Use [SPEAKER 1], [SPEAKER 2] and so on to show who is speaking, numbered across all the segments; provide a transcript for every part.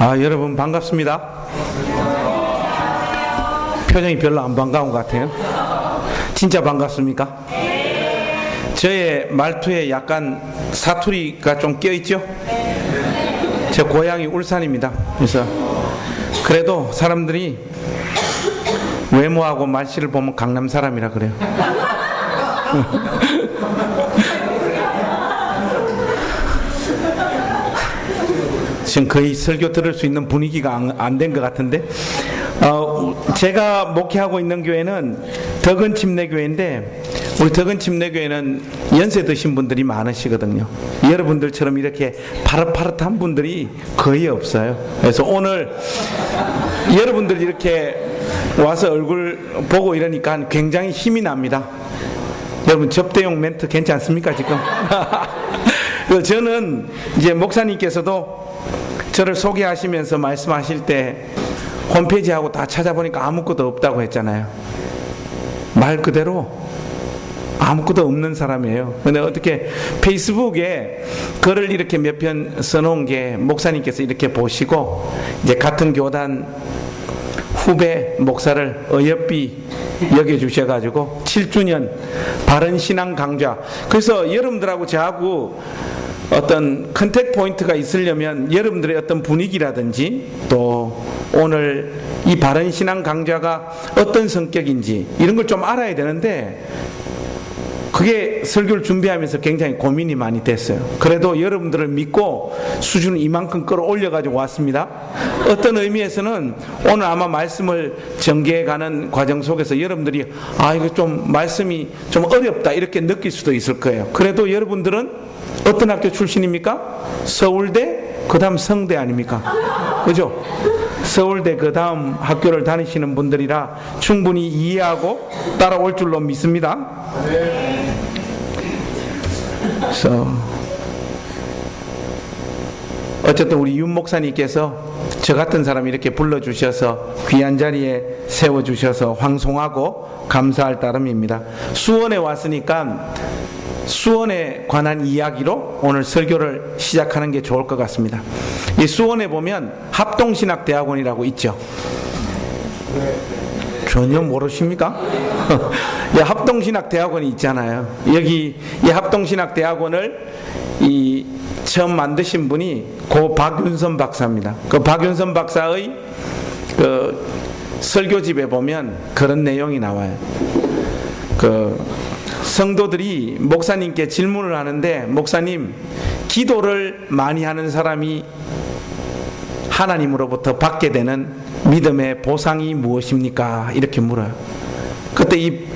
[SPEAKER 1] 여러분 반갑습니다. 표정이 별로 안 반가운 것 같아요. 진짜 반갑습니까? 저의 말투에 약간 사투리가 좀 껴있죠? 제 고향이 울산입니다. 그래서 그래도 사람들이 외모하고 말씨를 보면 강남 사람이라 그래요. 지금 거의 설교 들을 수 있는 분위기가 안 된 것 같은데, 제가 목회하고 있는 교회는 덕은 침례교회인데, 우리 덕은 침례교회는 연세 드신 분들이 많으시거든요. 여러분들처럼 이렇게 파릇파릇한 분들이 거의 없어요. 그래서 오늘 여러분들 이렇게 와서 얼굴 보고 이러니까 굉장히 힘이 납니다. 여러분 접대용 멘트 괜찮습니까 지금? 저는 이제 목사님께서도 저를 소개하시면서 말씀하실 때 홈페이지하고 다 찾아보니까 아무것도 없다고 했잖아요. 말 그대로 아무것도 없는 사람이에요. 근데 어떻게 페이스북에 글을 이렇게 몇 편 써놓은 게 목사님께서 이렇게 보시고 이제 같은 교단 후배 목사를 어여삐 여겨주셔가지고 7주년 바른 신앙 강좌. 그래서 여러분들하고 저하고 어떤 컨택 포인트가 있으려면 여러분들의 어떤 분위기라든지 또 오늘 이 바른 신앙 강좌가 어떤 성격인지 이런 걸 좀 알아야 되는데 그게 설교를 준비하면서 굉장히 고민이 많이 됐어요. 그래도 여러분들을 믿고 수준을 이만큼 끌어올려가지고 왔습니다. 어떤 의미에서는 오늘 아마 말씀을 전개해가는 과정 속에서 여러분들이 이거 좀 말씀이 좀 어렵다 이렇게 느낄 수도 있을 거예요. 그래도 여러분들은 어떤 학교 출신입니까? 서울대 그 다음 성대 아닙니까? 그죠? 서울대 그 다음 학교를 다니시는 분들이라 충분히 이해하고 따라올 줄로 믿습니다. 그래서 어쨌든 우리 윤 목사님께서 저 같은 사람 이렇게 불러주셔서 귀한 자리에 세워주셔서 황송하고 감사할 따름입니다. 수원에 왔으니까 수원에 관한 이야기로 오늘 설교를 시작하는 게 좋을 것 같습니다. 이 수원에 보면 합동신학대학원이라고 있죠. 전혀 모르십니까? 합동신학대학원이 있잖아요. 여기 이 합동신학대학원을 처음 만드신 분이 고 박윤선 박사입니다. 그 박윤선 박사의 그 설교집에 보면 그런 내용이 나와요. 성도들이 목사님께 질문을 하는데, 목사님, 기도를 많이 하는 사람이 하나님으로부터 받게 되는 믿음의 보상이 무엇입니까? 이렇게 물어요. 그때 이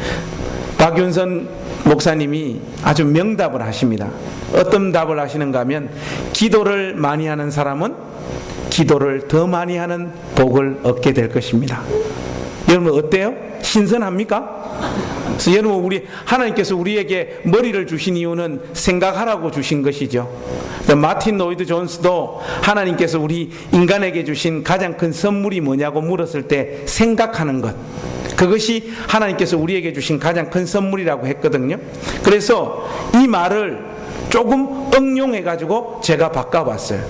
[SPEAKER 1] 박윤선 목사님이 아주 명답을 하십니다. 어떤 답을 하시는가 하면, 기도를 많이 하는 사람은 기도를 더 많이 하는 복을 얻게 될 것입니다. 여러분 어때요? 신선합니까? 그래서 여러분, 하나님께서 우리에게 머리를 주신 이유는 생각하라고 주신 것이죠. 마틴 로이드 존스도 하나님께서 우리 인간에게 주신 가장 큰 선물이 뭐냐고 물었을 때 생각하는 것, 그것이 하나님께서 우리에게 주신 가장 큰 선물이라고 했거든요. 그래서 이 말을 조금 응용해 가지고 제가 바꿔봤어요.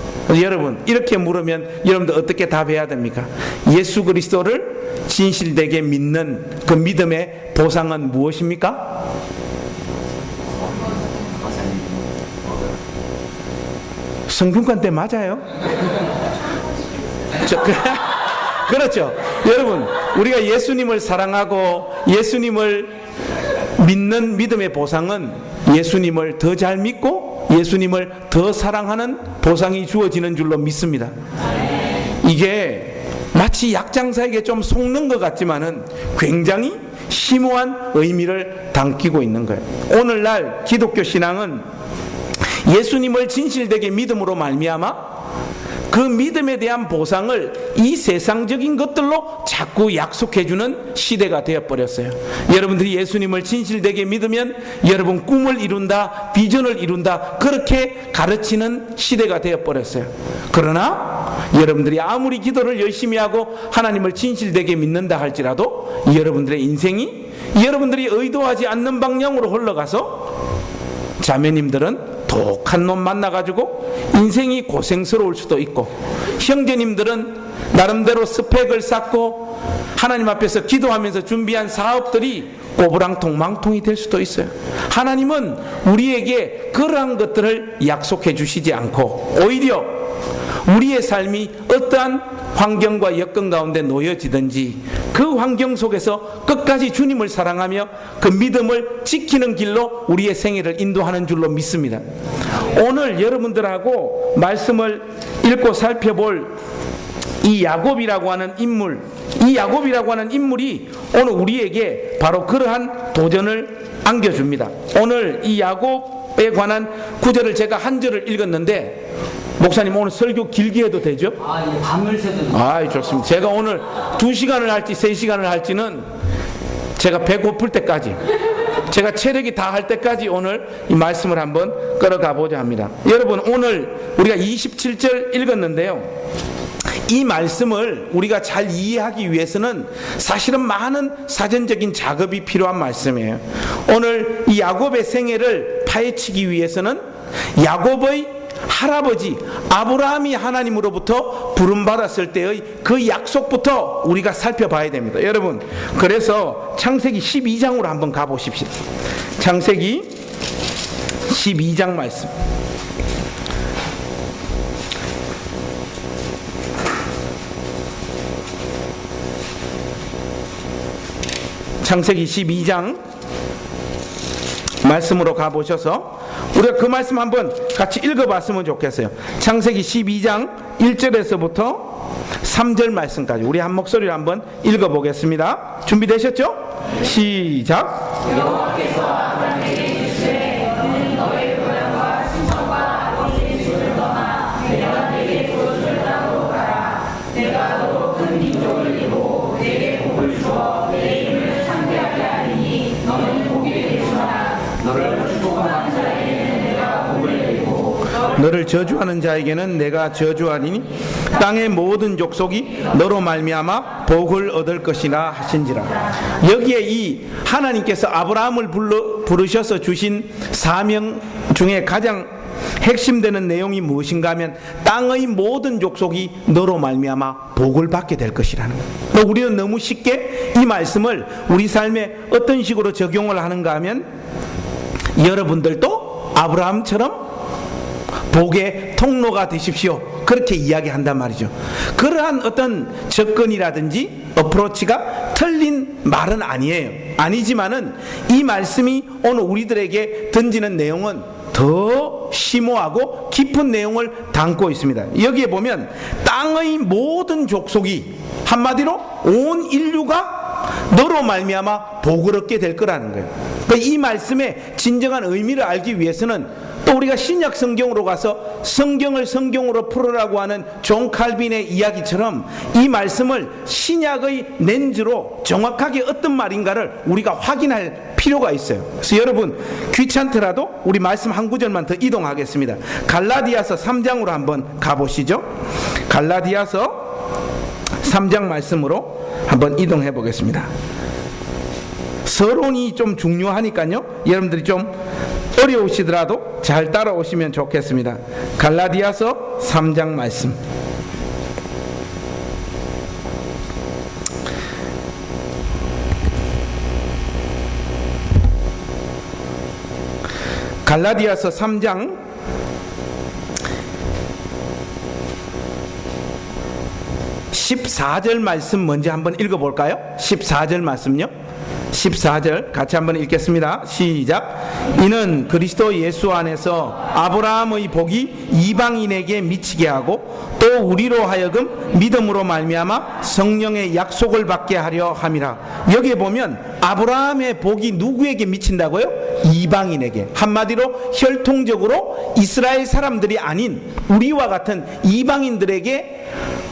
[SPEAKER 1] 여러분, 이렇게 물으면 여러분들 어떻게 답해야 됩니까? 예수 그리스도를 진실되게 믿는 그 믿음의 보상은 무엇입니까? 성균관 때 맞아요? 그렇죠. 여러분, 우리가 예수님을 사랑하고 예수님을 믿는 믿음의 보상은 예수님을 더 잘 믿고 예수님을 더 사랑하는 보상이 주어지는 줄로 믿습니다. 이게 마치 약장사에게 좀 속는 것 같지만은 굉장히 심오한 의미를 담기고 있는 거예요. 오늘날 기독교 신앙은 예수님을 진실되게 믿음으로 말미암아 그 믿음에 대한 보상을 이 세상적인 것들로 자꾸 약속해주는 시대가 되어버렸어요. 여러분들이 예수님을 진실되게 믿으면 여러분 꿈을 이룬다, 비전을 이룬다, 그렇게 가르치는 시대가 되어버렸어요. 그러나 여러분들이 아무리 기도를 열심히 하고 하나님을 진실되게 믿는다 할지라도 여러분들의 인생이 여러분들이 의도하지 않는 방향으로 흘러가서 자매님들은 독한 놈 만나가지고 인생이 고생스러울 수도 있고, 형제님들은 나름대로 스펙을 쌓고 하나님 앞에서 기도하면서 준비한 사업들이 꼬부랑통망통이 될 수도 있어요. 하나님은 우리에게 그러한 것들을 약속해 주시지 않고 오히려 우리의 삶이 어떠한 환경과 여건 가운데 놓여지든지 그 환경 속에서 끝까지 주님을 사랑하며 그 믿음을 지키는 길로 우리의 생애를 인도하는 줄로 믿습니다. 오늘 여러분들하고 말씀을 읽고 살펴볼 이 야곱이라고 하는 인물, 이 야곱이라고 하는 인물이 오늘 우리에게 바로 그러한 도전을 안겨줍니다. 오늘 이 야곱에 관한 구절을 제가 한 절을 읽었는데, 목사님 오늘 설교 길게 해도 되죠?
[SPEAKER 2] 예, 밤을 새도.
[SPEAKER 1] 좋습니다. 제가 오늘 2시간을 할지 3시간을 할지는 제가 배고플 때까지, 제가 체력이 다 할 때까지 오늘 이 말씀을 한번 끌어가 보자 합니다. 여러분, 오늘 우리가 27절 읽었는데요, 이 말씀을 우리가 잘 이해하기 위해서는 사실은 많은 사전적인 작업이 필요한 말씀이에요. 오늘 이 야곱의 생애를 파헤치기 위해서는 야곱의 할아버지 아브라함이 하나님으로부터 부름받았을 때의 그 약속부터 우리가 살펴봐야 됩니다. 여러분, 그래서 창세기 12장으로 한번 가보십시오. 창세기 12장 말씀. 창세기 12장 말씀으로 가보셔서 우리가 그 말씀 한번 같이 읽어봤으면 좋겠어요. 창세기 12장 1절에서부터 3절 말씀까지 우리 한 목소리로 한번 읽어보겠습니다. 준비되셨죠? 시작.
[SPEAKER 3] 여호와께서 아브라함에게 이르시되 너는 너의 고향과 친척과 아버지의 집을 떠나 내가 네게 보여줄 땅으로 가라. 내가 너로 큰 민족을 이루고 네게 복을 주어 내 이름을 창대하게 하리니 너는 복이 되리로다. 너를 축복하는 자에게는 내가 복을 내리고
[SPEAKER 1] 너를 저주하는 자에게는 내가 저주하리니 땅의 모든 족속이 너로 말미암아 복을 얻을 것이라 하신지라. 여기에 이 하나님께서 아브라함을 부르셔서 주신 사명 중에 가장 핵심되는 내용이 무엇인가 하면 땅의 모든 족속이 너로 말미암아 복을 받게 될 것이라는 거예요. 우리는 너무 쉽게 이 말씀을 우리 삶에 어떤 식으로 적용을 하는가 하면 여러분들도 아브라함처럼 복의 통로가 되십시오, 그렇게 이야기한단 말이죠. 그러한 어떤 접근이라든지 어프로치가 틀린 말은 아니에요. 아니지만은 이 말씀이 오늘 우리들에게 던지는 내용은 더 심오하고 깊은 내용을 담고 있습니다. 여기에 보면 땅의 모든 족속이, 한마디로 온 인류가 너로 말미암아 복을 얻게 될 거라는 거예요. 그러니까 이 말씀의 진정한 의미를 알기 위해서는 또 우리가 신약 성경으로 가서 성경을 성경으로 풀으라고 하는 존 칼빈의 이야기처럼 이 말씀을 신약의 렌즈로 정확하게 어떤 말인가를 우리가 확인할 필요가 있어요. 그래서 여러분 귀찮더라도 우리 말씀 한 구절만 더 이동하겠습니다. 갈라디아서 3장으로 한번 가보시죠. 갈라디아서 3장 말씀으로 한번 이동해 보겠습니다. 서론이 좀 중요하니까요, 여러분들이 좀 어려우시더라도 잘 따라오시면 좋겠습니다. 갈라디아서 3장 말씀. 갈라디아서 3장 14절 말씀 먼저 한번 읽어볼까요? 14절 말씀요. 14절 같이 한번 읽겠습니다. 시작. 이는 그리스도 예수 안에서 아브라함의 복이 이방인에게 미치게 하고 또 우리로 하여금 믿음으로 말미암아 성령의 약속을 받게 하려 함이라. 여기에 보면 아브라함의 복이 누구에게 미친다고요? 이방인에게. 한마디로 혈통적으로 이스라엘 사람들이 아닌 우리와 같은 이방인들에게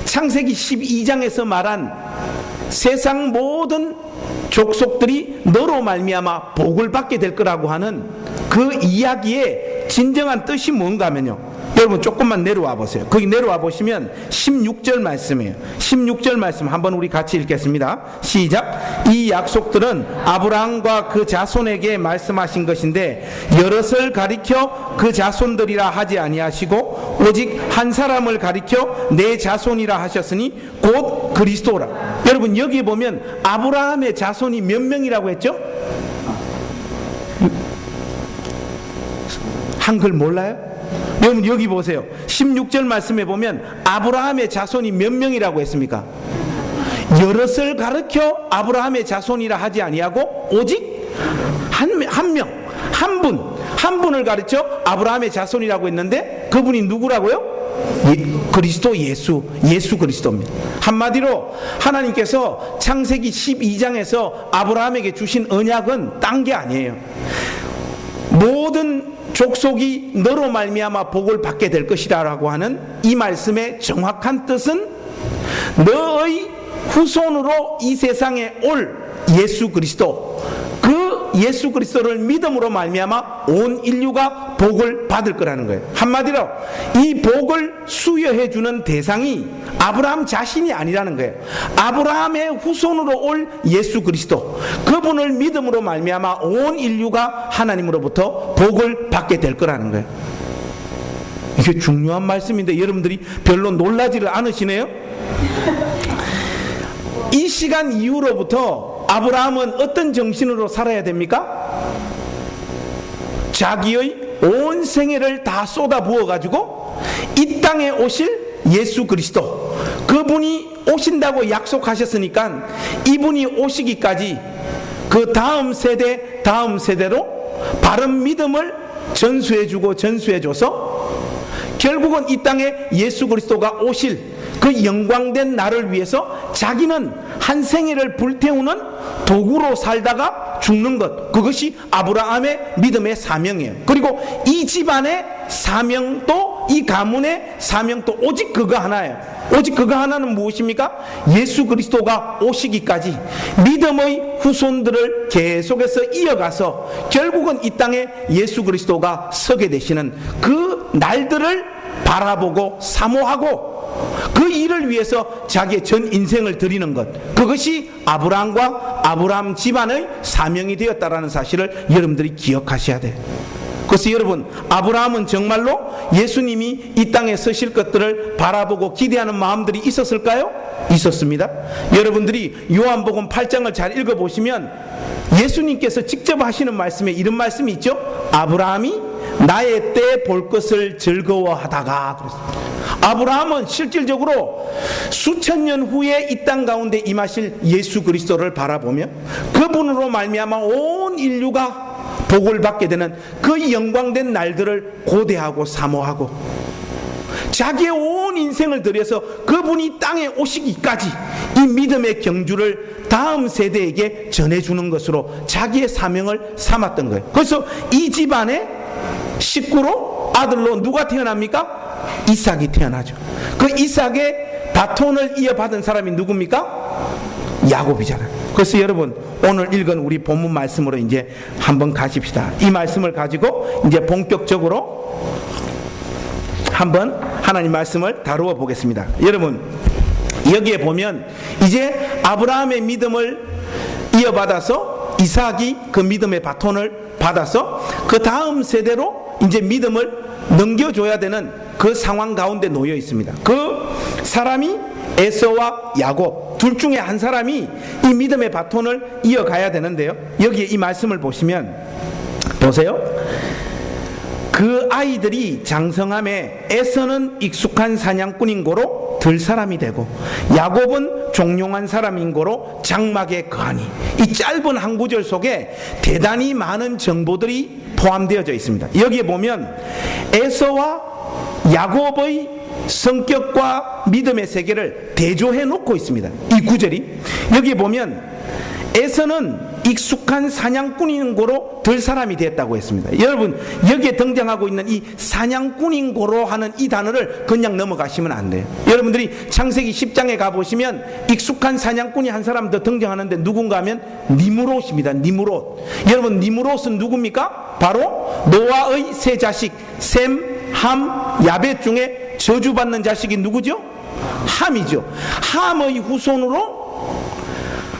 [SPEAKER 1] 창세기 12장에서 말한 세상 모든 족속들이 너로 말미암아 복을 받게 될 거라고 하는 그 이야기의 진정한 뜻이 뭔가 하면요, 여러분 조금만 내려와 보세요. 거기 내려와 보시면 16절 말씀이에요. 16절 말씀 한번 우리 같이 읽겠습니다. 시작. 이 약속들은 아브라함과 그 자손에게 말씀하신 것인데 여럿을 가리켜 그 자손들이라 하지 아니하시고 오직 한 사람을 가리켜 내 자손이라 하셨으니 곧 그리스도라. 여러분 여기 보면 아브라함의 자손이 몇 명이라고 했죠? 한글 몰라요? 여러분 여기 보세요. 16절 말씀에 보면 아브라함의 자손이 몇 명이라고 했습니까? 여럿을 가르쳐 아브라함의 자손이라 하지 아니하고 오직 한 분을 가르쳐 아브라함의 자손이라고 했는데 그분이 누구라고요? 그리스도 예수 그리스도입니다. 한마디로 하나님께서 창세기 12장에서 아브라함에게 주신 언약은 딴 게 아니에요. 모든 족속이 너로 말미암아 복을 받게 될 것이다 라고 하는 이 말씀의 정확한 뜻은 너의 후손으로 이 세상에 올 예수 그리스도, 그 예수 그리스도를 믿음으로 말미암아 온 인류가 복을 받을 거라는 거예요. 한마디로 이 복을 수여해 주는 대상이 아브라함 자신이 아니라는 거예요. 아브라함의 후손으로 올 예수 그리스도, 그분을 믿음으로 말미암아 온 인류가 하나님으로부터 복을 받게 될 거라는 거예요. 이게 중요한 말씀인데 여러분들이 별로 놀라지를 않으시네요. 이 시간 이후로부터 아브라함은 어떤 정신으로 살아야 됩니까? 자기의 온 생애를 다 쏟아부어 가지고 이 땅에 오실 예수 그리스도, 그분이 오신다고 약속하셨으니까 이분이 오시기까지 그 다음 세대로 바른 믿음을 전수해줘서 결국은 이 땅에 예수 그리스도가 오실 그 영광된 날을 위해서 자기는 한 생애를 불태우는 도구로 살다가 죽는 것, 그것이 아브라함의 믿음의 사명이에요. 그리고 이 집안의 사명도, 이 가문의 사명도 오직 그거 하나예요. 오직 그거 하나는 무엇입니까? 예수 그리스도가 오시기까지 믿음의 후손들을 계속해서 이어가서 결국은 이 땅에 예수 그리스도가 서게 되시는 그 날들을 바라보고 사모하고 그 일을 위해서 자기의 전 인생을 드리는 것, 그것이 아브라함과 아브라함 집안의 사명이 되었다라는 사실을 여러분들이 기억하셔야 돼요. 그래서 여러분, 아브라함은 정말로 예수님이 이 땅에 서실 것들을 바라보고 기대하는 마음들이 있었을까요? 있었습니다. 여러분들이 요한복음 8장을 잘 읽어보시면 예수님께서 직접 하시는 말씀에 이런 말씀이 있죠. 아브라함이 나의 때 볼 것을 즐거워하다가 그랬습니다. 아브라함은 실질적으로 수천 년 후에 이 땅 가운데 임하실 예수 그리스도를 바라보며 그분으로 말미암아 온 인류가 복을 받게 되는 그 영광된 날들을 고대하고 사모하고 자기의 온 인생을 들여서 그분이 땅에 오시기까지 이 믿음의 경주를 다음 세대에게 전해주는 것으로 자기의 사명을 삼았던 거예요. 그래서 이 집안의 식구로 아들로 누가 태어납니까? 이삭이 태어나죠. 그 이삭의 바톤을 이어받은 사람이 누굽니까? 야곱이잖아요. 그래서 여러분, 오늘 읽은 우리 본문 말씀으로 이제 한번 가십시다. 이 말씀을 가지고 이제 본격적으로 한번 하나님 말씀을 다루어 보겠습니다. 여러분, 여기에 보면 이제 아브라함의 믿음을 이어받아서 이삭이 그 믿음의 바톤을 받아서 그 다음 세대로 이제 믿음을 넘겨줘야 되는 그 상황 가운데 놓여 있습니다. 그 사람이 에서와 야곱 둘 중에 한 사람이 이 믿음의 바톤을 이어가야 되는데요, 여기에 이 말씀을 보시면 보세요. 그 아이들이 장성함에 에서는 익숙한 사냥꾼인 고로 들 사람이 되고 야곱은 종용한 사람인 고로 장막에 거하니, 이 짧은 한 구절 속에 대단히 많은 정보들이 포함되어져 있습니다. 여기에 보면 에서와 야곱의 성격과 믿음의 세계를 대조해 놓고 있습니다. 이 구절이 여기에 보면 에서는 익숙한 사냥꾼인 고로 들 사람이 됐다고 했습니다. 여러분, 여기에 등장하고 있는 이 사냥꾼인 고로 하는 이 단어를 그냥 넘어가시면 안 돼요. 여러분들이 창세기 10장에 가보시면 익숙한 사냥꾼이 한 사람 더 등장하는데 누군가 하면 니므롯입니다. 니므롯. 여러분, 니므롯은 누굽니까? 바로 노아의 세 자식 셈, 함, 야벳 중에 저주받는 자식이 누구죠? 함이죠. 함의 후손으로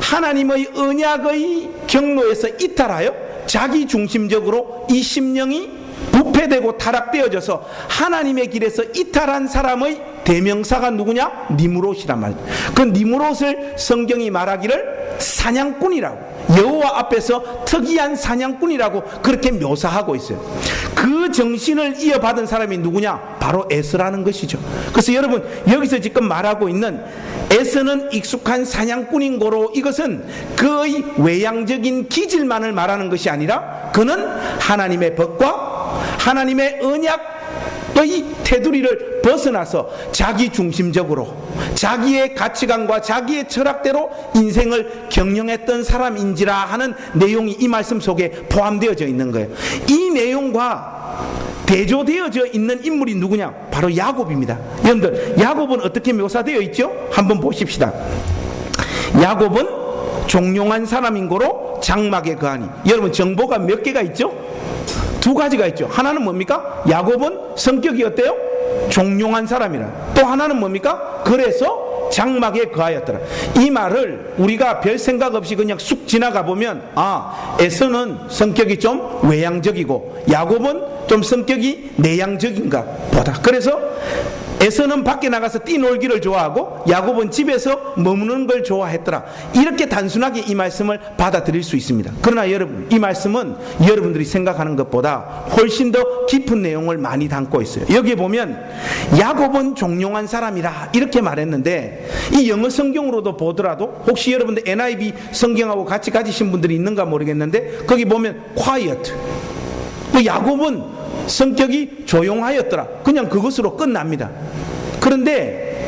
[SPEAKER 1] 하나님의 언약의 경로에서 이탈하여 자기 중심적으로 이 심령이 부패되고 타락되어져서 하나님의 길에서 이탈한 사람의 대명사가 누구냐? 니므롯이란 말이죠. 그 니므롯을 성경이 말하기를 사냥꾼이라고, 여호와 앞에서 특이한 사냥꾼이라고 그렇게 묘사하고 있어요. 그 정신을 이어받은 사람이 누구냐? 바로 에스라는 것이죠. 그래서 여러분, 여기서 지금 말하고 있는 에서는 익숙한 사냥꾼인 고로 이것은 그의 외향적인 기질만을 말하는 것이 아니라 그는 하나님의 법과 하나님의 언약의 테두리를 벗어나서 자기 중심적으로 자기의 가치관과 자기의 철학대로 인생을 경영했던 사람인지라 하는 내용이 이 말씀 속에 포함되어져 있는 거예요. 이 내용과 대조되어져 있는 인물이 누구냐? 바로 야곱입니다. 여러분들, 야곱은 어떻게 묘사되어 있죠? 한번 보십시다. 야곱은 종용한 사람인 고로 장막에 거하니. 여러분, 정보가 몇 개가 있죠? 두 가지가 있죠. 하나는 뭡니까? 야곱은 성격이 어때요? 종용한 사람이라. 또 하나는 뭡니까? 그래서 장막에 거하였더라. 이 말을 우리가 별 생각 없이 그냥 쑥 지나가 보면, 아, 에서는 성격이 좀 외향적이고 야곱은 좀 성격이 내향적인가 보다. 그래서 에서는 밖에 나가서 뛰놀기를 좋아하고 야곱은 집에서 머무는 걸 좋아했더라. 이렇게 단순하게 이 말씀을 받아들일 수 있습니다. 그러나 여러분, 이 말씀은 여러분들이 생각하는 것보다 훨씬 더 깊은 내용을 많이 담고 있어요. 여기에 보면 야곱은 종용한 사람이라 이렇게 말했는데, 이 영어 성경으로도 보더라도 혹시 여러분들 NIV 성경하고 같이 가지신 분들이 있는가 모르겠는데, 거기 보면 quiet, 야곱은 성격이 조용하였더라. 그냥 그것으로 끝납니다. 그런데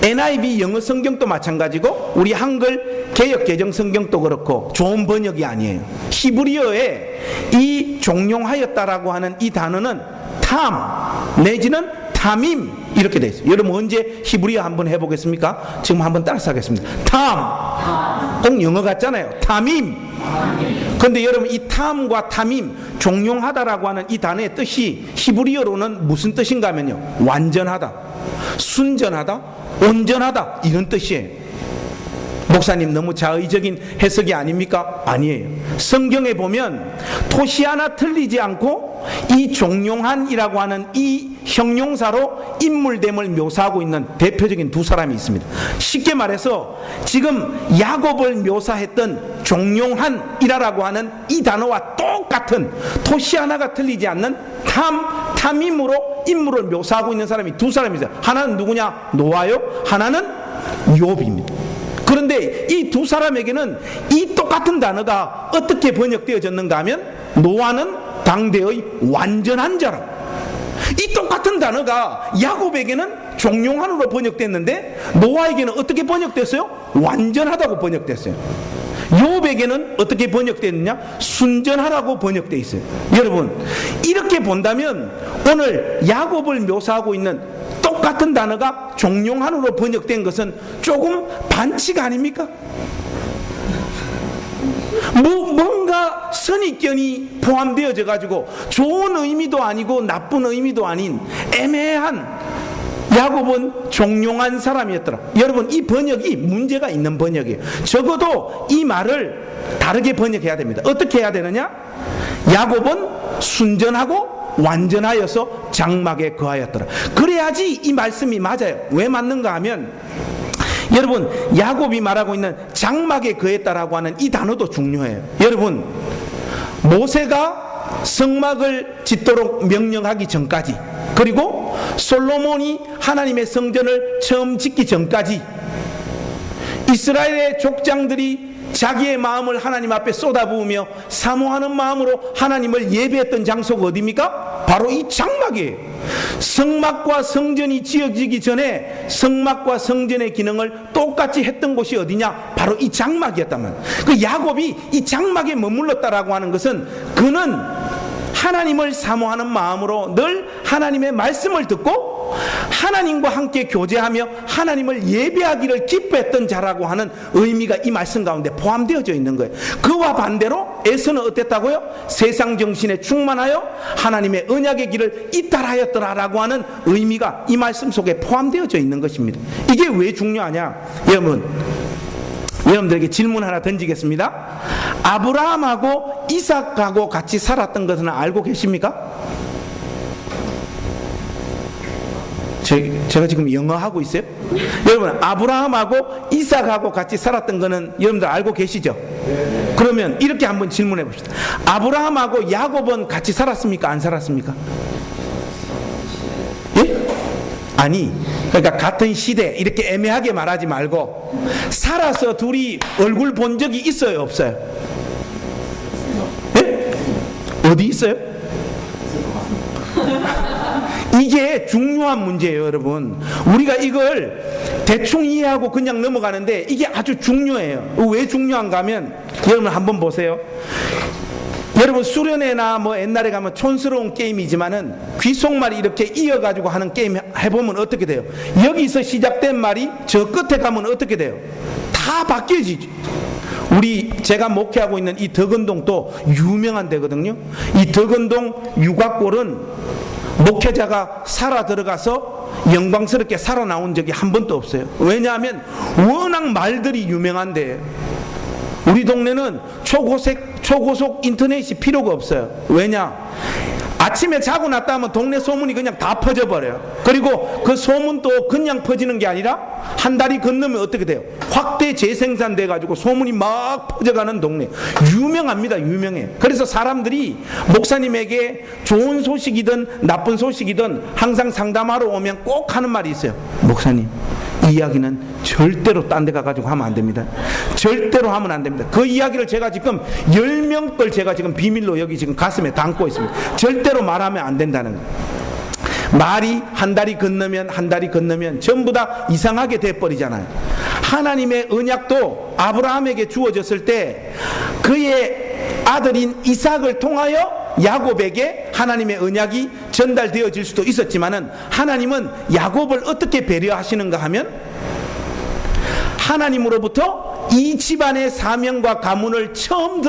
[SPEAKER 1] NIV 영어 성경도 마찬가지고 우리 한글 개역 개정 성경도 그렇고 좋은 번역이 아니에요. 히브리어에 이 종용하였다라고 하는 이 단어는 탐 내지는 탐임 이렇게 되어 있어요. 여러분, 언제 히브리어 한번 해보겠습니까? 지금 한번 따라서 하겠습니다. 탐, 꼭 영어 같잖아요. 탐임. 그런데 여러분, 이 탐과 탐임, 종용하다라고 하는 이 단어의 뜻이 히브리어로는 무슨 뜻인가 하면요, 완전하다, 순전하다, 온전하다, 이런 뜻이에요. 목사님, 너무 자의적인 해석이 아닙니까? 아니에요. 성경에 보면 토시 하나 틀리지 않고 이 종용한이라고 하는 이 형용사로 인물됨을 묘사하고 있는 대표적인 두 사람이 있습니다. 쉽게 말해서 지금 야곱을 묘사했던 종용한이라고 하는 이 단어와 똑같은 토시 하나가 틀리지 않는 탐임으로 인물을 묘사하고 있는 사람이 두 사람이죠. 하나는 누구냐? 노아요. 하나는 욥입니다. 그런데 이 두 사람에게는 이 똑같은 단어가 어떻게 번역되어졌는가 하면, 노아는 당대의 완전한 자라. 이 똑같은 단어가 야곱에게는 종용한으로 번역됐는데 노아에게는 어떻게 번역됐어요? 완전하다고 번역됐어요. 욥에게는 어떻게 번역됐느냐? 순전하라고 번역되어 있어요. 여러분, 이렇게 본다면 오늘 야곱을 묘사하고 있는 똑같은 단어가 종용한으로 번역된 것은 조금 반칙 아닙니까? 뭔가 선입견이 포함되어져 가지고 좋은 의미도 아니고 나쁜 의미도 아닌 애매한, 야곱은 종용한 사람이었더라. 여러분, 이 번역이 문제가 있는 번역이에요. 적어도 이 말을 다르게 번역해야 됩니다. 어떻게 해야 되느냐? 야곱은 순전하고 완전하여서 장막에 거하였더라. 그래야지 이 말씀이 맞아요. 왜 맞는가 하면, 여러분, 야곱이 말하고 있는 장막에 거했다라고 하는 이 단어도 중요해요. 여러분, 모세가 성막을 짓도록 명령하기 전까지, 그리고 솔로몬이 하나님의 성전을 처음 짓기 전까지 이스라엘의 족장들이 자기의 마음을 하나님 앞에 쏟아부으며 사모하는 마음으로 하나님을 예배했던 장소가 어디입니까? 바로 이 장막이에요. 성막과 성전이 지어지기 전에 성막과 성전의 기능을 똑같이 했던 곳이 어디냐? 바로 이 장막이었단 말이에요. 그 야곱이 이 장막에 머물렀다라고 하는 것은 그는 하나님을 사모하는 마음으로 늘 하나님의 말씀을 듣고 하나님과 함께 교제하며 하나님을 예배하기를 기뻐했던 자라고 하는 의미가 이 말씀 가운데 포함되어져 있는 거예요. 그와 반대로 에서는 어땠다고요? 세상 정신에 충만하여 하나님의 언약의 길을 이탈하였더라라고 하는 의미가 이 말씀 속에 포함되어져 있는 것입니다. 이게 왜 중요하냐? 여러분들에게 질문 하나 던지겠습니다. 아브라함하고 이삭하고 같이 살았던 것은 알고 계십니까? 제가 지금 영어 하고 있어요? 여러분, 아브라함하고 이삭하고 같이 살았던 거는 여러분들 알고 계시죠? 그러면 이렇게 한번 질문해 봅시다. 아브라함하고 야곱은 같이 살았습니까? 안 살았습니까? 예? 아니, 그러니까 같은 시대 이렇게 애매하게 말하지 말고 살아서 둘이 얼굴 본 적이 있어요? 없어요? 예? 어디 있어요? 이게 중요한 문제예요, 여러분. 우리가 이걸 대충 이해하고 그냥 넘어가는데 이게 아주 중요해요. 왜 중요한가 하면 여러분 한번 보세요. 여러분 수련회나 뭐 옛날에 가면 촌스러운 게임이지만은 귓속말이 이렇게 이어가지고 하는 게임 해보면 어떻게 돼요? 여기서 시작된 말이 저 끝에 가면 어떻게 돼요? 다 바뀌어지죠. 제가 목회하고 있는 이 덕은동도 유명한 데거든요. 이 덕은동 육악골은 목회자가 살아 들어가서 영광스럽게 살아나온 적이 한 번도 없어요. 왜냐하면 워낙 말들이 유명한데 우리 동네는 초고속 인터넷이 필요가 없어요. 왜냐? 아침에 자고 났다 하면 동네 소문이 그냥 다 퍼져버려요. 그리고 그 소문도 그냥 퍼지는 게 아니라 한 달이 건너면 어떻게 돼요? 확대 재생산돼 가지고 소문이 막 퍼져가는 동네. 유명합니다. 유명해. 그래서 사람들이 목사님에게 좋은 소식이든 나쁜 소식이든 항상 상담하러 오면 꼭 하는 말이 있어요. 목사님, 이 이야기는 절대로 딴 데 가가지고 하면 안 됩니다. 절대로 하면 안 됩니다. 그 이야기를 제가 지금 10명 걸 제가 지금 비밀로 여기 지금 가슴에 담고 있습니다. 절대로 말하면 안 된다는 거예요. 말이 한 달이 건너면 전부 다 이상하게 돼버리잖아요. 하나님의 언약도 아브라함에게 주어졌을 때 그의 아들인 이삭을 통하여 야곱에게 하나님의 언약이 전달되어질 수도 있었지만은 하나님은 야곱을 어떻게 배려하시는가 하면 하나님으로부터 이 집안의 사명과 가문을 처음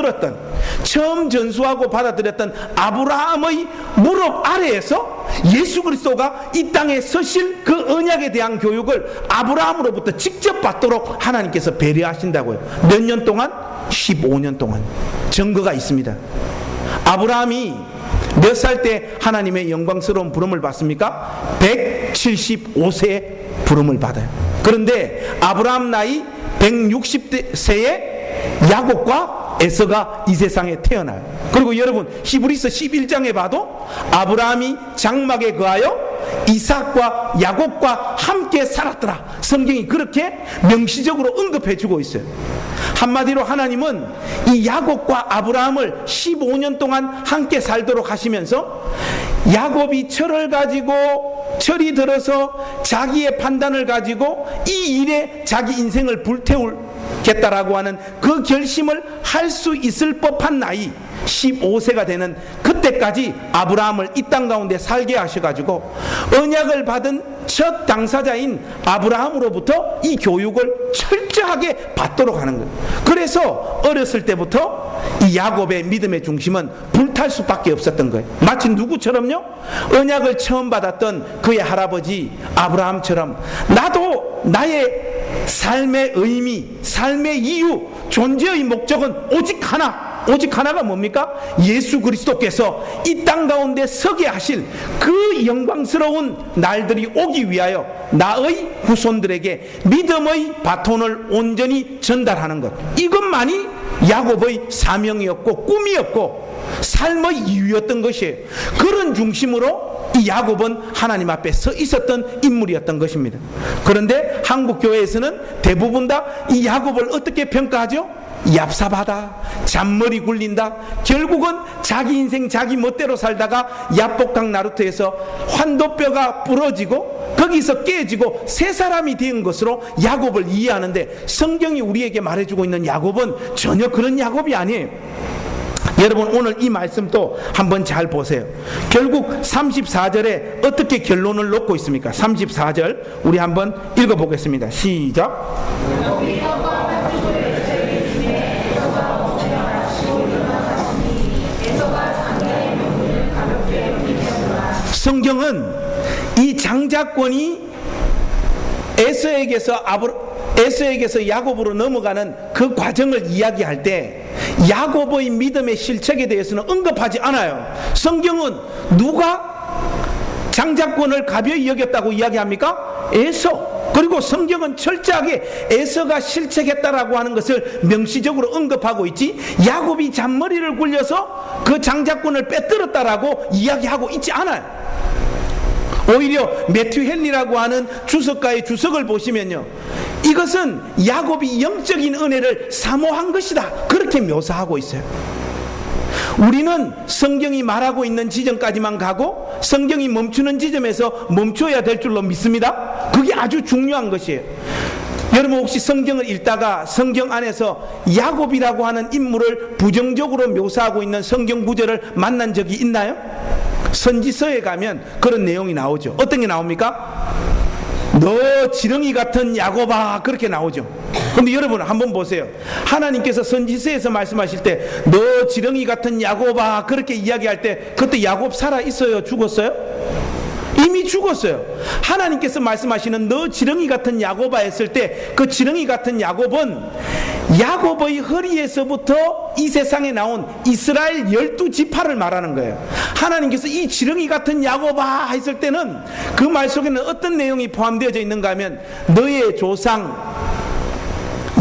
[SPEAKER 1] 전수하고 받아들였던 아브라함의 무릎 아래에서 예수 그리스도가 이 땅에 서실 그 언약에 대한 교육을 아브라함으로부터 직접 받도록 하나님께서 배려하신다고요. 몇 년 동안? 15년 동안. 증거가 있습니다. 아브라함이 몇 살 때 하나님의 영광스러운 부름을 받습니까? 175세에 부름을 받아요. 그런데 아브라함 나이 160세에 야곱과 에서가 이 세상에 태어나요. 그리고 여러분 히브리서 11장에 봐도 아브라함이 장막에 거하여 이삭과 야곱과 함께 살았더라. 성경이 그렇게 명시적으로 언급해주고 있어요. 한마디로 하나님은 이 야곱과 아브라함을 15년 동안 함께 살도록 하시면서 야곱이 철이 들어서 자기의 판단을 가지고 이 일에 자기 인생을 불태우겠다라고 하는 그 결심을 할 수 있을 법한 나이 15세가 되는 그때까지 아브라함을 이 땅 가운데 살게 하셔가지고 언약을 받은 첫 당사자인 아브라함으로부터 이 교육을 철저하게 받도록 하는 거예요. 그래서 어렸을 때부터 이 야곱의 믿음의 중심은 불탈 수밖에 없었던 거예요. 마치 누구처럼요? 언약을 처음 받았던 그의 할아버지 아브라함처럼 나도 나의 삶의 의미, 삶의 이유, 존재의 목적은 오직 하나가 뭡니까? 예수 그리스도께서 이 땅 가운데 서게 하실 그 영광스러운 날들이 오기 위하여 나의 후손들에게 믿음의 바톤을 온전히 전달하는 것. 이것만이 야곱의 사명이었고 꿈이었고 삶의 이유였던 것이에요. 그런 중심으로 이 야곱은 하나님 앞에 서 있었던 인물이었던 것입니다. 그런데 한국 교회에서는 대부분 다 이 야곱을 어떻게 평가하죠? 얍삽하다, 잔머리 굴린다, 결국은 자기 인생 자기 멋대로 살다가 야복강 나루터에서 환도뼈가 부러지고 거기서 깨지고 새 사람이 된 것으로 야곱을 이해하는데 성경이 우리에게 말해주고 있는 야곱은 전혀 그런 야곱이 아니에요. 여러분 오늘 이 말씀도 한번 잘 보세요. 결국 34절에 어떻게 결론을 놓고 있습니까? 34절 우리 한번 읽어보겠습니다. 시작. 성경은 이 장자권이 에서에게서 야곱으로 넘어가는 그 과정을 이야기할 때 야곱의 믿음의 실책에 대해서는 언급하지 않아요. 성경은 누가 장자권을 가벼이 여겼다고 이야기합니까? 에서. 그리고 성경은 철저하게 에서가 실책했다라고 하는 것을 명시적으로 언급하고 있지, 야곱이 잔머리를 굴려서 그 장자권을 빼뜨렸다라고 이야기하고 있지 않아요. 오히려 매튜 헨리라고 하는 주석가의 주석을 보시면요, 이것은 야곱이 영적인 은혜를 사모한 것이다, 그렇게 묘사하고 있어요. 우리는 성경이 말하고 있는 지점까지만 가고 성경이 멈추는 지점에서 멈춰야 될 줄로 믿습니다. 그게 아주 중요한 것이에요. 여러분 혹시 성경을 읽다가 성경 안에서 야곱이라고 하는 인물을 부정적으로 묘사하고 있는 성경 구절을 만난 적이 있나요? 선지서에 가면 그런 내용이 나오죠. 어떤 게 나옵니까? 너 지렁이 같은 야곱아, 그렇게 나오죠. 그런데 여러분 한번 보세요. 하나님께서 선지서에서 말씀하실 때 너 지렁이 같은 야곱아 그렇게 이야기할 때 그때 야곱 살아 있어요? 죽었어요? 이미 죽었어요. 하나님께서 말씀하시는 너 지렁이 같은 야곱아 했을 때 그 지렁이 같은 야곱은 야곱의 허리에서부터 이 세상에 나온 이스라엘 12지파를 말하는 거예요. 하나님께서 이 지렁이 같은 야곱아 했을 때는 그 말 속에는 어떤 내용이 포함되어져 있는가 하면, 너의 조상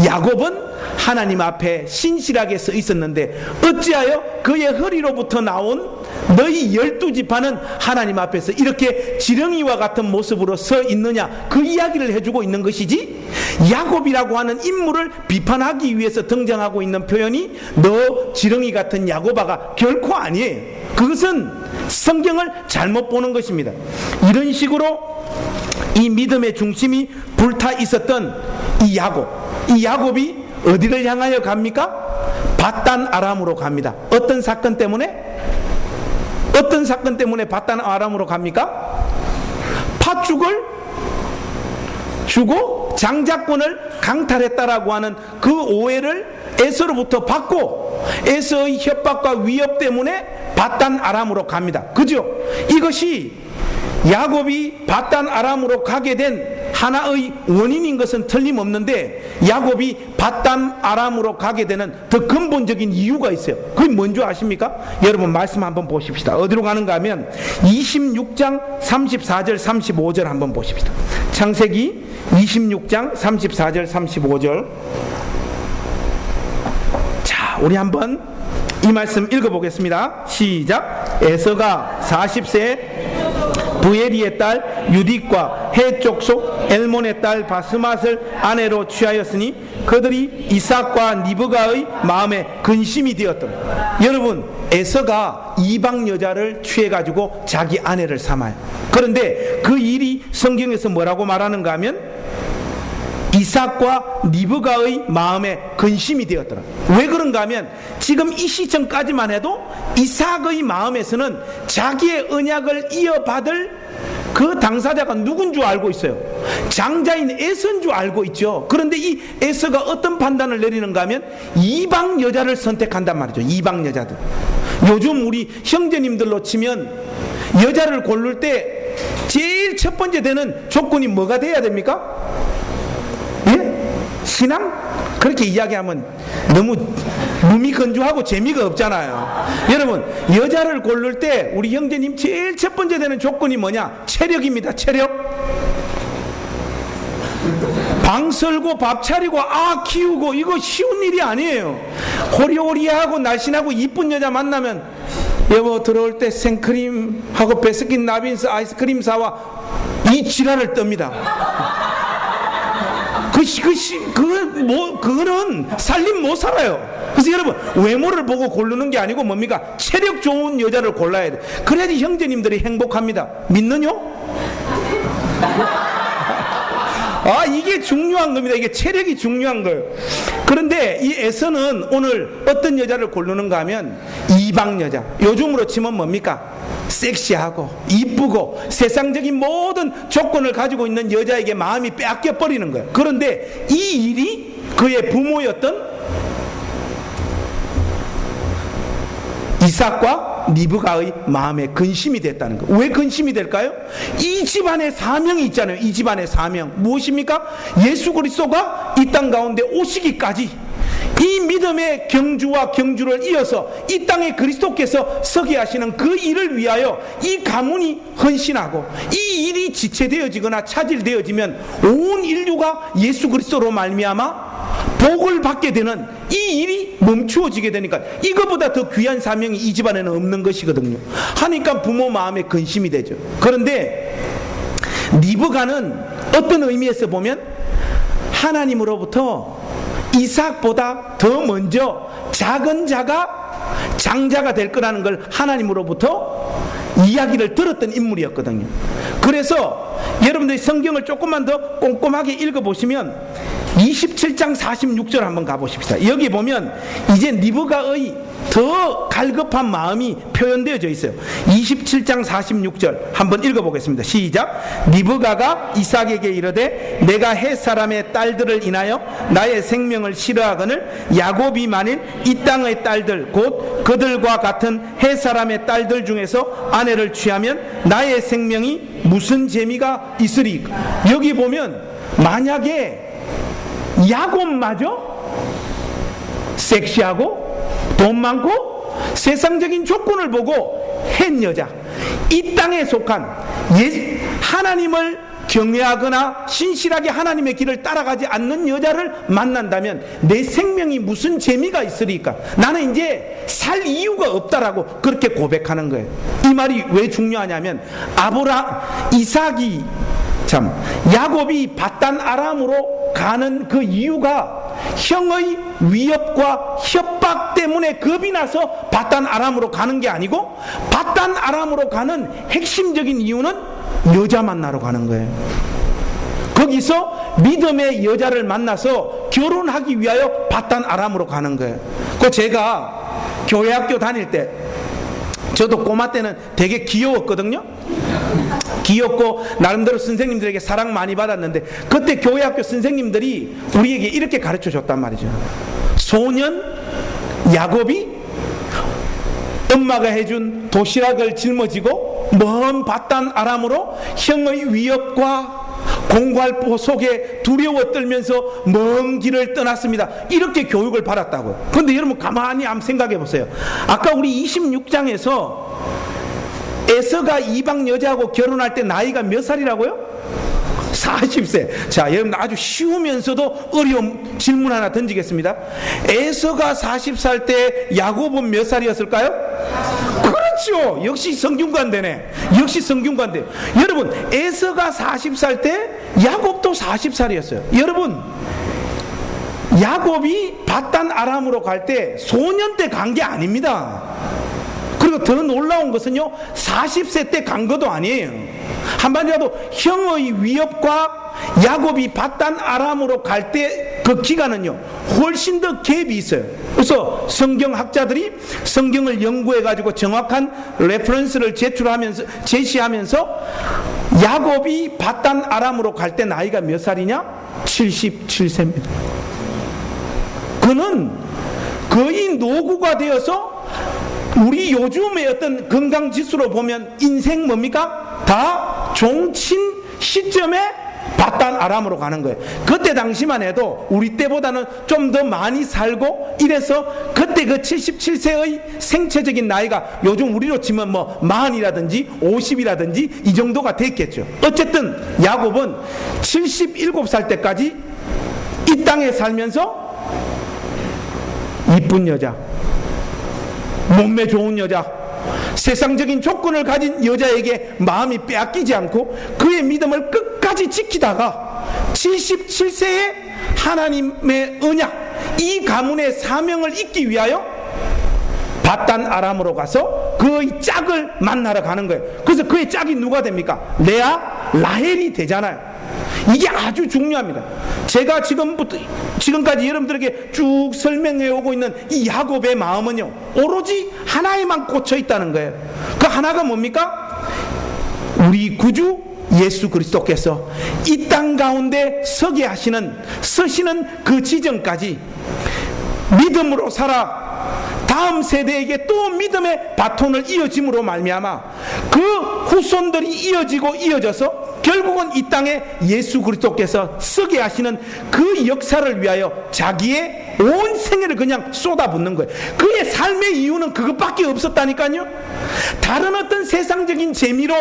[SPEAKER 1] 야곱은 하나님 앞에 신실하게 서 있었는데 어찌하여 그의 허리로부터 나온 너희 12지파는 하나님 앞에서 이렇게 지렁이와 같은 모습으로 서 있느냐, 그 이야기를 해주고 있는 것이지, 야곱이라고 하는 인물을 비판하기 위해서 등장하고 있는 표현이 너 지렁이 같은 야곱아가 결코 아니에요. 그것은 성경을 잘못 보는 것입니다. 이런 식으로 이 믿음의 중심이 불타 있었던 이 야곱이 어디를 향하여 갑니까? 밧단 아람으로 갑니다. 어떤 사건 때문에 밧단 아람으로 갑니까? 팥죽을 주고 장자권을 강탈했다라고 하는 그 오해를 에서로부터 받고 에서의 협박과 위협 때문에 밧단 아람으로 갑니다. 그죠? 이것이 야곱이 밧단 아람으로 가게 된 하나의 원인인 것은 틀림없는데, 야곱이 밧단 아람으로 가게 되는 더 근본적인 이유가 있어요. 그게 뭔지 아십니까? 여러분 말씀 한번 보십시다. 어디로 가는가 하면 26장 34절 35절 한번 보십시다. 창세기 26장 34절 35절. 자, 우리 한번 이 말씀 읽어보겠습니다. 시작. 에서가 40세 부에리의 딸 유딕과 해쪽 속 엘몬의 딸 바스맛을 아내로 취하였으니 그들이 이삭과 리브가의 마음에 근심이 되었더라. 여러분, 에서가 이방 여자를 취해가지고 자기 아내를 삼아요. 그런데 그 일이 성경에서 뭐라고 말하는가 하면 이삭과 리브가의 마음에 근심이 되었더라. 왜 그런가 하면 지금 이 시점까지만 해도 이삭의 마음에서는 자기의 언약을 이어받을 그 당사자가 누군 줄 알고 있어요. 장자인 에서인 줄 알고 있죠. 그런데 이 에서가 어떤 판단을 내리는가 하면 이방 여자를 선택한단 말이죠. 이방 여자들. 요즘 우리 형제님들로 치면 여자를 고를 때 제일 첫 번째 되는 조건이 뭐가 돼야 됩니까? 예? 신앙? 그렇게 이야기하면 너무 몸이 건조하고 재미가 없잖아요. 여러분, 여자를 고를 때 우리 형제님 제일 첫 번째 되는 조건이 뭐냐? 체력입니다. 체력. 방 설고 밥 차리고 아 키우고 이거 쉬운 일이 아니에요. 호리호리하고 날씬하고 이쁜 여자 만나면 여보 들어올 때 생크림하고 베스킨 라빈스 아이스크림 사와, 이 지랄을 떱니다. 그거는 살림 못 살아요. 그래서 여러분, 외모를 보고 고르는 게 아니고 뭡니까? 체력 좋은 여자를 골라야 돼. 그래야지 형제님들이 행복합니다. 믿느뇨? 이게 중요한 겁니다. 이게 체력이 중요한 거예요. 그런데 이 에서는 오늘 어떤 여자를 고르는가 하면 이방 여자. 요즘으로 치면 뭡니까? 섹시하고 이쁘고 세상적인 모든 조건을 가지고 있는 여자에게 마음이 빼앗겨 버리는 거예요. 그런데 이 일이 그의 부모였던 이삭과 리브가의 마음에 근심이 됐다는 거. 왜 근심이 될까요? 이 집안의 사명이 있잖아요. 이 집안의 사명 무엇입니까? 예수 그리스도가 이 땅 가운데 오시기까지 이 믿음의 경주와 경주를 이어서 이 땅에 그리스도께서 서게 하시는 그 일을 위하여 이 가문이 헌신하고 이 일이 지체되어지거나 차질되어지면 온 인류가 예수 그리스도로 말미암아 복을 받게 되는 이 일이 멈추어지게 되니까 이거보다 더 귀한 사명이 이 집안에는 없는 것이거든요. 하니까 부모 마음에 근심이 되죠. 그런데 리브가는 어떤 의미에서 보면 하나님으로부터 이삭보다 더 먼저 작은 자가 장자가 될 거라는 걸 하나님으로부터 이야기를 들었던 인물이었거든요. 그래서 여러분들이 성경을 조금만 더 꼼꼼하게 읽어보시면 27장 46절 한번 가보십시다. 여기 보면 이제 리브가의 더 갈급한 마음이 표현되어져 있어요. 27장 46절 한번 읽어보겠습니다. 시작. 리브가가 이삭에게 이르되 내가 헷 사람의 딸들을 인하여 나의 생명을 싫어하거늘 야곱이 만일 이 땅의 딸들 곧 그들과 같은 헷 사람의 딸들 중에서 아내를 취하면 나의 생명이 무슨 재미가 있으리까. 여기 보면 만약에 야곱마저 섹시하고 돈 많고 세상적인 조건을 보고 한 여자, 이 땅에 속한 하나님을 경외하거나 신실하게 하나님의 길을 따라가지 않는 여자를 만난다면 내 생명이 무슨 재미가 있으리까? 나는 이제 살 이유가 없다라고 그렇게 고백하는 거예요. 이 말이 왜 중요하냐면 이삭이 야곱이 밧단 아람으로 가는 그 이유가 형의 위협과 협박 때문에 겁이 나서 밧단 아람으로 가는 게 아니고 밧단 아람으로 가는 핵심적인 이유는 여자 만나러 가는 거예요. 거기서 믿음의 여자를 만나서 결혼하기 위하여 밧단 아람으로 가는 거예요. 그 제가 교회 학교 다닐 때 저도 꼬마 때는 되게 귀여웠거든요. 귀엽고 나름대로 선생님들에게 사랑 많이 받았는데 그때 교회 학교 선생님들이 우리에게 이렇게 가르쳐 줬단 말이죠. 소년 야곱이 엄마가 해준 도시락을 짊어지고 먼 밧단 아람으로 형의 위협과 공갈포 속에 두려워 떨면서 먼 길을 떠났습니다. 이렇게 교육을 받았다고요. 그런데 여러분 가만히 한번 생각해 보세요. 아까 우리 26장에서 에서가 이방 여자하고 결혼할 때 나이가 몇 살이라고요? 40세. 자, 여러분 아주 쉬우면서도 어려운 질문 하나 던지겠습니다. 에서가 40살 때 야곱은 몇 살이었을까요? 그렇죠. 역시 성균관대네. 역시 성균관대. 여러분 에서가 40살 때 야곱도 40살이었어요. 여러분 야곱이 밧단 아람으로 갈 때 소년 때 간 게 아닙니다. 그리고 더 놀라운 것은요 40세 때 간 것도 아니에요. 한마디로 형의 위협과 야곱이 밧단 아람으로 갈 때 그 기간은요 훨씬 더 갭이 있어요. 그래서 성경학자들이 성경을 연구해 가지고 정확한 레퍼런스를 제시하면서 야곱이 밧단 아람으로 갈 때 나이가 몇 살이냐? 77세입니다. 그는 거의 노구가 되어서 우리 요즘의 어떤 건강지수로 보면 인생 뭡니까? 다 종친 시점에 밧단 아람으로 가는 거예요. 그때 당시만 해도 우리 때보다는 좀 더 많이 살고 이래서 그때 그 77세의 생체적인 나이가 요즘 우리로 치면 뭐 40이라든지 50이라든지 이 정도가 됐겠죠. 어쨌든 야곱은 77살 때까지 이 땅에 살면서 이쁜 여자, 몸매 좋은 여자, 세상적인 조건을 가진 여자에게 마음이 빼앗기지 않고 그의 믿음을 끝까지 지키다가 77세에 하나님의 언약, 이 가문의 사명을 잇기 위하여 밧단 아람으로 가서 그의 짝을 만나러 가는 거예요. 그래서 그의 짝이 누가 됩니까? 레아, 라헬이 되잖아요. 이게 아주 중요합니다. 제가 지금까지 여러분들에게 쭉 설명해 오고 있는 이 야곱의 마음은요, 오로지 하나에만 꽂혀 있다는 거예요. 그 하나가 뭡니까? 우리 구주 예수 그리스도께서 이 땅 가운데 서시는 그 지점까지 믿음으로 살아 다음 세대에게 또 믿음의 바톤을 이어짐으로 말미암아 그 후손들이 이어져서 결국은 이 땅에 예수 그리스도께서 서게 하시는 그 역사를 위하여 자기의 온 생애를 그냥 쏟아붓는 거예요. 그의 삶의 이유는 그것밖에 없었다니까요. 다른 어떤 세상적인 재미로,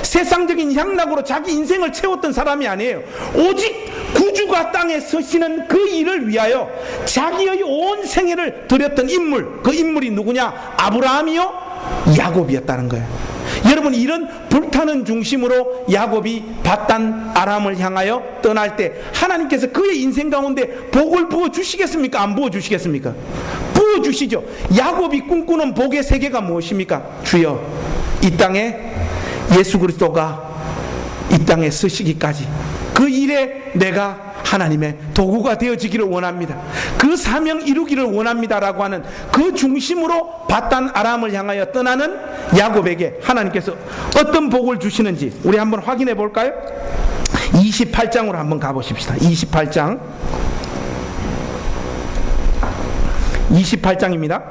[SPEAKER 1] 세상적인 향락으로 자기 인생을 채웠던 사람이 아니에요. 오직 구주가 땅에 서시는 그 일을 위하여 자기의 온 생애를 드렸던 인물, 그 인물이 누구냐? 아브라함이요, 야곱이었다는 거예요. 여러분, 이런 불타는 중심으로 야곱이 밧단 아람을 향하여 떠날 때 하나님께서 그의 인생 가운데 복을 부어주시겠습니까? 안 부어주시겠습니까? 부어주시죠. 야곱이 꿈꾸는 복의 세계가 무엇입니까? 주여, 이 땅에 예수 그리스도가 이 땅에 서시기까지 그 일에 내가 하나님의 도구가 되어지기를 원합니다. 그 사명 이루기를 원합니다라고 하는 그 중심으로 밧단 아람을 향하여 떠나는 야곱에게 하나님께서 어떤 복을 주시는지 우리 한번 확인해 볼까요? 28장으로 한번 가보십시다. 28장입니다.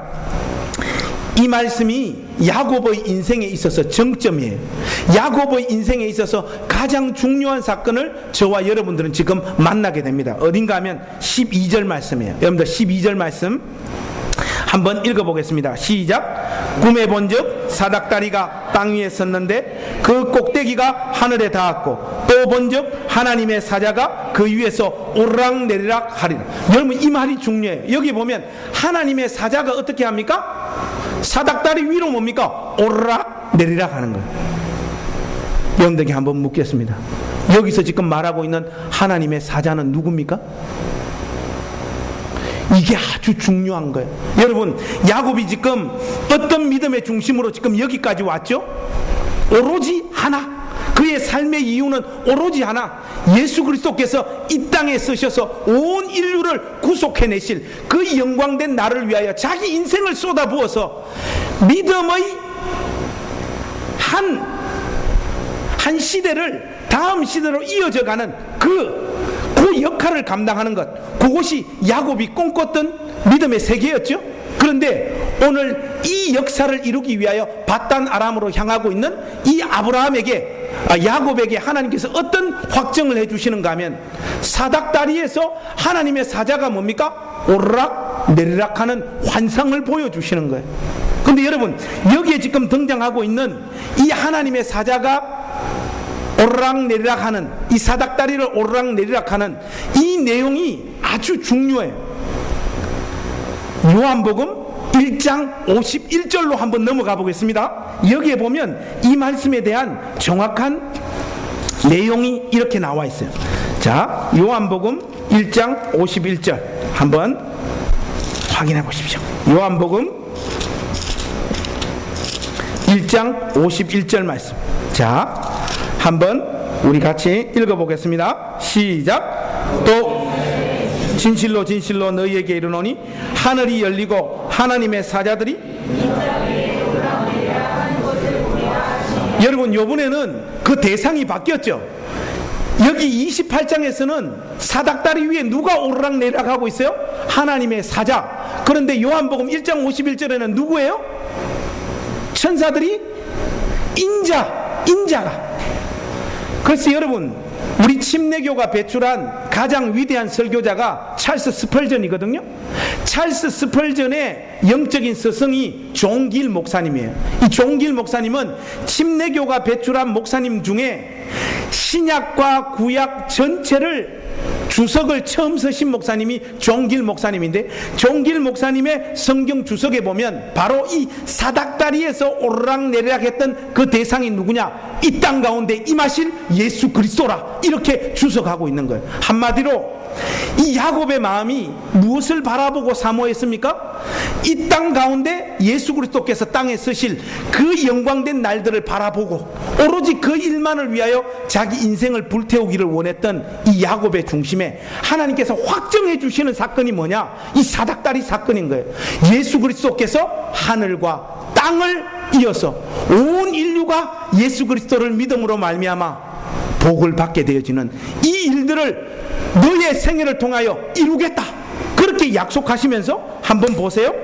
[SPEAKER 1] 이 말씀이 야곱의 인생에 있어서 정점이에요. 야곱의 인생에 있어서 가장 중요한 사건을 저와 여러분들은 지금 만나게 됩니다. 어딘가 하면 12절 말씀이에요. 여러분들 12절 말씀 한번 읽어보겠습니다. 시작. 꿈에 본즉 사닥다리가 땅 위에 섰는데 그 꼭대기가 하늘에 닿았고 또 본즉 하나님의 사자가 그 위에서 오르락내리락 하리라. 여러분, 이 말이 중요해요. 여기 보면 하나님의 사자가 어떻게 합니까? 사닥다리 위로 뭡니까? 오르락내리락 하는 거예요. 여러분들에게 한번 묻겠습니다. 여기서 지금 말하고 있는 하나님의 사자는 누굽니까? 이게 아주 중요한 거예요. 여러분, 야곱이 지금 어떤 믿음의 중심으로 지금 여기까지 왔죠? 오로지 하나. 그의 삶의 이유는 오로지 하나. 예수 그리스도께서 이 땅에 서셔서 온 인류를 구속해내실 그 영광된 나를 위하여 자기 인생을 쏟아부어서 믿음의 한 시대를 다음 시대로 이어져가는 그 역할을 감당하는 것, 그것이 야곱이 꿈꿨던 믿음의 세계였죠. 그런데 오늘 이 역사를 이루기 위하여 밧단 아람으로 향하고 있는 이 야곱에게 하나님께서 어떤 확정을 해주시는가 하면 사닥다리에서 하나님의 사자가 뭡니까? 오르락 내리락 하는 환상을 보여주시는 거예요. 그런데 여러분, 여기에 지금 등장하고 있는 이 하나님의 사자가 오르락내리락 하는, 이 사닥다리를 오르락내리락 하는 이 내용이 아주 중요해요. 요한복음 1장 51절로 한번 넘어가 보겠습니다. 여기에 보면 이 말씀에 대한 정확한 내용이 이렇게 나와 있어요. 자, 요한복음 1장 51절 한번 확인해 보십시오. 요한복음 1장 51절 말씀. 자, 한번 우리 같이 읽어보겠습니다. 시작. 또 진실로 진실로 너희에게 이르노니 하늘이 열리고 하나님의 사자들이 여러분, 요번에는 그 대상이 바뀌었죠. 여기 28장에서는 사닥다리 위에 누가 오르락내리락 하고 있어요? 하나님의 사자. 그런데 요한복음 1장 51절에는 누구예요? 천사들이 인자가. 그래서 여러분, 우리 침례교가 배출한 가장 위대한 설교자가 찰스 스펄전이거든요. 찰스 스펄전의 영적인 스승이 존 길 목사님이에요. 이 존 길 목사님은 침례교가 배출한 목사님 중에 신약과 구약 전체를 주석을 처음 서신 목사님이 존 길 목사님인데, 존 길 목사님의 성경 주석에 보면 바로 이 사닥다리에서 오르락내리락 했던 그 대상이 누구냐? 이 땅 가운데 임하실 예수 그리스도라, 이렇게 주석하고 있는 거예요. 한마디로 이 야곱의 마음이 무엇을 바라보고 사모했습니까? 이 땅 가운데 예수 그리스도께서 땅에 서실 그 영광된 날들을 바라보고 오로지 그 일만을 위하여 자기 인생을 불태우기를 원했던 이 야곱의 중심에 하나님께서 확정해 주시는 사건이 뭐냐? 이 사닥다리 사건인 거예요. 예수 그리스도께서 하늘과 땅을 이어서 온 인류가 예수 그리스도를 믿음으로 말미암아 복을 받게 되어지는 이 일들을 너의 생애를 통하여 이루겠다, 그렇게 약속하시면서 한번 보세요.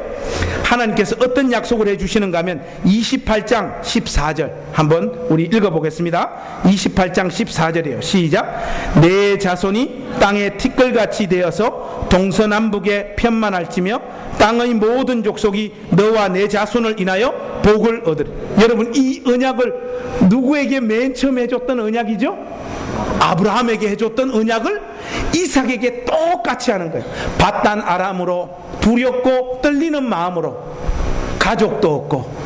[SPEAKER 1] 하나님께서 어떤 약속을 해주시는가 하면 28장 14절 한번 우리 읽어보겠습니다. 28장 14절이에요. 시작. 내 자손이 땅의 티끌같이 되어서 동서남북에 편만할지며 땅의 모든 족속이 너와 내 자손을 인하여 복을 얻으리. 여러분, 이 언약을 누구에게 맨 처음 해줬던 언약이죠? 아브라함에게 해줬던 언약을 이삭에게 똑같이 하는 거예요. 밧단 아람으로 두렵고 떨리는 마음으로, 가족도 없고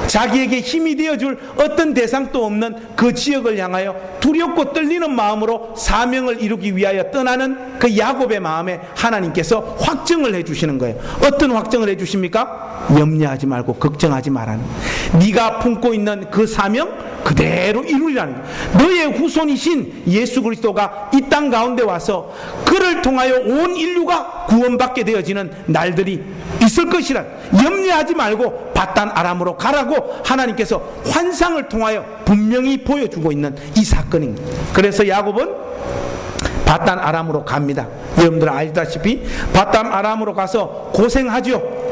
[SPEAKER 1] 자기에게 힘이 되어줄 어떤 대상도 없는 그 지역을 향하여 두렵고 떨리는 마음으로 사명을 이루기 위하여 떠나는 그 야곱의 마음에 하나님께서 확정을 해주시는 거예요. 어떤 확정을 해주십니까? 염려하지 말고 걱정하지 말라는, 네가 품고 있는 그 사명 그대로 이루리라는 거예요. 너의 후손이신 예수 그리스도가 이 땅 가운데 와서 그를 통하여 온 인류가 구원받게 되어지는 날들이 있을 것이라, 염려하지 말고 밧단 아람으로 가라고 하나님께서 환상을 통하여 분명히 보여주고 있는 이 사건입니다. 그래서 야곱은 밧단 아람으로 갑니다. 여러분들 알다시피 밧단 아람으로 가서 고생하죠.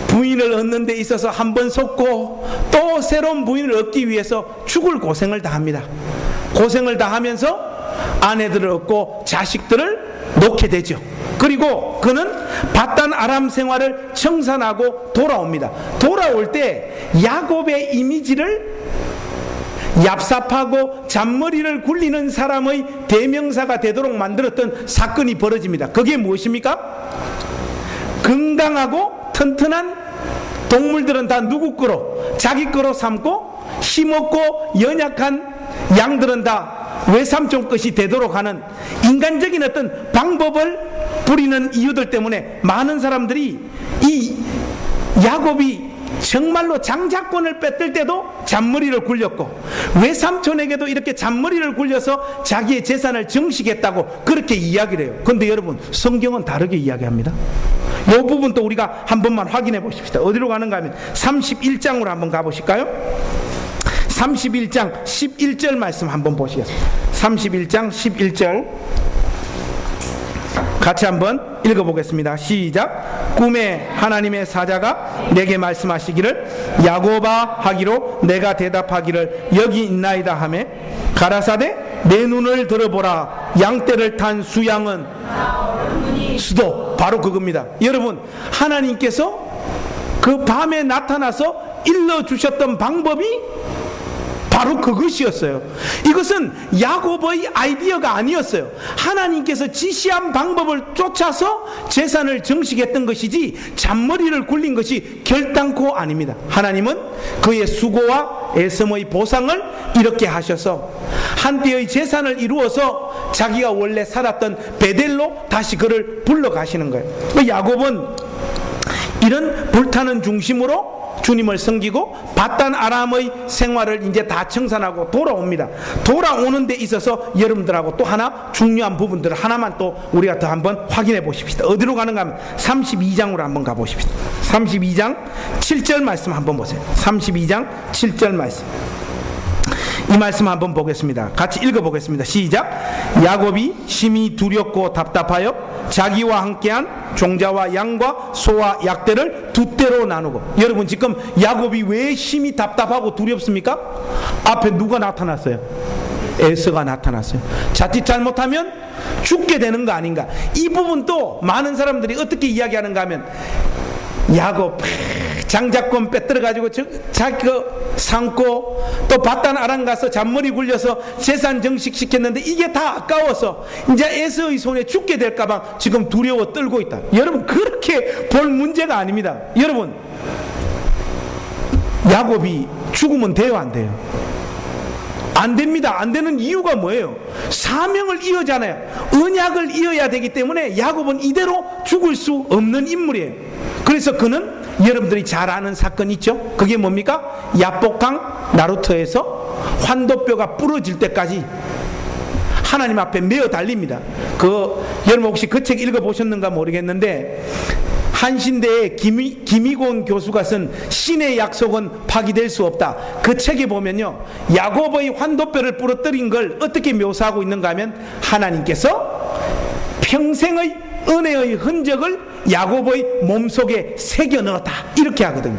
[SPEAKER 1] 부인을 얻는 데 있어서 한 번 속고 또 새로운 부인을 얻기 위해서 죽을 고생을 다 합니다. 고생을 다 하면서 아내들을 얻고 자식들을 놓게 되죠. 그리고 그는 밧단 아람 생활을 청산하고 돌아옵니다. 돌아올 때 야곱의 이미지를 얍삽하고 잔머리를 굴리는 사람의 대명사가 되도록 만들었던 사건이 벌어집니다. 그게 무엇입니까? 건강하고 튼튼한 동물들은 다 누구 거로? 자기 거로 삼고, 힘없고 연약한 양들은 다 외삼촌 것이 되도록 하는 인간적인 어떤 방법을 부리는 이유들 때문에 많은 사람들이 이 야곱이 정말로 장자권을 뺏을 때도 잔머리를 굴렸고 외삼촌에게도 이렇게 잔머리를 굴려서 자기의 재산을 증식했다고 그렇게 이야기를 해요. 그런데 여러분, 성경은 다르게 이야기합니다. 이 부분도 우리가 한 번만 확인해 보십시다. 어디로 가는가 하면 31장으로 한번 가보실까요? 31장 11절 말씀 한번 보시겠습니다. 31장 11절 같이 한번 읽어보겠습니다. 시작. 꿈에 하나님의 사자가 내게 말씀하시기를 야곱아 하기로 내가 대답하기를 여기 있나이다 하매 가라사대 내 눈을 들어보라 양떼를 탄 수양은 수도, 바로 그겁니다. 여러분, 하나님께서 그 밤에 나타나서 일러주셨던 방법이 바로 그것이었어요. 이것은 야곱의 아이디어가 아니었어요. 하나님께서 지시한 방법을 쫓아서 재산을 증식했던 것이지 잔머리를 굴린 것이 결단코 아닙니다. 하나님은 그의 수고와 애씀의 보상을 이렇게 하셔서 한때의 재산을 이루어서 자기가 원래 살았던 베델로 다시 그를 불러가시는 거예요. 야곱은 이런 불타는 중심으로 주님을 섬기고 밧단 아람의 생활을 이제 다 청산하고 돌아옵니다. 돌아오는 데 있어서 여러분들하고 또 하나 중요한 부분들을 하나만 또 우리가 더 한번 확인해 보십시다. 어디로 가는가 하면 32장으로 한번 가보십시다. 32장 7절 말씀 한번 보세요. 32장 7절 말씀, 이 말씀 한번 보겠습니다. 같이 읽어보겠습니다. 시작. 야곱이 심히 두렵고 답답하여 자기와 함께한 종자와 양과 소와 약대를 두 떼로 나누고. 여러분, 지금 야곱이 왜 심히 답답하고 두렵습니까? 앞에 누가 나타났어요? 에서가 나타났어요. 자칫 잘못하면 죽게 되는 거 아닌가. 이 부분도 많은 사람들이 어떻게 이야기하는가 하면 야곱 장자권 빼들어가지고 자기 삼고 또 밧단 아람 가서 잔머리 굴려서 재산 증식시켰는데 이게 다 아까워서 이제 에서의 손에 죽게 될까봐 지금 두려워 떨고 있다. 여러분, 그렇게 볼 문제가 아닙니다. 여러분, 야곱이 죽으면 돼요, 안 돼요? 안 됩니다. 안 되는 이유가 뭐예요? 사명을 이어잖아요. 언약을 이어야 되기 때문에 야곱은 이대로 죽을 수 없는 인물이에요. 그래서 그는 여러분들이 잘 아는 사건 있죠? 그게 뭡니까? 야복강 나루터에서 환도뼈가 부러질 때까지 하나님 앞에 메어 달립니다. 여러분 혹시 그 책 읽어보셨는가 모르겠는데, 한신대의 김희곤 교수가 쓴 신의 약속은 파기될 수 없다. 그 책에 보면요, 야곱의 환도뼈를 부러뜨린 걸 어떻게 묘사하고 있는가 하면, 하나님께서 평생의 은혜의 흔적을 야곱의 몸속에 새겨 넣었다, 이렇게 하거든요.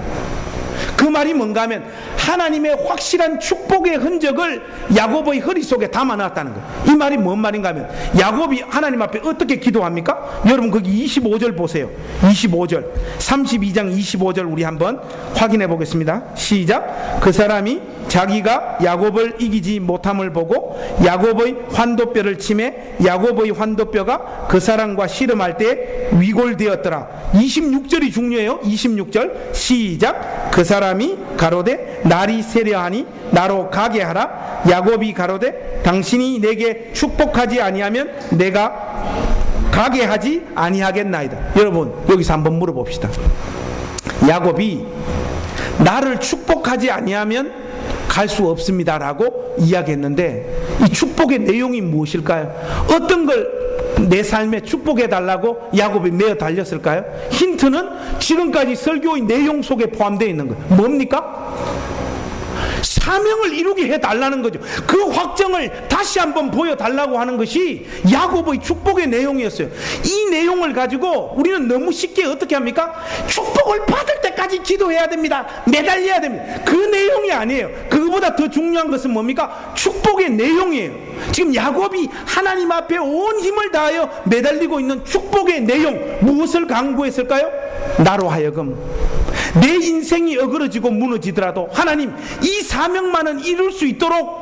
[SPEAKER 1] 그 말이 뭔가 하면 하나님의 확실한 축복의 흔적을 야곱의 허리 속에 담아 놨다는 거예요. 이 말이 뭔 말인가 하면, 야곱이 하나님 앞에 어떻게 기도합니까? 여러분 거기 25절 보세요. 25절, 32장 25절 우리 한번 확인해 보겠습니다. 시작. 그 사람이 자기가 야곱을 이기지 못함을 보고 야곱의 환도뼈를 치매 야곱의 환도뼈가 그 사람과 씨름할 때 위골되었더라. 26절이 중요해요. 26절 시작. 그 사람이 가로되 날이 세려하니 나로 가게 하라. 야곱이 가로되 당신이 내게 축복하지 아니하면 내가 가게 하지 아니하겠나이다. 여러분 여기서 한번 물어봅시다. 야곱이 나를 축복하지 아니하면 갈 수 없습니다라고 이야기했는데, 이 축복의 내용이 무엇일까요? 어떤 걸 내 삶에 축복해 달라고 야곱이 메어 달렸을까요? 힌트는 지금까지 설교의 내용 속에 포함되어 있는 거예요. 뭡니까? 사명을 이루게 해달라는 거죠. 그 확정을 다시 한번 보여달라고 하는 것이 야곱의 축복의 내용이었어요. 이 내용을 가지고 우리는 너무 쉽게 어떻게 합니까? 축복을 받을 때까지 기도해야 됩니다, 매달려야 됩니다. 그 내용이 아니에요. 그거보다 더 중요한 것은 뭡니까? 축복의 내용이에요. 지금 야곱이 하나님 앞에 온 힘을 다하여 매달리고 있는 축복의 내용, 무엇을 강구했을까요? 나로 하여금 내 인생이 어그러지고 무너지더라도 하나님 이 사명만은 이룰 수 있도록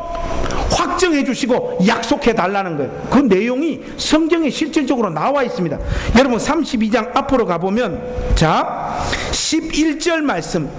[SPEAKER 1] 확정해 주시고 약속해 달라는 거예요. 그 내용이 성경에 실질적으로 나와 있습니다. 여러분 32장 앞으로 가보면, 자 11절 말씀,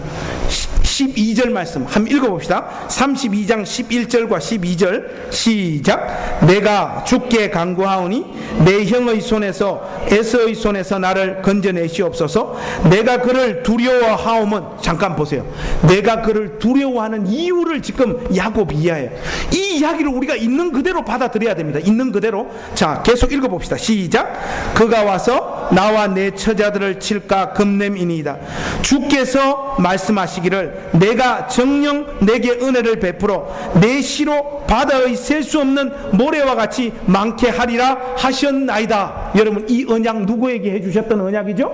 [SPEAKER 1] 12절 말씀 한번 읽어봅시다. 32장 11절과 12절 시작. 내가 주께 간구하오니 내 형의 손에서 에서의 손에서 나를 건져내시옵소서. 내가 그를 두려워하오면, 잠깐 보세요. 내가 그를 두려워하는 이유를 지금 야곱이 이해해요. 이 이야기를 우리가 있는 그대로 받아들여야 됩니다. 있는 그대로. 자 계속 읽어봅시다. 시작. 그가 와서 나와 내 처자들을 칠까 금냄이니이다. 주께서 말씀하시기를 내가 정녕 내게 은혜를 베풀어 내 시로 바다의 셀 수 없는 모래와 같이 많게 하리라 하셨나이다. 여러분 이 언약 누구에게 해주셨던 언약이죠?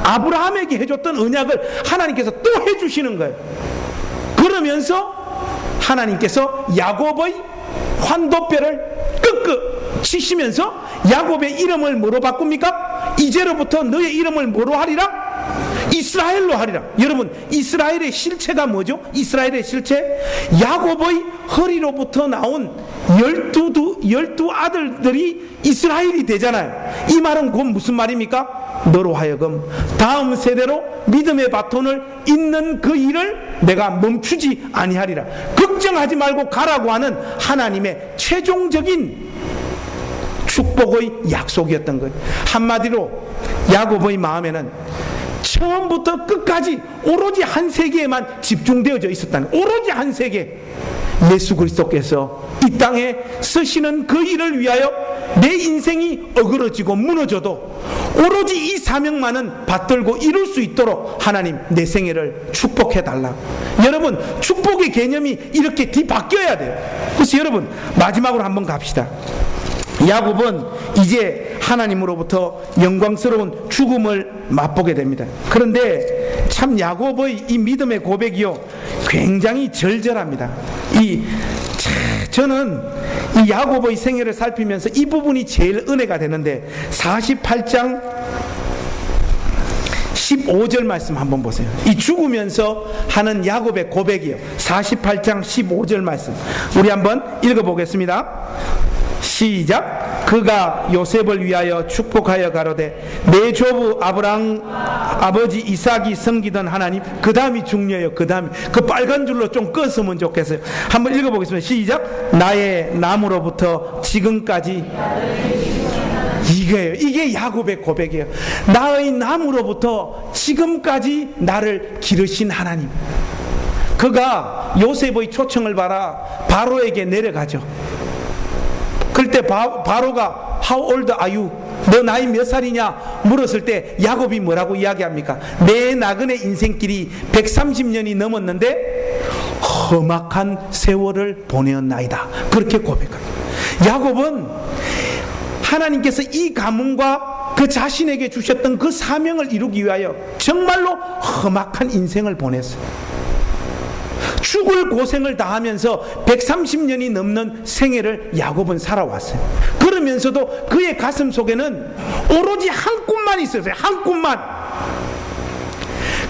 [SPEAKER 1] 아브라함에게 해줬던 언약을 하나님께서 또 해주시는 거예요. 그러면서 하나님께서 야곱의 환도뼈를 끄끄 치시면서 야곱의 이름을 뭐로 바꿉니까? 이제로부터 너의 이름을 뭐로 하리라? 이스라엘로 하리라. 여러분 이스라엘의 실체가 뭐죠? 이스라엘의 실체, 야곱의 허리로부터 나온 12 아들들이 이스라엘이 되잖아요. 이 말은 곧 무슨 말입니까? 너로 하여금 다음 세대로 믿음의 바톤을 잇는 그 일을 내가 멈추지 아니하리라. 걱정하지 말고 가라고 하는 하나님의 최종적인 축복의 약속이었던 거예요. 한마디로 야곱의 마음에는 처음부터 끝까지 오로지 한 세계에만 집중되어져 있었다는, 오로지 한 세계, 예수 그리스도께서 이 땅에 쓰시는 그 일을 위하여 내 인생이 어그러지고 무너져도 오로지 이 사명만은 받들고 이룰 수 있도록 하나님 내 생애를 축복해달라. 여러분 축복의 개념이 이렇게 뒤바뀌어야 돼요. 그래서 여러분 마지막으로 한번 갑시다. 야곱은 이제 하나님으로부터 영광스러운 죽음을 맛보게 됩니다. 그런데 참 야곱의 이 믿음의 고백이요 굉장히 절절합니다. 저는 이 야곱의 생애를 살피면서 이 부분이 제일 은혜가 되는데, 48장 15절 말씀 한번 보세요. 이 죽으면서 하는 야곱의 고백이요. 48장 15절 말씀 우리 한번 읽어보겠습니다. 시작. 그가 요셉을 위하여 축복하여 가로되 내 조부 아브라함 아버지 이삭이 섬기던 하나님. 그 다음이 중요해요. 그 다음이 그 빨간 줄로 좀 껐으면 좋겠어요. 한번 읽어보겠습니다. 시작. 나의 남으로부터 지금까지. 이거예요. 이게 야곱의 고백이에요. 나의 남으로부터 지금까지 나를 기르신 하나님. 그가 요셉의 초청을 받아 바로에게 내려가죠. 그럴 때 바로가 How old are you? 너 나이 몇 살이냐 물었을 때 야곱이 뭐라고 이야기합니까? 내 나그네 인생길이 130년이 넘었는데 험악한 세월을 보내었나이다. 그렇게 고백합니다. 야곱은 하나님께서 이 가문과 그 자신에게 주셨던 그 사명을 이루기 위하여 정말로 험악한 인생을 보냈어요. 죽을 고생을 다하면서 130년이 넘는 생애를 야곱은 살아왔어요. 그러면서도 그의 가슴 속에는 오로지 한 꿈만 있었어요. 한 꿈만.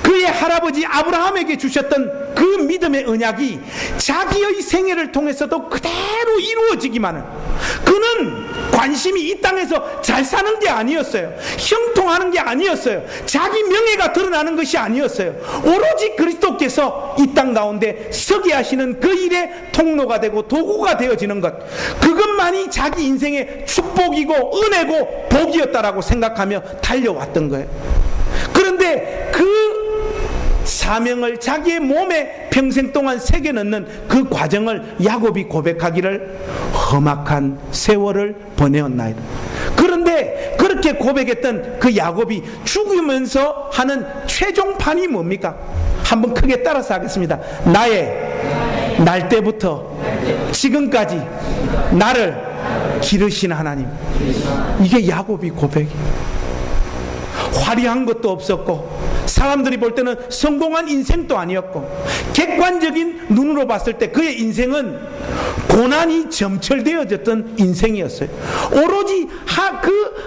[SPEAKER 1] 그의 할아버지 아브라함에게 주셨던 그 믿음의 언약이 자기의 생애를 통해서도 그대로 이루어지기만은, 그는 관심이 이 땅에서 잘 사는 게 아니었어요. 형통하는 게 아니었어요. 자기 명예가 드러나는 것이 아니었어요. 오로지 그리스도께서 이 땅 가운데 서게 하시는 그 일의 통로가 되고 도구가 되어지는 것, 그것만이 자기 인생의 축복이고 은혜고 복이었다라고 생각하며 달려왔던 거예요. 그런데 그 사명을 자기의 몸에 평생 동안 새겨 넣는 그 과정을 야곱이 고백하기를 험악한 세월을 보내었나이다. 그런데 그렇게 고백했던 그 야곱이 죽으면서 하는 최종판이 뭡니까? 한번 크게 따라서 하겠습니다. 나의 날 때부터 지금까지 나를 기르신 하나님. 이게 야곱이 고백이에요. 화려한 것도 없었고 사람들이 볼 때는 성공한 인생도 아니었고 객관적인 눈으로 봤을 때 그의 인생은 고난이 점철되어졌던 인생이었어요. 오로지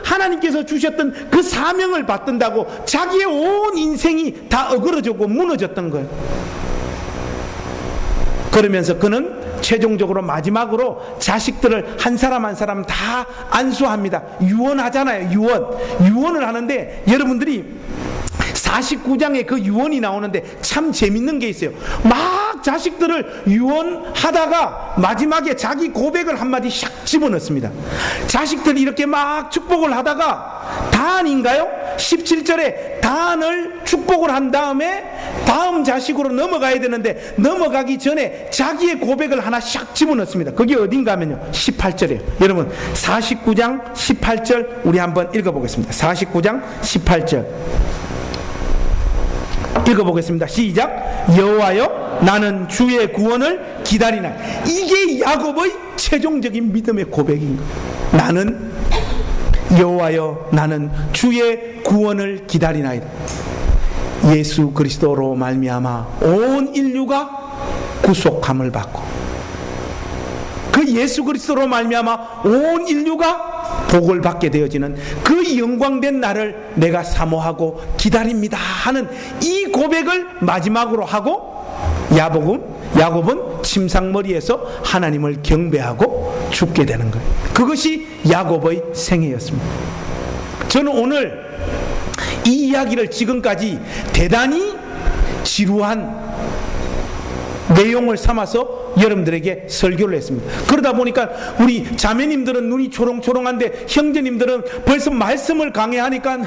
[SPEAKER 1] 하나님께서 주셨던 그 사명을 받든다고 자기의 온 인생이 다 어그러졌고 무너졌던 거예요. 그러면서 그는 최종적으로 마지막으로 자식들을 한 사람 한 사람 다 안수합니다. 유언하잖아요. 유언을 하는데 여러분들이 49장에 그 유언이 나오는데 참 재밌는 게 있어요. 막 자식들을 유언하다가 마지막에 자기 고백을 한마디 샥 집어넣습니다. 자식들이 이렇게 막 축복을 하다가 단인가요? 17절에 단을 축복을 한 다음에 다음 자식으로 넘어가야 되는데 넘어가기 전에 자기의 고백을 하나 샥 집어넣습니다. 그게 어딘가 하면요 18절이에요. 여러분 49장 18절 우리 한번 읽어보겠습니다. 49장 18절 읽어보겠습니다. 시작. 여호와여 나는 주의 구원을 기다리나. 이게 야곱의 최종적인 믿음의 고백인 거예요. 나는 여호와여 나는 주의 구원을 기다리나이다. 예수 그리스도로 말미암아 온 인류가 구속함을 받고 그 예수 그리스도로 말미암아 온 인류가 복을 받게 되어지는 그 영광된 날을 내가 사모하고 기다립니다 하는 이 고백을 마지막으로 하고 야곱은 침상머리에서 하나님을 경배하고 죽게 되는 거예요. 그것이 야곱의 생애였습니다. 저는 오늘 이 이야기를 지금까지 대단히 지루한 내용을 삼아서 여러분들에게 설교를 했습니다. 그러다 보니까 우리 자매님들은 눈이 초롱초롱한데 형제님들은 벌써 말씀을 강해하니까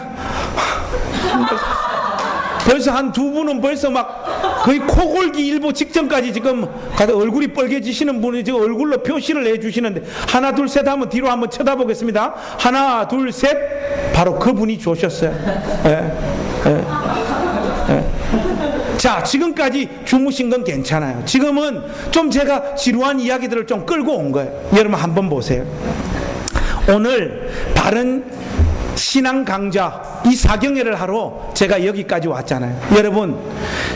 [SPEAKER 1] 벌써 한 두 분은 벌써 막 거의 코골기 일보 직전까지 지금 얼굴이 빨개지시는 분이 지금 얼굴로 표시를 해주시는데 하나 둘 셋 하면 뒤로 한번 쳐다보겠습니다. 하나 둘 셋 바로 그분이 좋으셨어요. 자, 지금까지 주무신 건 괜찮아요. 지금은 좀 제가 지루한 이야기들을 좀 끌고 온 거예요. 여러분 한번 보세요. 오늘 바른 신앙 강좌 이 사경회를 하러 제가 여기까지 왔잖아요. 여러분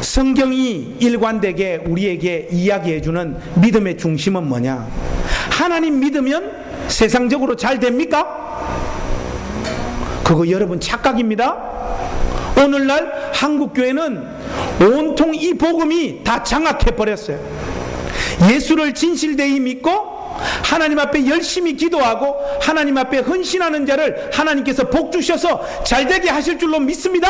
[SPEAKER 1] 성경이 일관되게 우리에게 이야기해주는 믿음의 중심은 뭐냐? 하나님 믿으면 세상적으로 잘 됩니까? 그거 여러분 착각입니다. 오늘날 한국교회는 온통 이 복음이 다 장악해버렸어요. 예수를 진실되이 믿고 하나님 앞에 열심히 기도하고 하나님 앞에 헌신하는 자를 하나님께서 복 주셔서 잘되게 하실 줄로 믿습니다.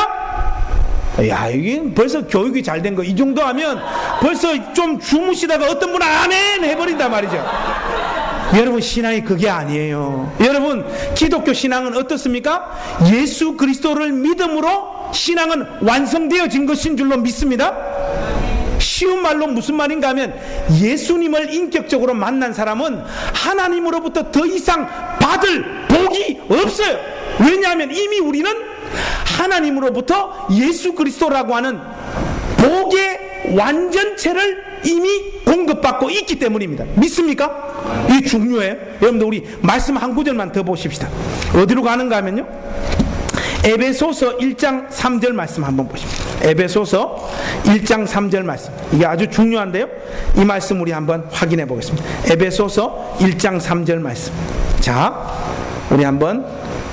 [SPEAKER 1] 야, 이게 벌써 교육이 잘 된 거 이 정도 하면 벌써 좀 주무시다가 어떤 분은 아멘 해버린단 말이죠. 여러분, 신앙이 그게 아니에요. 여러분, 기독교 신앙은 어떻습니까? 예수 그리스도를 믿음으로 신앙은 완성되어진 것인 줄로 믿습니다. 쉬운 말로 무슨 말인가 하면 예수님을 인격적으로 만난 사람은 하나님으로부터 더 이상 받을 복이 없어요. 왜냐하면 이미 우리는 하나님으로부터 예수 그리스도라고 하는 복의 완전체를 이미 공급받고 있기 때문입니다. 믿습니까? 이게 중요해요. 여러분들, 우리 말씀 한 구절만 더 보십시다. 어디로 가는가 하면요, 에베소서 1장 3절 말씀 한번 보십시오. 에베소서 1장 3절 말씀, 이게 아주 중요한데요, 이 말씀 우리 한번 확인해 보겠습니다. 에베소서 1장 3절 말씀. 자, 우리 한번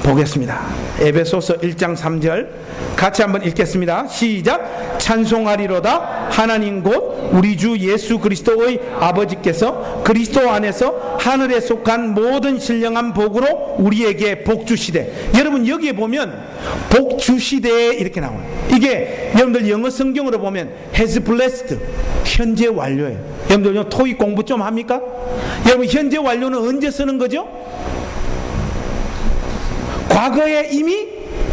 [SPEAKER 1] 보겠습니다. 에베소서 1장 3절 같이 한번 읽겠습니다. 시작. 찬송하리로다 하나님 곧 우리 주 예수 그리스도의 아버지께서 그리스도 안에서 하늘에 속한 모든 신령한 복으로 우리에게 복 주시되. 여러분, 여기에 보면 복 주시되 이렇게 나와요. 이게 여러분들 영어 성경으로 보면 has blessed, 현재 완료예요. 여러분들 토익 공부 좀 합니까? 여러분, 현재 완료는 언제 쓰는 거죠? 과거에 이미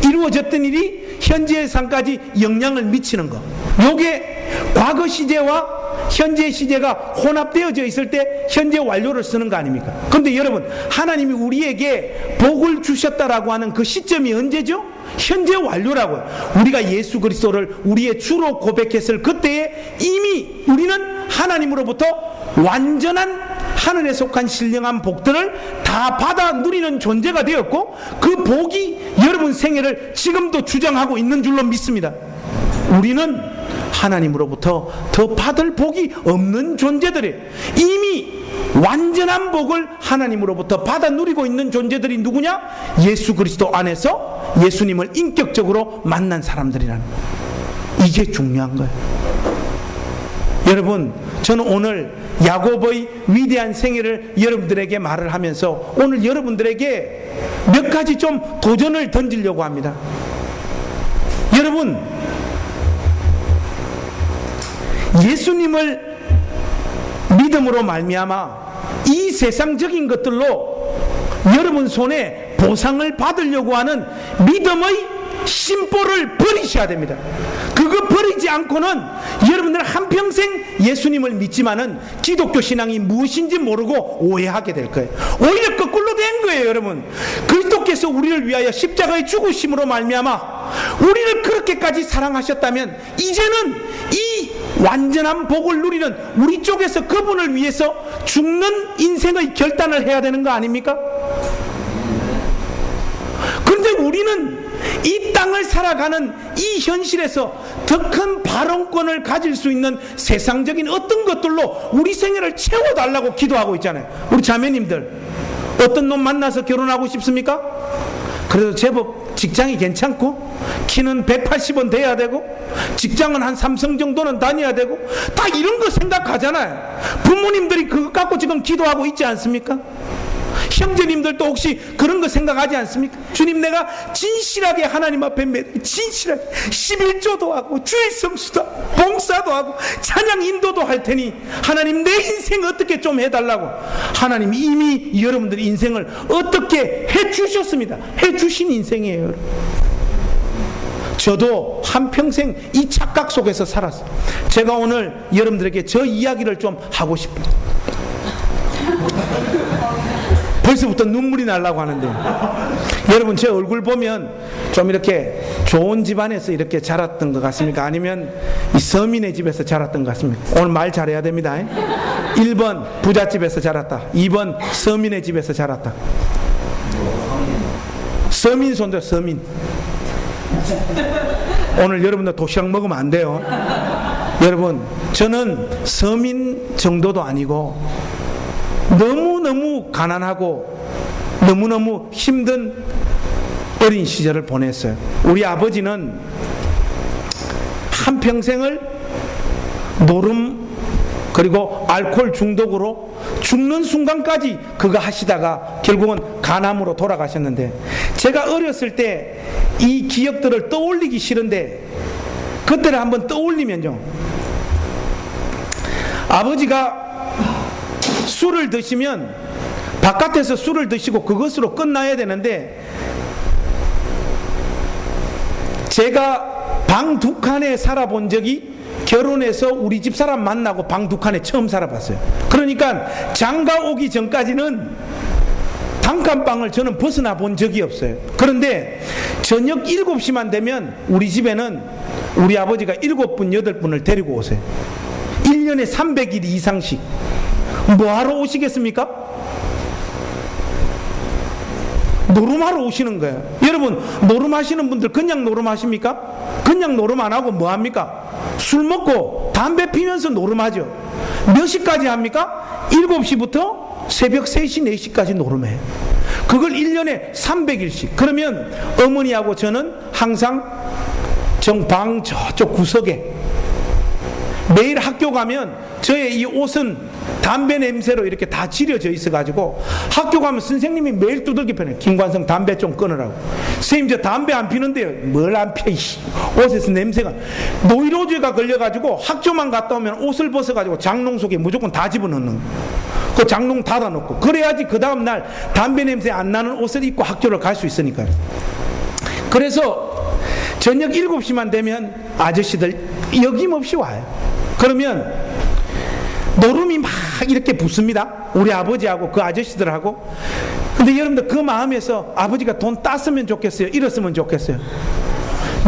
[SPEAKER 1] 이루어졌던 일이 현재의 삶까지 영향을 미치는 거. 요게 과거 시제와 현재 시제가 혼합되어져 있을 때 현재 완료를 쓰는 거 아닙니까? 그런데 여러분, 하나님이 우리에게 복을 주셨다라고 하는 그 시점이 언제죠? 현재 완료라고요. 우리가 예수 그리스도를 우리의 주로 고백했을 그때에 이미 우리는 하나님으로부터 완전한 하늘에 속한 신령한 복들을 다 받아 누리는 존재가 되었고, 그 복이 여러분 생애를 지금도 주장하고 있는 줄로 믿습니다. 우리는 하나님으로부터 더 받을 복이 없는 존재들이에요. 이미 완전한 복을 하나님으로부터 받아 누리고 있는 존재들이 누구냐? 예수 그리스도 안에서 예수님을 인격적으로 만난 사람들이라는 거예요. 이게 중요한 거예요. 여러분, 저는 오늘 야고보의 위대한 생애를 여러분들에게 말을 하면서 오늘 여러분들에게 몇 가지 좀 도전을 던지려고 합니다. 여러분, 예수님을 믿음으로 말미암아 이 세상적인 것들로 여러분 손에 보상을 받으려고 하는 믿음의 심보를 버리셔야 됩니다. 그거 버리지 않고는 여러분들 한평생 예수님을 믿지만은 기독교 신앙이 무엇인지 모르고 오해하게 될 거예요. 오히려 거꾸로 된 거예요. 여러분, 그리스도께서 우리를 위하여 십자가의 죽으심으로 말미암아 우리를 그렇게까지 사랑하셨다면 이제는 이 완전한 복을 누리는 우리 쪽에서 그분을 위해서 죽는 인생의 결단을 해야 되는 거 아닙니까? 그런데 우리는 이 땅을 살아가는 이 현실에서 더 큰 발언권을 가질 수 있는 세상적인 어떤 것들로 우리 생애를 채워달라고 기도하고 있잖아요. 우리 자매님들, 어떤 놈 만나서 결혼하고 싶습니까? 그래도 제법 직장이 괜찮고 키는 180은 돼야 되고 직장은 한 3성 정도는 다녀야 되고 다 이런 거 생각하잖아요. 부모님들이 그거 갖고 지금 기도하고 있지 않습니까? 형제님들도 혹시 그런 거 생각하지 않습니까? 주님, 내가 진실하게 하나님 앞에 진실하게 11조도 하고 주일 성수도 하고 봉사도 하고 찬양 인도도 할 테니 하나님 내 인생 어떻게 좀 해달라고. 하나님이 이미 여러분들 인생을 어떻게 해주셨습니다. 해주신 인생이에요. 저도 한평생 이 착각 속에서 살았어요. 제가 오늘 여러분들에게 저 이야기를 좀 하고 싶어요. 벌써부터 눈물이 나려고 하는데, 여러분, 제 얼굴 보면 좀 이렇게 좋은 집안에서 이렇게 자랐던 것 같습니까? 아니면 이 서민의 집에서 자랐던 것 같습니까? 오늘 말 잘해야 됩니다. 1번 부잣집에서 자랐다, 2번 서민의 집에서 자랐다. 서민 손들, 서민. 오늘 여러분들 도시락 먹으면 안 돼요. 여러분, 저는 서민 정도도 아니고 너무너무 가난하고 너무너무 힘든 어린 시절을 보냈어요. 우리 아버지는 한평생을 노름 그리고 알코올 중독으로 죽는 순간까지 그거 하시다가 결국은 간암으로 돌아가셨는데, 제가 어렸을 때 이 기억들을 떠올리기 싫은데 그때를 한번 떠올리면요, 아버지가 술을 드시면 바깥에서 술을 드시고 그것으로 끝나야 되는데, 제가 방 두 칸에 살아본 적이, 결혼해서 우리 집 사람 만나고 방 두 칸에 처음 살아봤어요. 그러니까 장가 오기 전까지는 단칸방을 저는 벗어나 본 적이 없어요. 그런데 저녁 7시만 되면 우리 집에는 우리 아버지가 7분 8분을 데리고 오세요. 1년에 300일 이상씩. 뭐하러 오시겠습니까? 노름하러 오시는 거예요. 여러분, 노름하시는 분들 그냥 노름하십니까? 그냥 노름 안 하고 뭐 합니까? 술 먹고 담배 피면서 노름하죠. 몇 시까지 합니까? 7시부터 새벽 3시, 4시까지 노름해요. 그걸 1년에 300일씩. 그러면 어머니하고 저는 항상 방 저쪽 구석에, 매일 학교 가면 저의 이 옷은 담배 냄새로 이렇게 다 지려져 있어가지고, 학교 가면 선생님이 매일 두들겨 패요. 김관성 담배 좀 끊으라고. 선생님, 저 담배 안 피는데요. 뭘 안 펴? 옷에서 냄새가. 노이로제가 걸려가지고 학교만 갔다 오면 옷을 벗어가지고 장롱 속에 무조건 다 집어넣는, 그 장롱 닫아놓고, 그래야지 그 다음날 담배 냄새 안 나는 옷을 입고 학교를 갈 수 있으니까요. 그래서 저녁 7시만 되면 아저씨들 여김없이 와요. 그러면 노름이 막 이렇게 붙습니다. 우리 아버지하고 그 아저씨들하고. 근데 여러분들, 그 마음에서 아버지가 돈 땄으면 좋겠어요? 잃었으면 좋겠어요?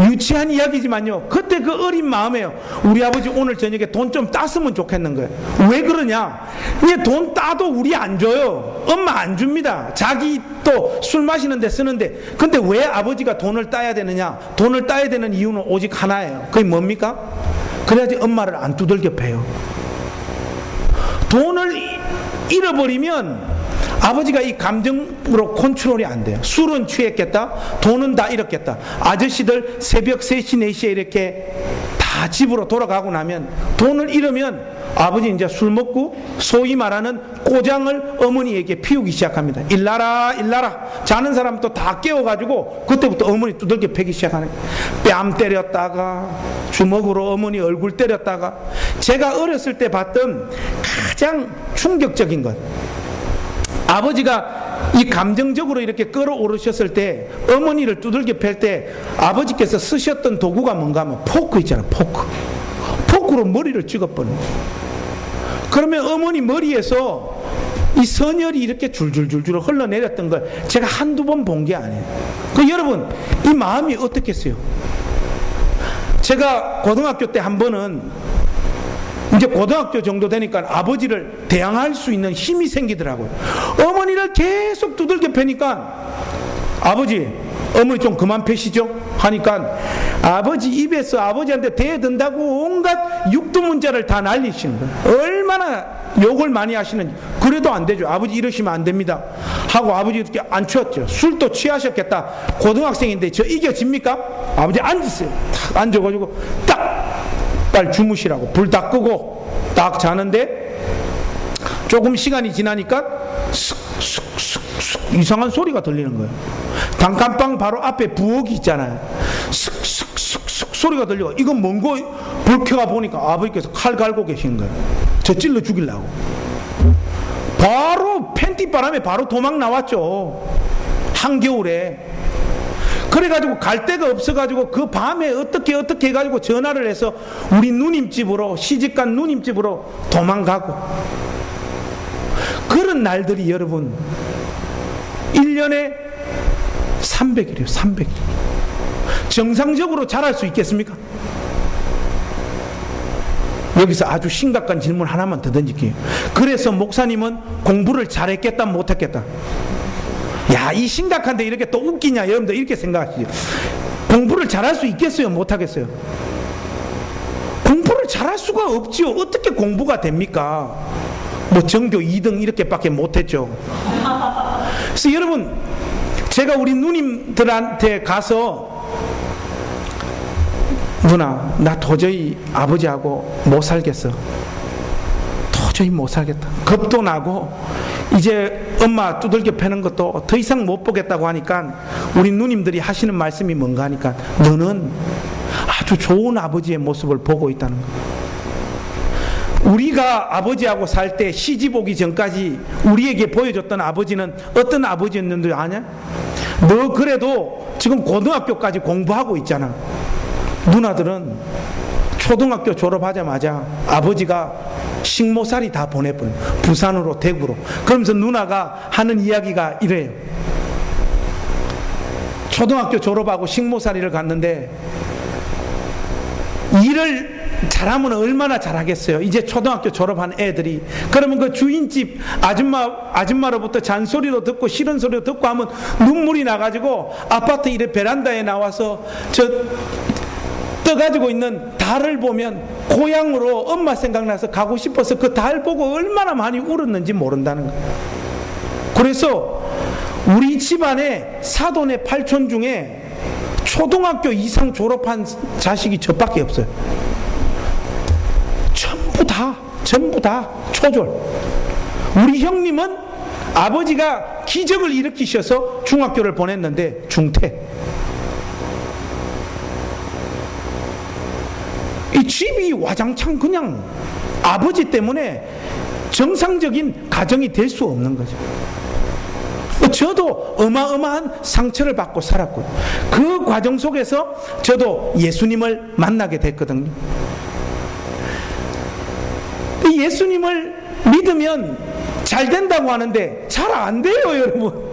[SPEAKER 1] 유치한 이야기지만요, 그때 그 어린 마음에요, 우리 아버지 오늘 저녁에 돈 좀 땄으면 좋겠는 거예요. 왜 그러냐? 얘 돈 따도 우리 안 줘요. 엄마 안 줍니다. 자기 또 술 마시는데 쓰는데. 근데 왜 아버지가 돈을 따야 되느냐? 돈을 따야 되는 이유는 오직 하나예요. 그게 뭡니까? 그래야지 엄마를 안 두들겨 패요. 돈을 잃어버리면 아버지가 이 감정으로 컨트롤이 안 돼요. 술은 취했겠다, 돈은 다 잃었겠다. 아저씨들 새벽 3시, 4시에 이렇게 다 집으로 돌아가고 나면, 돈을 잃으면 아버지 이제 술 먹고 소위 말하는 꼬장을 어머니에게 피우기 시작합니다. 일나라 일나라. 자는 사람 또 다 깨워가지고 그때부터 어머니 두들겨 패기 시작하는 거예요. 뺨 때렸다가 주먹으로 어머니 얼굴 때렸다가. 제가 어렸을 때 봤던 가장 충격적인 것, 아버지가 이 감정적으로 이렇게 끌어오르셨을 때, 어머니를 두들겨 팰 때 아버지께서 쓰셨던 도구가 뭔가 하면 포크 있잖아요. 포크로 머리를 찍어버려요. 그러면 어머니 머리에서 이 선혈이 이렇게 줄줄줄줄 흘러내렸던 걸 제가 한두 번 본 게 아니에요. 여러분, 이 마음이 어떻겠어요? 제가 고등학교 때 한 번은, 이제 고등학교 정도 되니까 아버지를 대항할 수 있는 힘이 생기더라고요. 어머니를 계속 두들겨 패니까, 아버지, 어머니 좀 그만 패시죠? 하니까 아버지 입에서 아버지한테 대든다고 온갖 육두문자를 다 날리시는 거예요. 얼마나 욕을 많이 하시는지. 그래도 안 되죠. 아버지 이러시면 안 됩니다 하고 아버지 이렇게 안 취했죠. 술도 취하셨겠다. 고등학생인데 저 이겨집니까? 아버지 앉으세요. 탁 앉아가지고 딱 빨리 주무시라고 불 다 끄고 딱 자는데, 조금 시간이 지나니까 슥슥슥슥 이상한 소리가 들리는 거예요. 단칸방 바로 앞에 부엌이 있잖아요. 슥슥슥슥 소리가 들려. 이건 뭔고? 불 켜가 보니까 아버지께서 칼 갈고 계신 거예요. 저 찔러 죽이려고. 바로 팬티 바람에 바로 도망 나왔죠. 한겨울에. 그래가지고 갈 데가 없어가지고 그 밤에 어떻게 해가지고 전화를 해서 우리 누님 집으로, 시집간 누님 집으로 도망가고. 그런 날들이 여러분 1년에 300일이에요. 300일. 정상적으로 자랄 수 있겠습니까? 여기서 아주 심각한 질문 하나만 더 던질게요. 그래서 목사님은 공부를 잘했겠다 못했겠다? 야, 이 심각한데 이렇게 또 웃기냐? 여러분들 이렇게 생각하시죠. 공부를 잘할 수 있겠어요? 못하겠어요? 공부를 잘할 수가 없지요. 어떻게 공부가 됩니까? 뭐 전교 2등 이렇게밖에 못했죠. 그래서 여러분, 제가 우리 누님들한테 가서, 누나, 나 도저히 아버지하고 못 살겠어. 도저히 못 살겠다. 겁도 나고 이제 엄마 두들겨 패는 것도 더 이상 못 보겠다고 하니까 우리 누님들이 하시는 말씀이 뭔가 하니까 너는 아주 좋은 아버지의 모습을 보고 있다는 거예요. 우리가 아버지하고 살 때 시집 오기 전까지 우리에게 보여줬던 아버지는 어떤 아버지였는지 아냐? 너 그래도 지금 고등학교까지 공부하고 있잖아. 누나들은 초등학교 졸업하자마자 아버지가 식모살이 다 보내버려요. 부산으로, 대구로. 그러면서 누나가 하는 이야기가 이래요. 초등학교 졸업하고 식모살이를 갔는데 일을 잘하면 얼마나 잘하겠어요. 이제 초등학교 졸업한 애들이. 그러면 그 주인집 아줌마로부터 잔소리도 듣고 싫은 소리도 듣고 하면 눈물이 나가지고 아파트 이래 베란다에 나와서 떠가지고 있는 달을 보면 고향으로 엄마 생각나서 가고 싶어서 그 달 보고 얼마나 많이 울었는지 모른다는 거예요. 그래서 우리 집안에 사돈의 8촌 중에 초등학교 이상 졸업한 자식이 저밖에 없어요. 전부 다 초졸. 우리 형님은 아버지가 기적을 일으키셔서 중학교를 보냈는데 중퇴. 이 집이 와장창 그냥 아버지 때문에 정상적인 가정이 될 수 없는 거죠. 저도 어마어마한 상처를 받고 살았고요. 그 과정 속에서 저도 예수님을 만나게 됐거든요. 예수님을 믿으면 잘 된다고 하는데 잘 안 돼요, 여러분.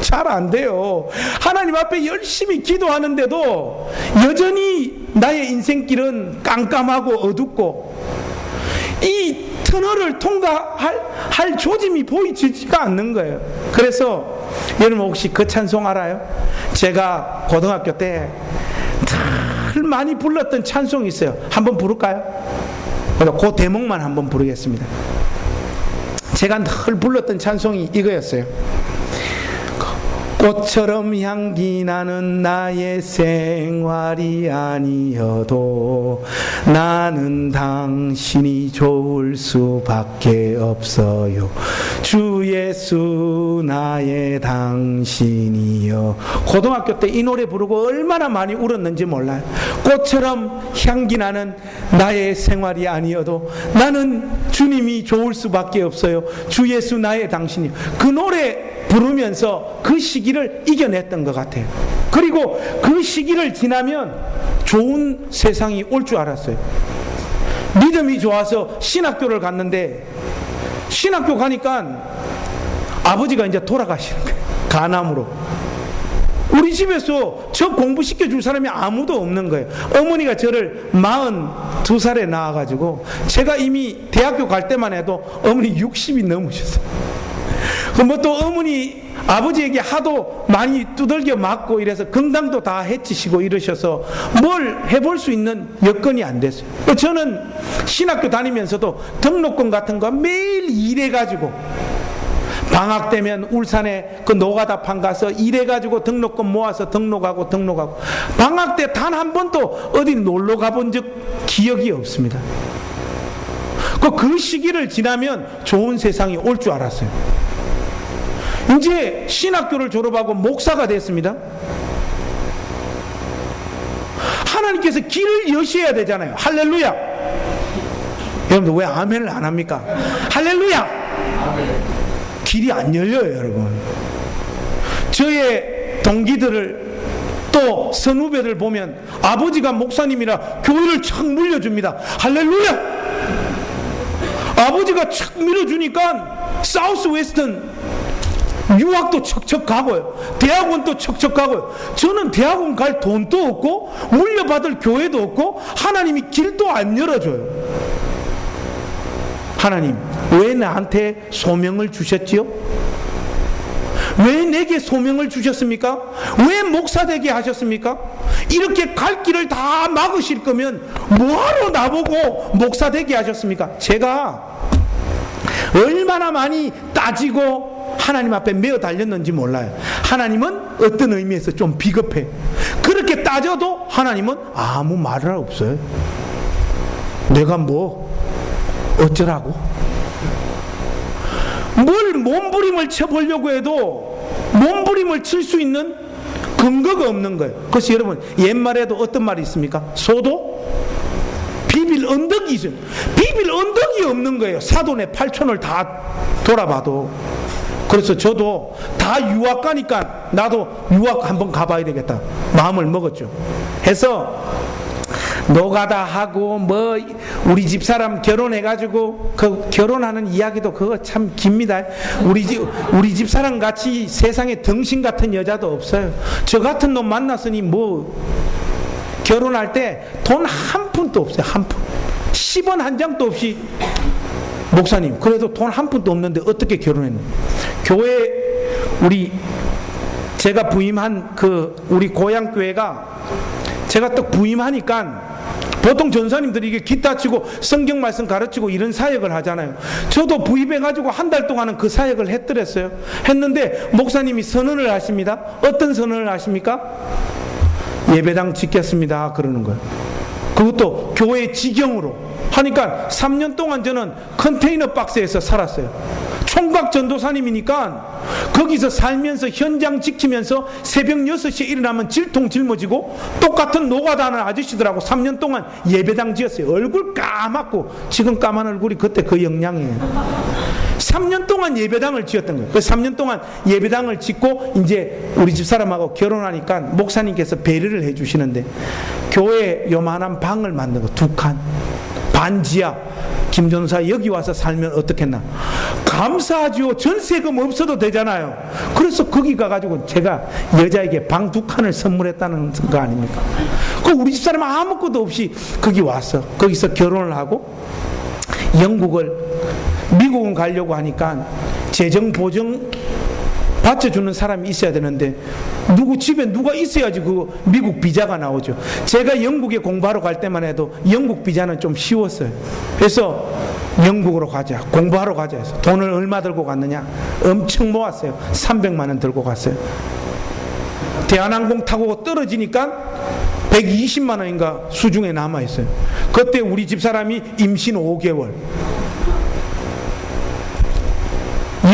[SPEAKER 1] 잘 안 돼요. 하나님 앞에 열심히 기도하는데도 여전히 나의 인생길은 깜깜하고 어둡고 이 터널을 통과할 조짐이 보이지가 않는 거예요. 그래서 여러분 혹시 그 찬송 알아요? 제가 고등학교 때 늘 많이 불렀던 찬송이 있어요. 한번 부를까요? 그 대목만 한번 부르겠습니다. 제가 늘 불렀던 찬송이 이거였어요. 꽃처럼 향기 나는 나의 생활이 아니어도 나는 당신이 좋을 수밖에 없어요. 주 예수 나의 당신이여. 고등학교 때 이 노래 부르고 얼마나 많이 울었는지 몰라요. 꽃처럼 향기 나는 나의 생활이 아니어도 나는 주님이 좋을 수밖에 없어요. 주 예수 나의 당신이여. 그 노래 부르면서 그 시기를 이겨냈던 것 같아요. 그리고 그 시기를 지나면 좋은 세상이 올 줄 알았어요. 믿음이 좋아서 신학교를 갔는데 신학교 가니까 아버지가 이제 돌아가시는 거예요. 간암으로. 우리 집에서 저 공부시켜줄 사람이 아무도 없는 거예요. 어머니가 저를 42살에 낳아가지고 제가 이미 대학교 갈 때만 해도 어머니 60이 넘으셨어요. 뭐 또 어머니 아버지에게 하도 많이 두들겨 맞고 이래서 건강도 다 해치시고 이러셔서 뭘 해볼 수 있는 여건이 안 됐어요. 저는 신학교 다니면서도 등록금 같은 거 매일 일해가지고 방학 되면 울산에 그 노가다판 가서 일해가지고 등록금 모아서 등록하고 방학 때 단 한 번도 어디 놀러 가본 적 기억이 없습니다. 그 시기를 지나면 좋은 세상이 올 줄 알았어요. 이제 신학교를 졸업하고 목사가 됐습니다. 하나님께서 길을 여셔야 되잖아요. 할렐루야. 여러분들 왜 아멘을 안 합니까? 할렐루야. 길이 안 열려요, 여러분. 저의 동기들을 또 선후배들 보면 아버지가 목사님이라 교회를 척 물려줍니다. 할렐루야. 아버지가 척 밀어주니까 사우스 웨스턴 유학도 척척 가고요. 대학원도 척척 가고요. 저는 대학원 갈 돈도 없고 물려받을 교회도 없고 하나님이 길도 안 열어줘요. 하나님, 왜 나한테 소명을 주셨지요? 왜 내게 소명을 주셨습니까? 왜 목사 되게 하셨습니까? 이렇게 갈 길을 다 막으실 거면 뭐하러 나보고 목사 되게 하셨습니까? 제가 얼마나 많이 따지고 하나님 앞에 메어 달렸는지 몰라요. 하나님은 어떤 의미에서 좀 비겁해. 그렇게 따져도 하나님은 아무 말을 없어요. 내가 뭐 어쩌라고? 몸부림을 쳐보려고 해도 몸부림을 칠 수 있는 근거가 없는 거예요. 그래서 여러분, 옛말에도 어떤 말이 있습니까? 소도 비빌 언덕이 있어요. 비빌 언덕이 없는 거예요. 사돈의 8촌을 다 돌아봐도. 그래서 저도 다 유학 가니까 나도 유학 한번 가봐야 되겠다 마음을 먹었죠. 해서 노가다 하고 뭐 우리 집사람 결혼해가지고 그 결혼하는 이야기도 그거 참 깁니다. 우리 집사람 같이 세상에 등신 같은 여자도 없어요. 저 같은 놈 만났으니 뭐 결혼할 때 돈 한 푼도 없어요. 한 푼, 10원 한 장도 없이. 목사님, 그래도 돈 한 푼도 없는데 어떻게 결혼했노? 교회 제가 부임한 우리 고향 교회가 제가 딱 부임하니까 보통 전사님들이 이게 기타 치고 성경 말씀 가르치고 이런 사역을 하잖아요. 저도 부임해가지고 한 달 동안은 그 사역을 했더랬어요. 했는데 목사님이 선언을 하십니다. 어떤 선언을 하십니까? 예배당 짓겠습니다 그러는 거예요. 그것도 교회 지경으로 하니까 3년 동안 저는 컨테이너 박스에서 살았어요. 총각 전도사님이니까 거기서 살면서 현장 지키면서 새벽 6시에 일어나면 질통 짊어지고 똑같은 노가다 하는 아저씨들하고 3년 동안 예배당 지었어요. 얼굴 까맣고 지금 까만 얼굴이 그때 그 영향이에요. 3년 동안 예배당을 지었던 거예요. 그래서 3년 동안 예배당을 짓고 이제 우리 집사람하고 결혼하니까 목사님께서 배려를 해주시는데 교회에 요만한 방을 만든 거 2칸 반지하. 김전사 여기 와서 살면 어떻겠나? 감사하죠. 전세금 없어도 되잖아요. 그래서 거기 가가지고 제가 여자에게 방 2칸을 선물했다는 거 아닙니까? 그 우리 집사람 아무것도 없이 거기 왔어. 거기서 결혼을 하고 미국은 가려고 하니까 재정 보정 받쳐주는 사람이 있어야 되는데 집에 누가 있어야지 그 미국 비자가 나오죠. 제가 영국에 공부하러 갈 때만 해도 영국 비자는 좀 쉬웠어요. 그래서 영국으로 가자, 공부하러 가자 해서 돈을 얼마 들고 갔느냐? 엄청 모았어요. 300만 원 들고 갔어요. 대한항공 타고 떨어지니까 120만 원인가 수중에 남아있어요. 그때 우리 집사람이 임신 5개월.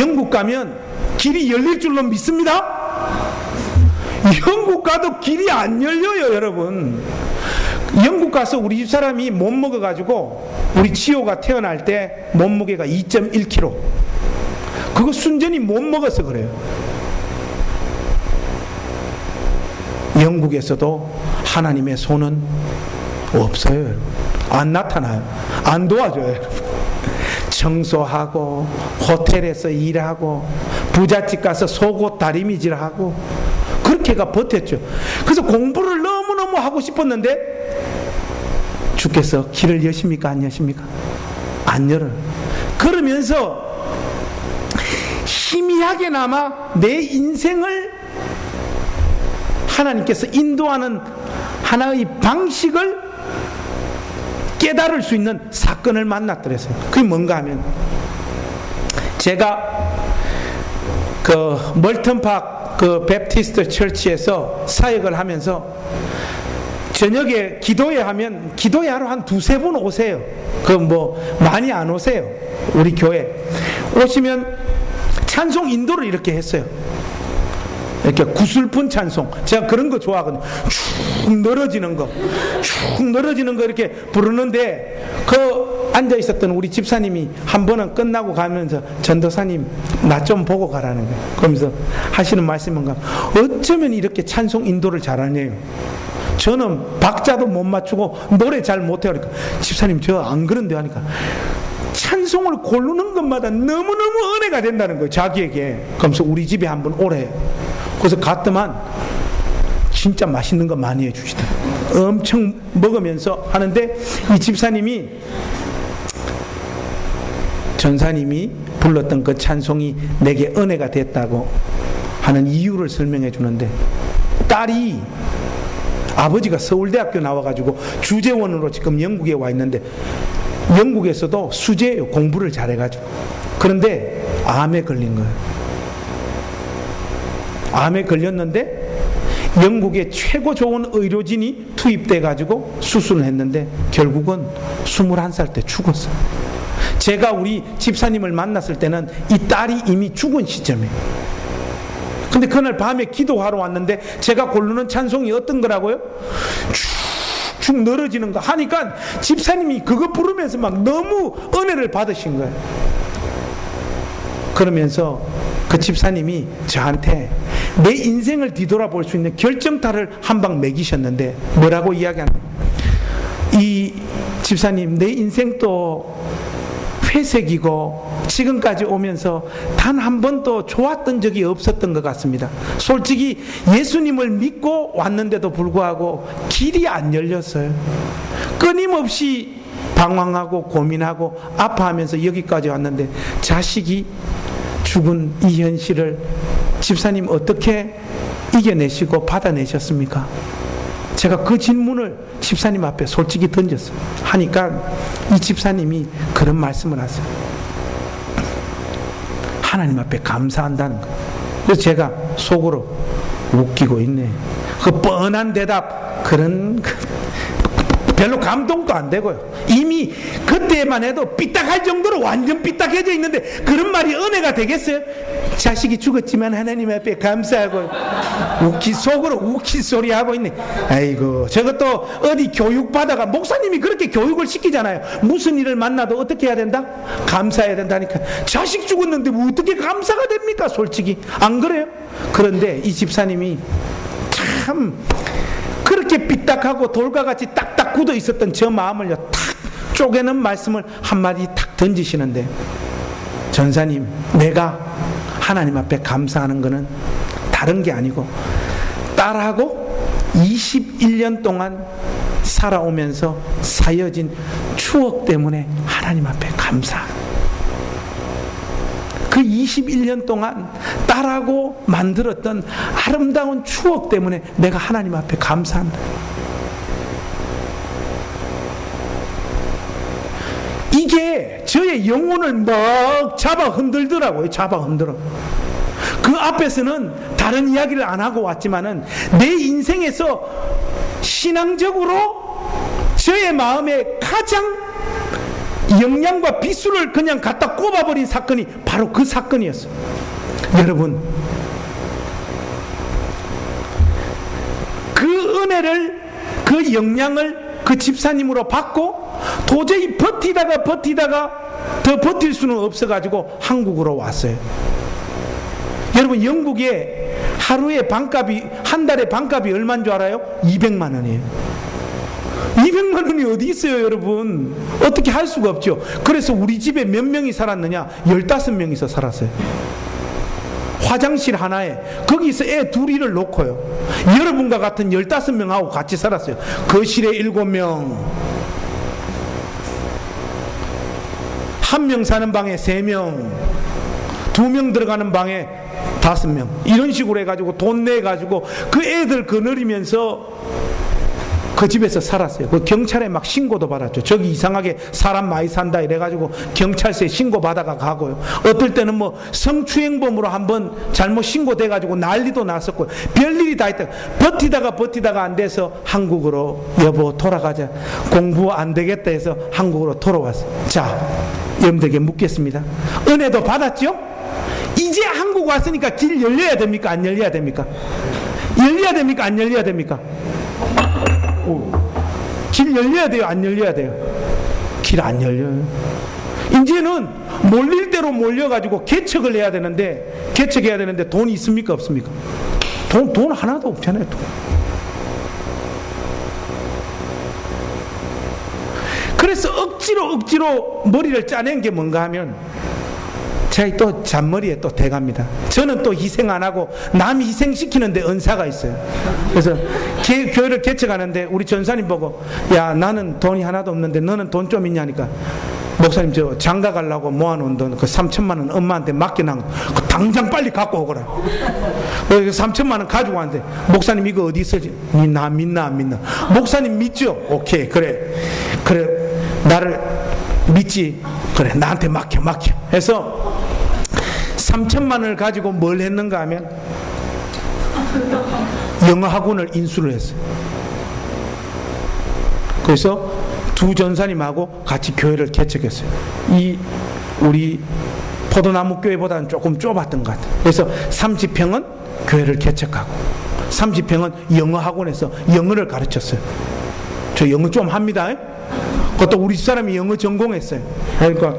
[SPEAKER 1] 영국 가면 길이 열릴 줄로 믿습니다? 영국 가도 길이 안 열려요, 여러분. 영국 가서 우리 집사람이 못 먹어가지고 우리 치호가 태어날 때 몸무게가 2.1kg. 그거 순전히 못 먹어서 그래요. 영국에서도 하나님의 손은 없어요, 여러분. 안 나타나요. 안 도와줘요, 여러분. 청소하고 호텔에서 일하고 부잣집 가서 속옷 다리미질하고 그렇게가 버텼죠. 그래서 공부를 너무너무 하고 싶었는데 주께서 길을 여십니까? 안 여십니까? 안 열어요. 그러면서 희미하게나마 내 인생을 하나님께서 인도하는 하나의 방식을 깨달을 수 있는 사건을 만났더랬어요. 그게 뭔가 하면 제가 멀턴팍 베프티스트 처치에서 사역을 하면서 저녁에 기도회 하면 기도회 하러 한 2-3번 오세요. 많이 안 오세요. 우리 교회 오시면 찬송 인도를 이렇게 했어요. 이렇게 구슬픈 찬송. 제가 그런 거 좋아하거든요. 쭉 늘어지는 거 이렇게 부르는데 앉아 있었던 우리 집사님이 한 번은 끝나고 가면서 전도사님 나 좀 보고 가라는 거예요. 그러면서 하시는 말씀이 뭔가 어쩌면 이렇게 찬송 인도를 잘하네요. 저는 박자도 못 맞추고 노래 잘 못해요. 그러니까 집사님 저 안 그런데 하니까 찬송을 고르는 것마다 너무너무 은혜가 된다는 거예요, 자기에게. 그러면서 우리 집에 한번 오래. 그래서 갔더만 진짜 맛있는 거 많이 해주시더라고요. 엄청 먹으면서 하는데 이 집사님이 전사님이 불렀던 그 찬송이 내게 은혜가 됐다고 하는 이유를 설명해 주는데 딸이 아버지가 서울대학교 나와가지고 주재원으로 지금 영국에 와 있는데 영국에서도 수재예요. 공부를 잘해가지고. 그런데 암에 걸린 거예요. 암에 걸렸는데 영국의 최고 좋은 의료진이 투입돼가지고 수술을 했는데 결국은 21살 때 죽었어요. 제가 우리 집사님을 만났을 때는 이 딸이 이미 죽은 시점이에요. 근데 그날 밤에 기도하러 왔는데 제가 고르는 찬송이 어떤 거라고요? 축 늘어지는 거 하니까 집사님이 그거 부르면서 막 너무 은혜를 받으신 거예요. 그러면서 그 집사님이 저한테 내 인생을 뒤돌아볼 수 있는 결정타를 한 방 매기셨는데 뭐라고 이야기하냐, 이 집사님 내 인생도 회색이고 지금까지 오면서 단 한 번도 좋았던 적이 없었던 것 같습니다. 솔직히 예수님을 믿고 왔는데도 불구하고 길이 안 열렸어요. 끊임없이 방황하고 고민하고 아파하면서 여기까지 왔는데 자식이 죽은 이 현실을 집사님 어떻게 이겨내시고 받아내셨습니까? 제가 그 질문을 집사님 앞에 솔직히 던졌어요. 하니까 이 집사님이 그런 말씀을 하세요. 하나님 앞에 감사한다는 거예요. 그래서 제가 속으로 웃기고 있네. 그 뻔한 대답, 그런 별로 감동도 안 되고요. 이미 그때만 해도 삐딱할 정도로 완전 삐딱해져 있는데 그런 말이 은혜가 되겠어요? 자식이 죽었지만 하나님 앞에 감사하고 속으로 웃긴 소리 하고 있네. 아이고, 저것도 어디 교육받아가 목사님이 그렇게 교육을 시키잖아요. 무슨 일을 만나도 어떻게 해야 된다? 감사해야 된다니까. 자식 죽었는데 뭐 어떻게 감사가 됩니까? 솔직히 안 그래요? 그런데 이 집사님이 참 그렇게 삐딱하고 돌과 같이 딱딱 굳어 있었던 저 마음을요 탁 쪼개는 말씀을 한마디 탁 던지시는데, 전사님, 내가 하나님 앞에 감사하는 것은 다른 게 아니고 딸하고 21년 동안 살아오면서 쌓여진 추억 때문에 하나님 앞에 감사합니다. 그 21년 동안 딸하고 만들었던 아름다운 추억 때문에 내가 하나님 앞에 감사합니다. 이게 저의 영혼을 막 잡아 흔들더라고요. 잡아 흔들어. 그 앞에서는 다른 이야기를 안 하고 왔지만은 내 인생에서 신앙적으로 저의 마음에 가장 영양과 비수를 그냥 갖다 꼽아버린 사건이 바로 그 사건이었어요. 여러분, 그 은혜를, 그 영향을 그 집사님으로 받고 도저히 버티다가 더 버틸 수는 없어가지고 한국으로 왔어요. 여러분, 영국에 하루에 방값이, 한 달에 방값이 얼마인 줄 알아요? 200만 원이에요. 200만 원이 어디 있어요, 여러분? 어떻게 할 수가 없죠. 그래서 우리 집에 몇 명이 살았느냐? 15명이서 살았어요. 화장실 하나에 거기서 애 둘이를 놓고요, 여러분과 같은 15명하고 같이 살았어요. 거실에 7명, 한 명 사는 방에 3명, 2명 들어가는 방에 5명, 이런 식으로 해가지고 돈 내가지고 그 애들 거느리면서 그 집에서 살았어요. 그 경찰에 막 신고도 받았죠. 저기 이상하게 사람 많이 산다 이래가지고 경찰서에 신고 받아가 가고요. 어떨 때는 뭐 성추행범으로 한번 잘못 신고돼가지고 난리도 났었고요. 별일이 다 있다. 버티다가 안 돼서 한국으로, 여보 돌아가자, 공부 안 되겠다 해서 한국으로 돌아왔어요. 자, 여러분들에게 묻겠습니다. 은혜도 받았죠? 이제 한국 왔으니까 길 열려야 됩니까? 안 열려야 됩니까? 열려야 됩니까? 안 열려야 됩니까? 길 열려야 돼요? 안 열려야 돼요? 길 안 열려요. 이제는 몰릴 대로 몰려가지고 개척을 해야 되는데, 개척해야 되는데 돈이 있습니까? 없습니까? 돈 하나도 없잖아요. 돈. 그래서 억지로 머리를 짜낸 게 뭔가 하면, 제가 또 잔머리에 또 대갑니다. 저는 또 희생 안 하고 남 희생시키는데 은사가 있어요. 그래서 교회를 개척하는데 우리 전사님 보고, 야, 나는 돈이 하나도 없는데 너는 돈 좀 있냐니까, 목사님 저 장가 가려고 모아놓은 돈 그 3천만 원 엄마한테 맡겨놓은 거 당장 빨리 갖고 오거라. 3천만 원 가지고 왔는데, 목사님 이거 어디 있어지? 나 믿나 안 믿나? 목사님 믿죠? 오케이, 그래 나를 믿지? 그래, 나한테 맡겨 해서 3천만 원을 가지고 뭘 했는가 하면 영어 학원을 인수를 했어요. 그래서 두 전사님하고 같이 교회를 개척했어요. 우리 포도나무 교회보다는 조금 좁았던 것 같아요. 그래서 30평은 교회를 개척하고 30평은 영어 학원에서 영어를 가르쳤어요. 저 영어 좀 합니다. 그것도 우리 집사람이 영어 전공했어요. 그러니까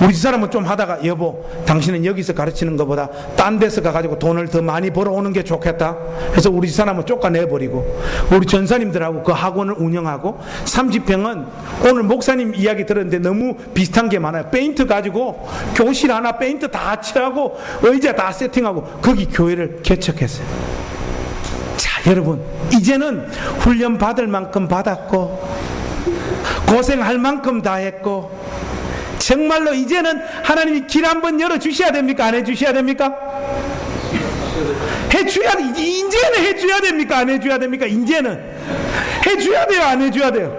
[SPEAKER 1] 우리 집사람은 좀 하다가 여보 당신은 여기서 가르치는 것보다 딴 데서 가가지고 돈을 더 많이 벌어오는 게 좋겠다. 그래서 우리 집사람은 쫓아내버리고 우리 전사님들하고 그 학원을 운영하고 30평은 오늘 목사님 이야기 들었는데 너무 비슷한 게 많아요. 페인트 가지고 교실 하나 페인트 다 칠하고 의자 다 세팅하고 거기 교회를 개척했어요. 자 여러분 이제는 훈련 받을 만큼 받았고 고생할 만큼 다 했고 정말로 이제는 하나님이 길 한번 열어주셔야 됩니까? 안 해주셔야 됩니까? 이제는 해줘야 됩니까? 안 해줘야 됩니까? 이제는 해줘야 돼요? 안 해줘야 돼요?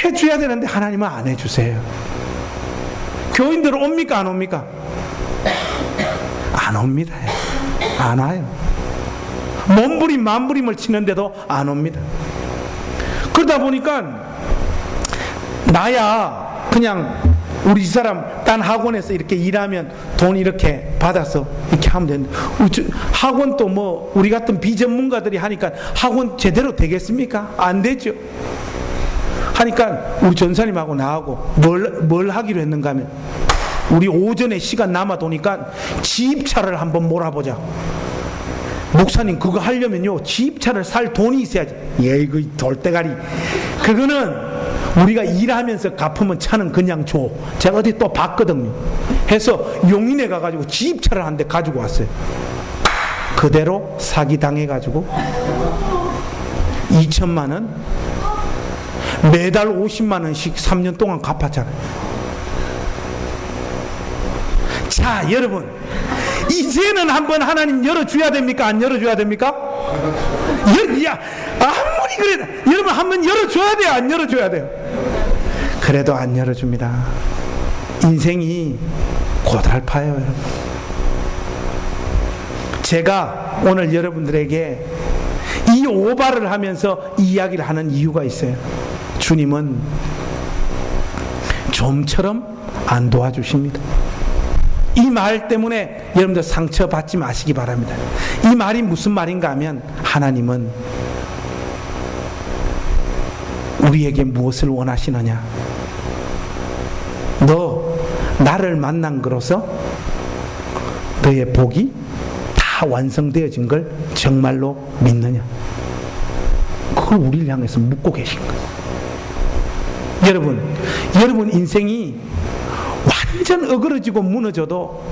[SPEAKER 1] 해줘야 되는데 하나님은 안 해주세요. 교인들 옵니까? 안 옵니까? 안 옵니다. 안 와요. 몸부림 만부림을 치는데도 안 옵니다. 그러다 보니까 나야 그냥 우리 사람 딴 학원에서 이렇게 일하면 돈 이렇게 받아서 이렇게 하면 되는데 학원도 뭐 우리 같은 비전문가들이 하니까 학원 제대로 되겠습니까? 안 되죠. 하니까 우리 전사님하고 나하고 뭘 하기로 했는가 하면 우리 오전에 시간 남아도니까 집차를 한번 몰아보자. 목사님 그거 하려면요 집차를 살 돈이 있어야지. 이거 돌대가리 그거는 우리가 일하면서 갚으면 차는 그냥 줘. 제가 어디 또 봤거든요. 해서 용인에 가가지고 집차를 한 대 가지고 왔어요. 그대로 사기당해가지고 2천만 원 매달 50만 원씩 3년 동안 갚았잖아요. 자 여러분 이제는 한번 하나님 열어줘야 됩니까? 안 열어줘야 됩니까? 아무리 그래도 여러분 한번 열어줘야 돼요? 안 열어줘야 돼요? 그래도 안 열어줍니다. 인생이 고달파요 여러분. 제가 오늘 여러분들에게 이 오바를 하면서 이 이야기를 하는 이유가 있어요. 주님은 좀처럼 안 도와주십니다. 이 말 때문에 여러분들 상처받지 마시기 바랍니다. 이 말이 무슨 말인가 하면 하나님은 우리에게 무엇을 원하시느냐? 너 나를 만난 거로서 너의 복이 다 완성되어진 걸 정말로 믿느냐? 그걸 우리를 향해서 묻고 계신 거예요. 여러분 인생이 완전 어그러지고 무너져도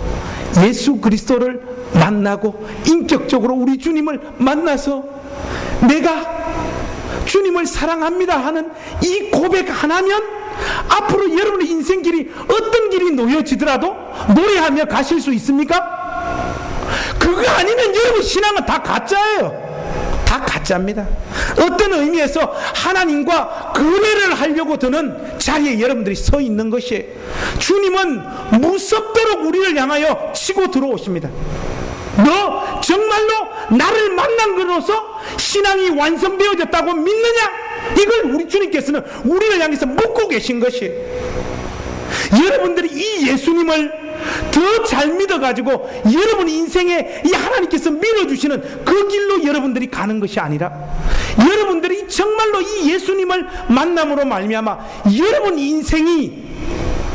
[SPEAKER 1] 예수 그리스도를 만나고 인격적으로 우리 주님을 만나서 내가 주님을 사랑합니다 하는 이 고백 하나면 앞으로 여러분의 인생 길이 어떤 길이 놓여지더라도 노래하며 가실 수 있습니까? 그거 아니면 여러분 신앙은 다 가짜예요. 다 가짜입니다. 어떤 의미에서 하나님과 거래를 하려고 드는 자리에 여러분들이 서 있는 것이에요. 주님은 무섭도록 우리를 향하여 치고 들어오십니다. 너 정말로 나를 만난 것으로서 신앙이 완성되어졌다고 믿느냐? 이걸 우리 주님께서는 우리를 향해서 묻고 계신 것이에요. 여러분들이 이 예수님을 더 잘 믿어가지고 여러분 인생에 이 하나님께서 밀어주시는 그 길로 여러분들이 가는 것이 아니라 여러분들이 정말로 이 예수님을 만남으로 말미암아 여러분 인생이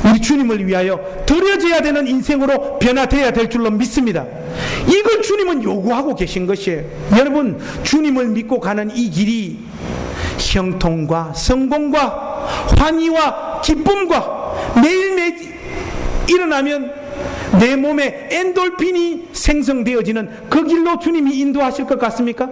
[SPEAKER 1] 우리 주님을 위하여 드려져야 되는 인생으로 변화되어야 될 줄로 믿습니다. 이걸 주님은 요구하고 계신 것이에요. 여러분 주님을 믿고 가는 이 길이 형통과 성공과 환희와 기쁨과 매일매일 일어나면 내 몸에 엔돌핀이 생성되어지는 그 길로 주님이 인도하실 것 같습니까?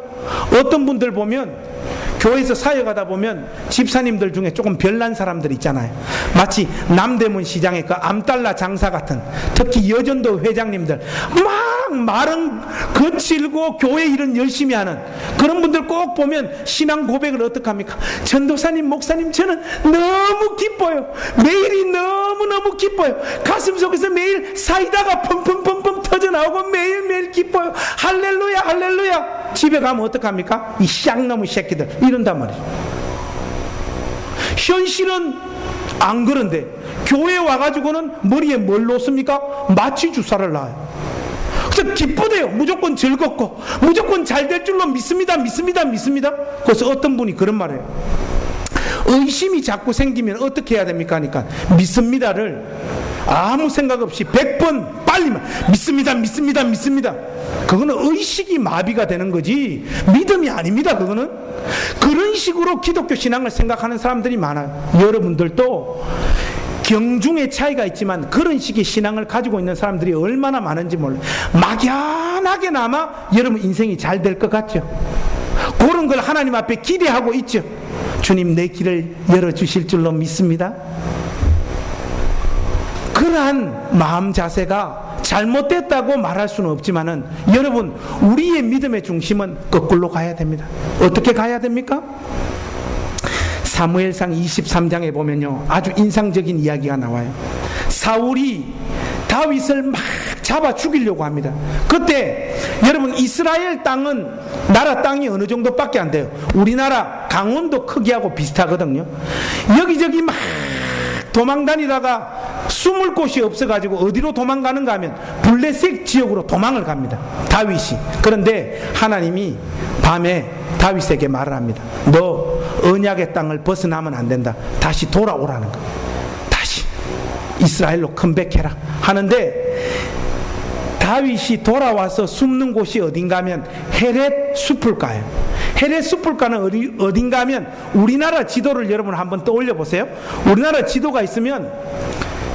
[SPEAKER 1] 어떤 분들 보면 교회에서 사역하다 보면 집사님들 중에 조금 별난 사람들 있잖아요. 마치 남대문 시장의 그 암달러 장사 같은, 특히 여전도 회장님들 막 말은 거칠고 교회 일은 열심히 하는 그런 분들 꼭 보면 신앙 고백을 어떻게 합니까? 전도사님, 목사님, 저는 너무 기뻐요. 매일이 너무너무 기뻐요. 가슴속에서 매일 사이다가 펑펑펑펑 터져나오고 매일매일 기뻐요. 할렐루야 할렐루야. 집에 가면 어떡합니까? 이 쌍놈의 새끼들 이런단 말이죠. 현실은 안 그런데 교회 와가지고는 머리에 뭘 놓습니까? 마취 주사를 놔요. 그래서 기쁘대요. 무조건 즐겁고 무조건 잘 될 줄로 믿습니다. 그래서 어떤 분이 그런 말을 해요. 의심이 자꾸 생기면 어떻게 해야 됩니까? 하니까 믿습니다를 아무 생각 없이 100번 빨리만 믿습니다. 그거는 의식이 마비가 되는 거지 믿음이 아닙니다. 그거는 그런 식으로 기독교 신앙을 생각하는 사람들이 많아요. 여러분들도 경중의 차이가 있지만 그런 식의 신앙을 가지고 있는 사람들이 얼마나 많은지 몰라요. 막연하게나마 여러분 인생이 잘 될 것 같죠. 그런 걸 하나님 앞에 기대하고 있죠. 주님 내 길을 열어주실 줄로 믿습니다. 그러한 마음 자세가 잘못됐다고 말할 수는 없지만은 여러분 우리의 믿음의 중심은 거꾸로 가야 됩니다. 어떻게 가야 됩니까? 사무엘상 23장에 보면요 아주 인상적인 이야기가 나와요. 사울이 다윗을 막 잡아 죽이려고 합니다. 그때 여러분 이스라엘 땅은 나라 땅이 어느 정도밖에 안 돼요. 우리나라 강원도 크기하고 비슷하거든요. 여기저기 막 도망다니다가 숨을 곳이 없어가지고 어디로 도망가는가 하면 블레셋 지역으로 도망을 갑니다. 다윗이. 그런데 하나님이 밤에 다윗에게 말을 합니다. 너 언약의 땅을 벗어나면 안 된다. 다시 돌아오라는 거. 다시 이스라엘로 컴백해라 하는데 다윗이 돌아와서 숨는 곳이 어딘가 하면 헤렛 숲을가요. 헤렛 숲을가는 어딘가 하면 우리나라 지도를 여러분 한번 떠올려 보세요. 우리나라 지도가 있으면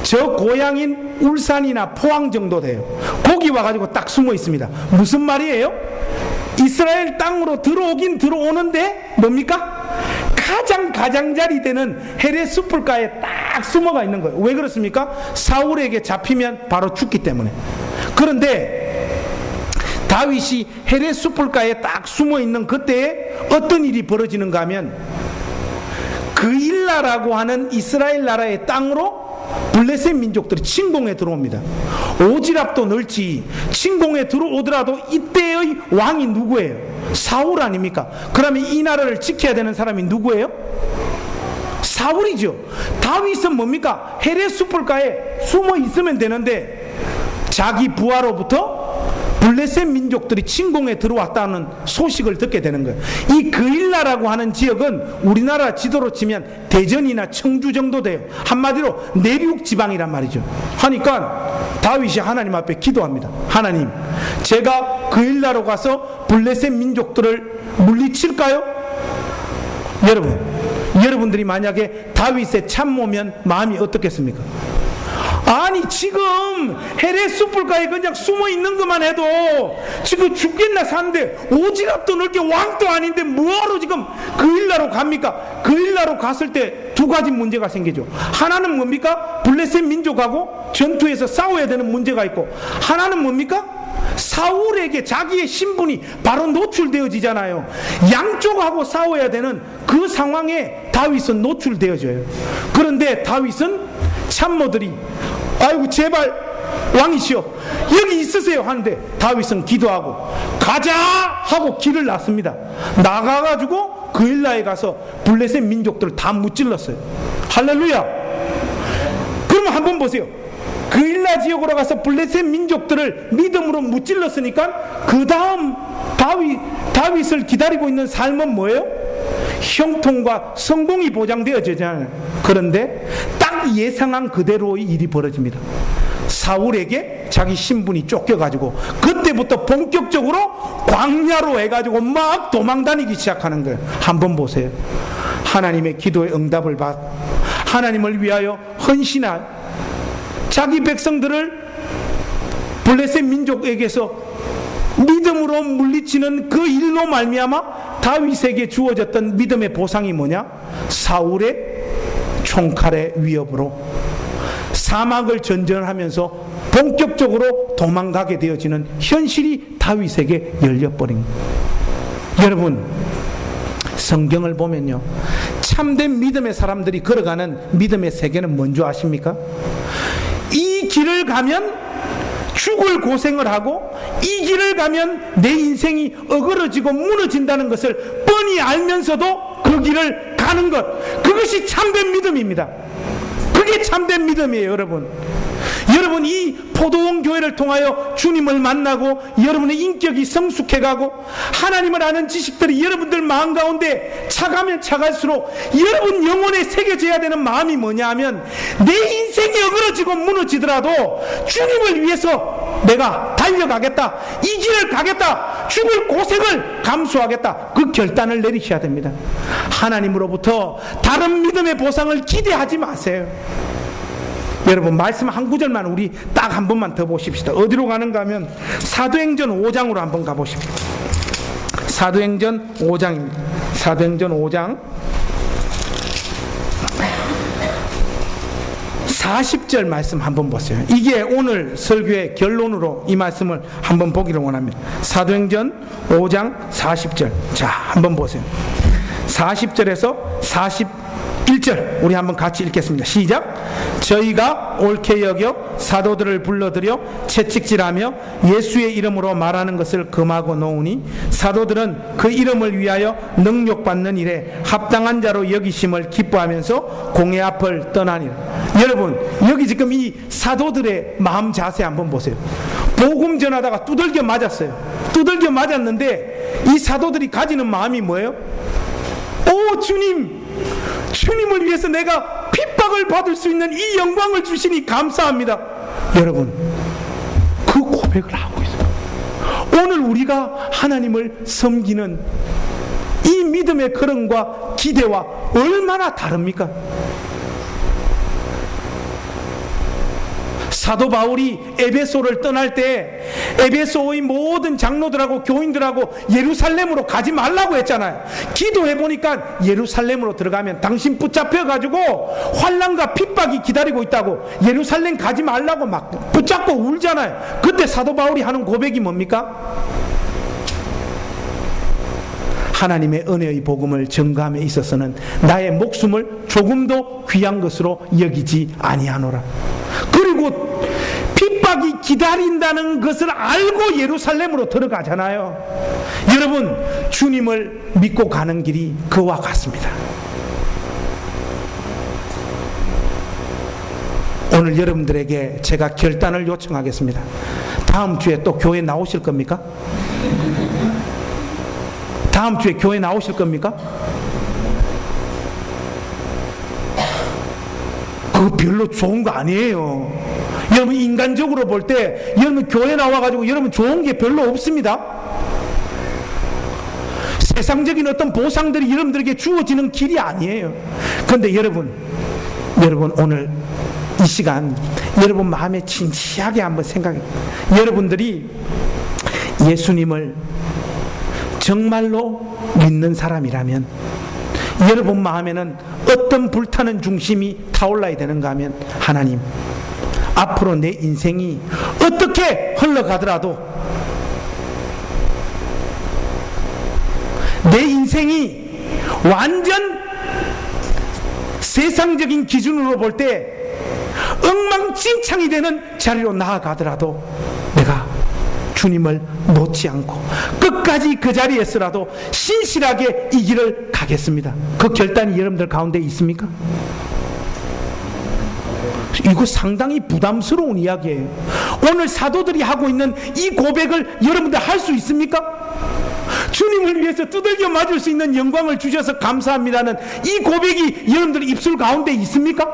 [SPEAKER 1] 저 고향인 울산이나 포항 정도 돼요. 거기 와가지고 딱 숨어 있습니다. 무슨 말이에요? 이스라엘 땅으로 들어오긴 들어오는데 뭡니까? 가장 가장자리 되는 헤렛 숲을가에 딱 숨어가 있는 거예요. 왜 그렇습니까? 사울에게 잡히면 바로 죽기 때문에. 그런데 다윗이 헤렛 숲을가에 딱 숨어 있는 그때에 어떤 일이 벌어지는가 하면 그일라라고 하는 이스라엘 나라의 땅으로 블레셋 민족들이 침공에 들어옵니다. 오지랖도 넓지 침공에 들어오더라도 이때의 왕이 누구예요? 사울 아닙니까? 그러면 이 나라를 지켜야 되는 사람이 누구예요? 사울이죠. 다윗은 뭡니까? 헤렛 숲을가에 숨어 있으면 되는데 자기 부하로부터 블레셋 민족들이 침공에 들어왔다는 소식을 듣게 되는 거예요. 이 그일라라고 하는 지역은 우리나라 지도로 치면 대전이나 청주 정도 돼요. 한마디로 내륙 지방이란 말이죠. 하니까 다윗이 하나님 앞에 기도합니다. 하나님, 제가 그일라로 가서 블레셋 민족들을 물리칠까요? 여러분들이 만약에 다윗의 참모면 마음이 어떻겠습니까? 아니 지금 헤렛 숲을가에 그냥 숨어 있는 것만 해도 지금 죽겠나 사는데 오지랖도 넓게 왕도 아닌데 뭐하러 지금 그일라로 갑니까? 그일라로 갔을 때 두 가지 문제가 생기죠. 하나는 뭡니까? 블레셋 민족하고 전투에서 싸워야 되는 문제가 있고, 하나는 뭡니까? 사울에게 자기의 신분이 바로 노출되어지잖아요. 양쪽하고 싸워야 되는 그 상황에 다윗은 노출되어져요. 그런데 다윗은 참모들이 아이고 제발 왕이시여 여기 있으세요 하는데 다윗은 기도하고 가자 하고 길을 났습니다. 나가가지고 그일라에 가서 블레셋 민족들을 다 무찔렀어요. 할렐루야. 그러면 한번 보세요. 그일라 지역으로 가서 블레셋 민족들을 믿음으로 무찔렀으니까 그 다음 다윗을 기다리고 있는 삶은 뭐예요? 형통과 성공이 보장되어지잖아요. 그런데 딱 예상한 그대로의 일이 벌어집니다. 사울에게 자기 신분이 쫓겨가지고 그때부터 본격적으로 광야로 해가지고 막 도망다니기 시작하는 거예요. 한번 보세요. 하나님의 기도의 응답을 받 하나님을 위하여 헌신한 자기 백성들을 블레셋 민족에게서 믿음으로 물리치는 그 일로 말미암아 다윗에게 주어졌던 믿음의 보상이 뭐냐? 사울의 총칼의 위협으로 사막을 전전하면서 본격적으로 도망가게 되어지는 현실이 다윗에게 열려버린 거예요. 여러분, 성경을 보면요, 참된 믿음의 사람들이 걸어가는 믿음의 세계는 뭔지 아십니까? 이 길을 가면 죽을 고생을 하고 이 길을 가면 내 인생이 어그러지고 무너진다는 것을 뻔히 알면서도 그 길을 가는 것, 그것이 참된 믿음입니다. 그게 참된 믿음이에요, 여러분. 여러분, 이 포도원 교회를 통하여 주님을 만나고 여러분의 인격이 성숙해가고 하나님을 아는 지식들이 여러분들 마음 가운데 차가면 차갈수록 여러분 영혼에 새겨져야 되는 마음이 뭐냐 하면, 내 인생이 어그러지고 무너지더라도 주님을 위해서 내가 달려가겠다, 이 길을 가겠다, 죽을 고생을 감수하겠다, 그 결단을 내리셔야 됩니다. 하나님으로부터 다른 믿음의 보상을 기대하지 마세요. 여러분, 말씀 한 구절만 우리 딱 한 번만 더 보십시다. 어디로 가는가 하면 사도행전 5장으로 한번 가보십시오. 사도행전 5장입니다. 사도행전 5장 40절 말씀 한번 보세요. 이게 오늘 설교의 결론으로 이 말씀을 한번 보기를 원합니다. 사도행전 5장 40절. 자, 한번 보세요. 40절에서 41절 우리 한번 같이 읽겠습니다. 시작. 저희가 옳게 여겨 사도들을 불러들여 채찍질하며 예수의 이름으로 말하는 것을 금하고 놓으니 사도들은 그 이름을 위하여 능욕받는 일에 합당한 자로 여기심을 기뻐하면서 공회 앞을 떠나니라. 여러분, 여기 지금 이 사도들의 마음 자세 한번 보세요. 복음 전하다가 두들겨 맞았어요. 두들겨 맞았는데 이 사도들이 가지는 마음이 뭐예요? 오 주님, 주님을 위해서 내가 핍박을 받을 수 있는 이 영광을 주시니 감사합니다. 여러분, 그 고백을 하고 있어요. 오늘 우리가 하나님을 섬기는 이 믿음의 걸음과 기대와 얼마나 다릅니까? 사도 바울이 에베소를 떠날 때 에베소의 모든 장로들하고 교인들하고 예루살렘으로 가지 말라고 했잖아요. 기도해 보니까 예루살렘으로 들어가면 당신 붙잡혀 가지고 환난과 핍박이 기다리고 있다고, 예루살렘 가지 말라고 막 붙잡고 울잖아요. 그때 사도 바울이 하는 고백이 뭡니까? 하나님의 은혜의 복음을 전가함에 있어서는 나의 목숨을 조금도 귀한 것으로 여기지 아니하노라. 그리고 핍박이 기다린다는 것을 알고 예루살렘으로 들어가잖아요. 여러분, 주님을 믿고 가는 길이 그와 같습니다. 오늘 여러분들에게 제가 결단을 요청하겠습니다. 다음 주에 또 교회 나오실 겁니까? 다음 주에 교회 나오실 겁니까? 그거 별로 좋은 거 아니에요. 여러분, 인간적으로 볼 때 여러분 교회 나와가지고 여러분 좋은 게 별로 없습니다. 세상적인 어떤 보상들이 여러분들에게 주어지는 길이 아니에요. 그런데 여러분 오늘 이 시간 여러분 마음에 진지하게 한번 생각해. 여러분들이 예수님을 정말로 믿는 사람이라면 여러분 마음에는 어떤 불타는 중심이 타올라야 되는가 하면, 하나님, 앞으로 내 인생이 어떻게 흘러가더라도 내 인생이 완전 세상적인 기준으로 볼 때 엉망진창이 되는 자리로 나아가더라도 내가 주님을 놓지 않고 끝까지 그 자리에서라도 신실하게 이 길을 가겠습니다. 그 결단이 여러분들 가운데 있습니까? 이거 상당히 부담스러운 이야기예요. 오늘 사도들이 하고 있는 이 고백을 여러분들 할 수 있습니까? 주님을 위해서 두들겨 맞을 수 있는 영광을 주셔서 감사합니다는 이 고백이 여러분들 입술 가운데 있습니까?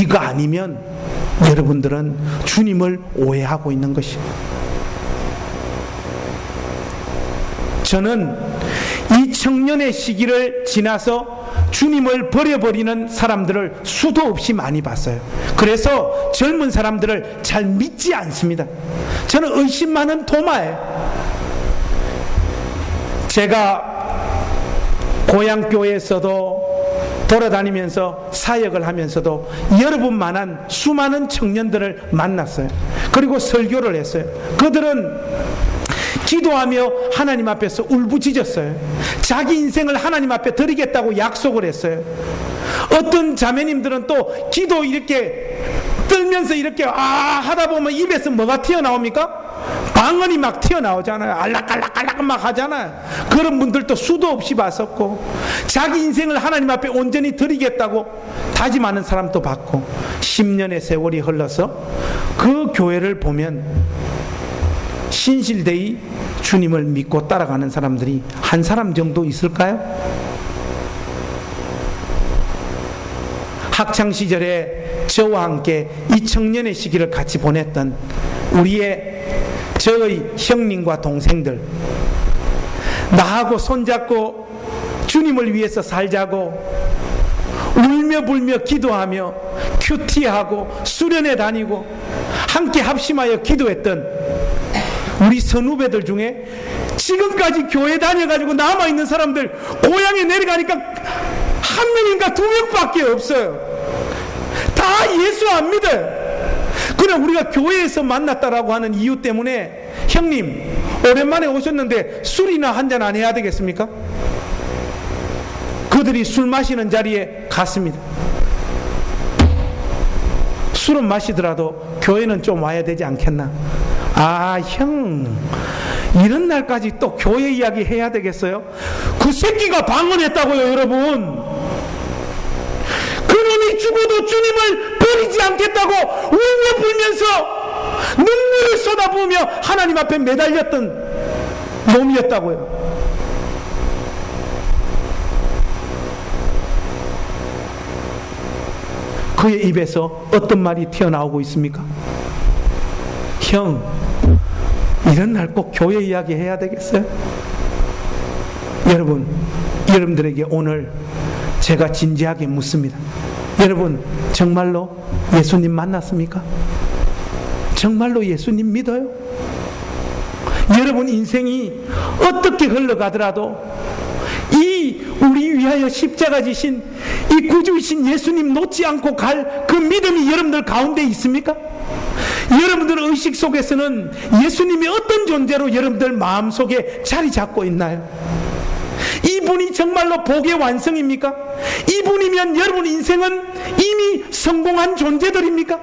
[SPEAKER 1] 이거 아니면 여러분들은 주님을 오해하고 있는 것이에요. 저는 이 청년의 시기를 지나서 주님을 버려버리는 사람들을 수도 없이 많이 봤어요. 그래서 젊은 사람들을 잘 믿지 않습니다. 저는 의심 많은 도마예요. 제가 고향교회에서도 돌아다니면서 사역을 하면서도 여러분만한 수많은 청년들을 만났어요. 그리고 설교를 했어요. 그들은 기도하며 하나님 앞에서 울부짖었어요. 자기 인생을 하나님 앞에 드리겠다고 약속을 했어요. 어떤 자매님들은 또 기도 이렇게 떨면서 이렇게 하다 보면 입에서 뭐가 튀어나옵니까? 방언이 막 튀어나오잖아요. 알락알락알락 막 하잖아요. 그런 분들도 수도 없이 봤었고, 자기 인생을 하나님 앞에 온전히 드리겠다고 다짐하는 사람도 봤고, 10년의 세월이 흘러서 그 교회를 보면 신실되이 주님을 믿고 따라가는 사람들이 한 사람 정도 있을까요? 학창시절에 저와 함께 이 청년의 시기를 같이 보냈던 저의 형님과 동생들, 나하고 손잡고 주님을 위해서 살자고 울며 불며 기도하며 큐티하고 수련회 다니고 함께 합심하여 기도했던 우리 선후배들 중에 지금까지 교회 다녀가지고 남아있는 사람들, 고향에 내려가니까 한 명인가 두 명밖에 없어요. 다 예수 안 믿어요. 그냥 우리가 교회에서 만났다라고 하는 이유 때문에, 형님 오랜만에 오셨는데 술이나 한잔 안 해야 되겠습니까? 그들이 술 마시는 자리에 갔습니다. 술은 마시더라도 교회는 좀 와야 되지 않겠나? 형, 이런 날까지 또 교회 이야기 해야 되겠어요? 그 새끼가 방언했다고요, 여러분. 그놈이 죽어도 주님을 버리지 않겠다고 울며 불면서 눈물을 쏟아부으며 하나님 앞에 매달렸던 놈이었다고요. 그의 입에서 어떤 말이 튀어나오고 있습니까? 형, 이런 날 꼭 교회 이야기 해야 되겠어요? 여러분들에게 오늘 제가 진지하게 묻습니다. 여러분, 정말로 예수님 만났습니까? 정말로 예수님 믿어요? 여러분 인생이 어떻게 흘러가더라도 이 우리 위하여 십자가 지신 이 구주이신 예수님 놓지 않고 갈 그 믿음이 여러분들 가운데 있습니까? 여러분들 의식 속에서는 예수님이 어떤 존재로 여러분들 마음속에 자리 잡고 있나요? 이분이 정말로 복의 완성입니까? 이분이면 여러분 인생은 이미 성공한 존재들입니까?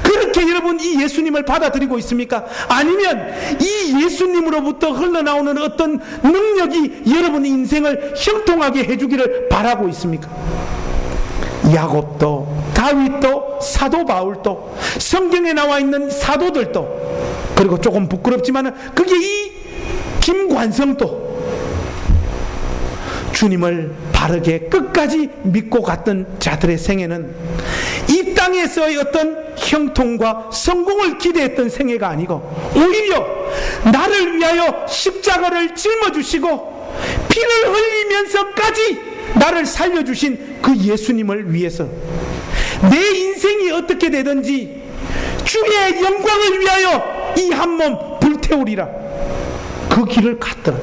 [SPEAKER 1] 그렇게 여러분 이 예수님을 받아들이고 있습니까? 아니면 이 예수님으로부터 흘러나오는 어떤 능력이 여러분 인생을 형통하게 해주기를 바라고 있습니까? 야곱도, 다윗도, 사도 바울도, 성경에 나와 있는 사도들도, 그리고 조금 부끄럽지만 그게 이 김관성도 주님을 바르게 끝까지 믿고 갔던 자들의 생애는 이 땅에서의 어떤 형통과 성공을 기대했던 생애가 아니고, 오히려 나를 위하여 십자가를 짊어주시고 피를 흘리면서까지 나를 살려주신 그 예수님을 위해서 내 인생이 어떻게 되든지 주의 영광을 위하여 이 한 몸 불태우리라, 그 길을 갔더라.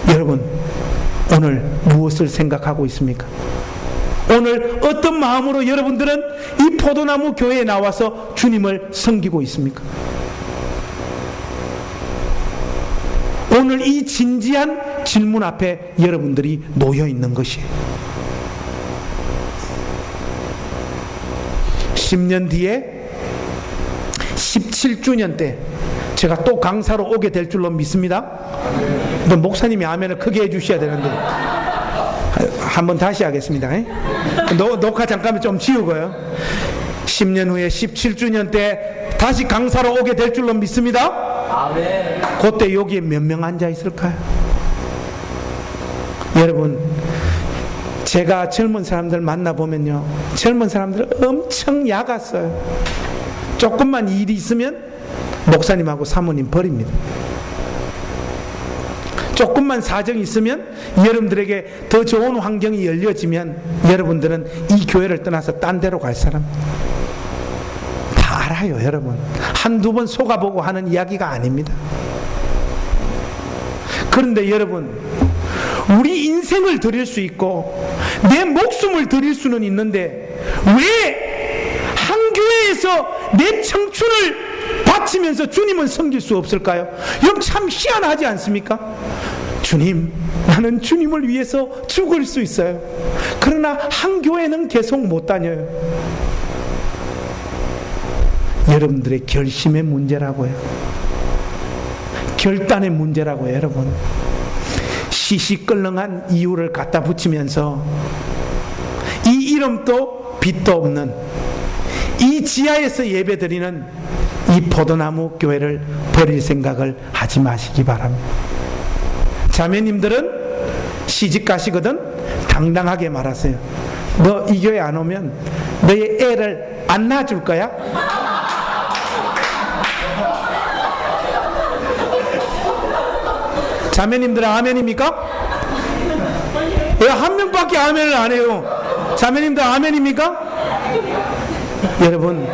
[SPEAKER 1] 여러분, 오늘 무엇을 생각하고 있습니까? 오늘 어떤 마음으로 여러분들은 이 포도나무 교회에 나와서 주님을 섬기고 있습니까? 오늘 이 진지한 질문 앞에 여러분들이 놓여 있는 것이에요. 10년 뒤에 17주년 때 제가 또 강사로 오게 될 줄로 믿습니다. 목사님이 아멘을 크게 해주셔야 되는데 한번 다시 하겠습니다. 녹화 잠깐만 좀 지우고요. 10년 후에 17주년 때 다시 강사로 오게 될 줄로 믿습니다. 아멘. 그때 여기에 몇 명 앉아 있을까요? 여러분, 제가 젊은 사람들 만나보면요, 젊은 사람들 엄청 야갔어요. 조금만 일이 있으면 목사님하고 사모님 버립니다. 조금만 사정이 있으면, 여러분들에게 더 좋은 환경이 열려지면 여러분들은 이 교회를 떠나서 딴 데로 갈 사람 다 알아요. 여러분, 한두 번 속아보고 하는 이야기가 아닙니다. 그런데 여러분, 우리 인생을 드릴 수 있고 내 목숨을 드릴 수는 있는데 왜 한 교회에서 내 청춘을 바치면서 주님은 섬길 수 없을까요? 여러분, 참 희한하지 않습니까? 주님, 나는 주님을 위해서 죽을 수 있어요. 그러나 한 교회는 계속 못 다녀요. 여러분들의 결심의 문제라고요. 결단의 문제라고요. 여러분, 시시껄렁한 이유를 갖다 붙이면서 이 이름도 빛도 없는 이 지하에서 예배드리는 이 포도나무 교회를 버릴 생각을 하지 마시기 바랍니다. 자매님들은 시집 가시거든 당당하게 말하세요. 너 이 교회 안 오면 너의 애를 안 낳아줄 거야? 자매님들은 아멘입니까? 왜 한 명밖에 아멘을 안 해요? 자매님들 아멘입니까? 여러분,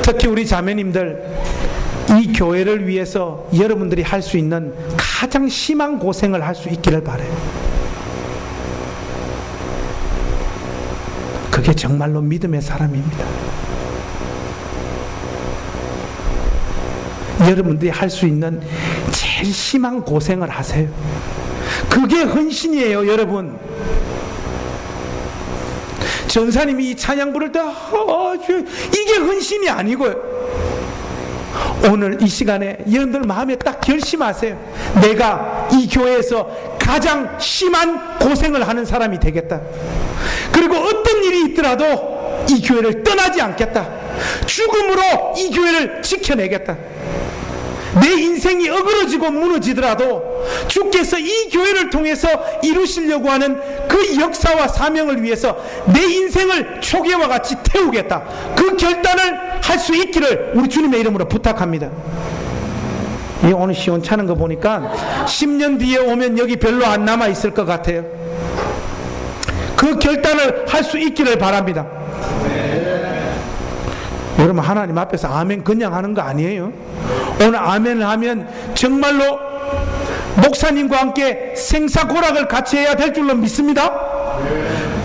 [SPEAKER 1] 특히 우리 자매님들, 이 교회를 위해서 여러분들이 할 수 있는 가장 심한 고생을 할 수 있기를 바라요. 그게 정말로 믿음의 사람입니다. 여러분들이 할 수 있는 제일 심한 고생을 하세요. 그게 헌신이에요. 여러분, 전사님이 이 찬양 부를 때 이게 헌신이 아니고요. 오늘 이 시간에 여러분들 마음에 딱 결심하세요. 내가 이 교회에서 가장 심한 고생을 하는 사람이 되겠다. 그리고 어떤 일이 있더라도 이 교회를 떠나지 않겠다. 죽음으로 이 교회를 지켜내겠다. 내 인생이 어그러지고 무너지더라도 주께서 이 교회를 통해서 이루시려고 하는 그 역사와 사명을 위해서 내 인생을 초계와 같이 태우겠다. 그 결단을 할 수 있기를 우리 주님의 이름으로 부탁합니다. 오늘 시원찮은 거 보니까 10년 뒤에 오면 여기 별로 안 남아 있을 것 같아요. 그 결단을 할 수 있기를 바랍니다. 여러분, 하나님 앞에서 아멘 그냥 하는 거 아니에요. 오늘 아멘을 하면 정말로 목사님과 함께 생사고락을 같이 해야 될 줄로 믿습니다.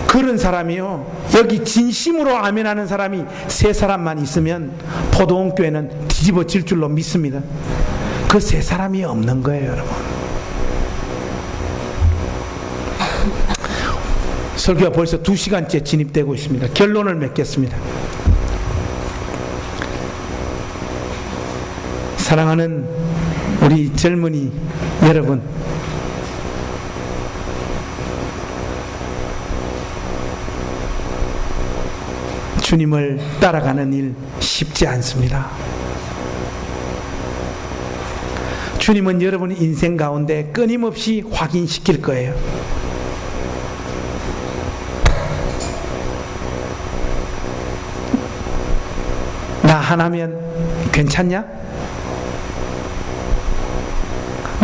[SPEAKER 1] 그런 사람이요, 여기 진심으로 아멘하는 사람이 3사람만 있으면 포도원교회는 뒤집어질 줄로 믿습니다. 그 3사람이 없는 거예요. 여러분, 설교가 벌써 2시간째 진입되고 있습니다. 결론을 맺겠습니다. 사랑하는 우리 젊은이 여러분, 주님을 따라가는 일 쉽지 않습니다. 주님은 여러분의 인생 가운데 끊임없이 확인시킬 거예요. 나 하나면 괜찮냐?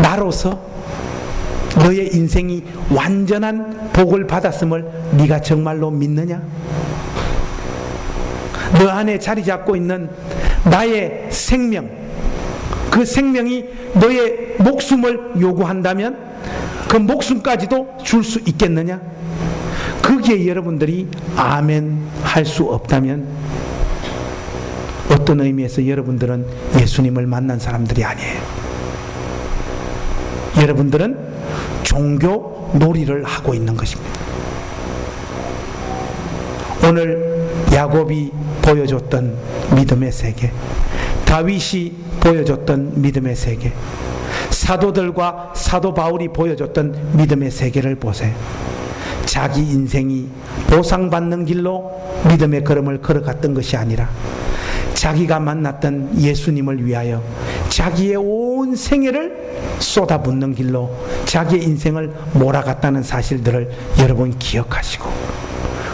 [SPEAKER 1] 나로서 너의 인생이 완전한 복을 받았음을 네가 정말로 믿느냐? 너 안에 자리 잡고 있는 나의 생명, 그 생명이 너의 목숨을 요구한다면 그 목숨까지도 줄 수 있겠느냐? 거기에 여러분들이 아멘 할 수 없다면 어떤 의미에서 여러분들은 예수님을 만난 사람들이 아니에요. 여러분들은 종교 놀이를 하고 있는 것입니다. 오늘 야곱이 보여줬던 믿음의 세계, 다윗이 보여줬던 믿음의 세계, 사도들과 사도 바울이 보여줬던 믿음의 세계를 보세요. 자기 인생이 보상받는 길로 믿음의 걸음을 걸어갔던 것이 아니라 자기가 만났던 예수님을 위하여 자기의 온 생애를 쏟아붓는 길로 자기의 인생을 몰아갔다는 사실들을 여러분 기억하시고,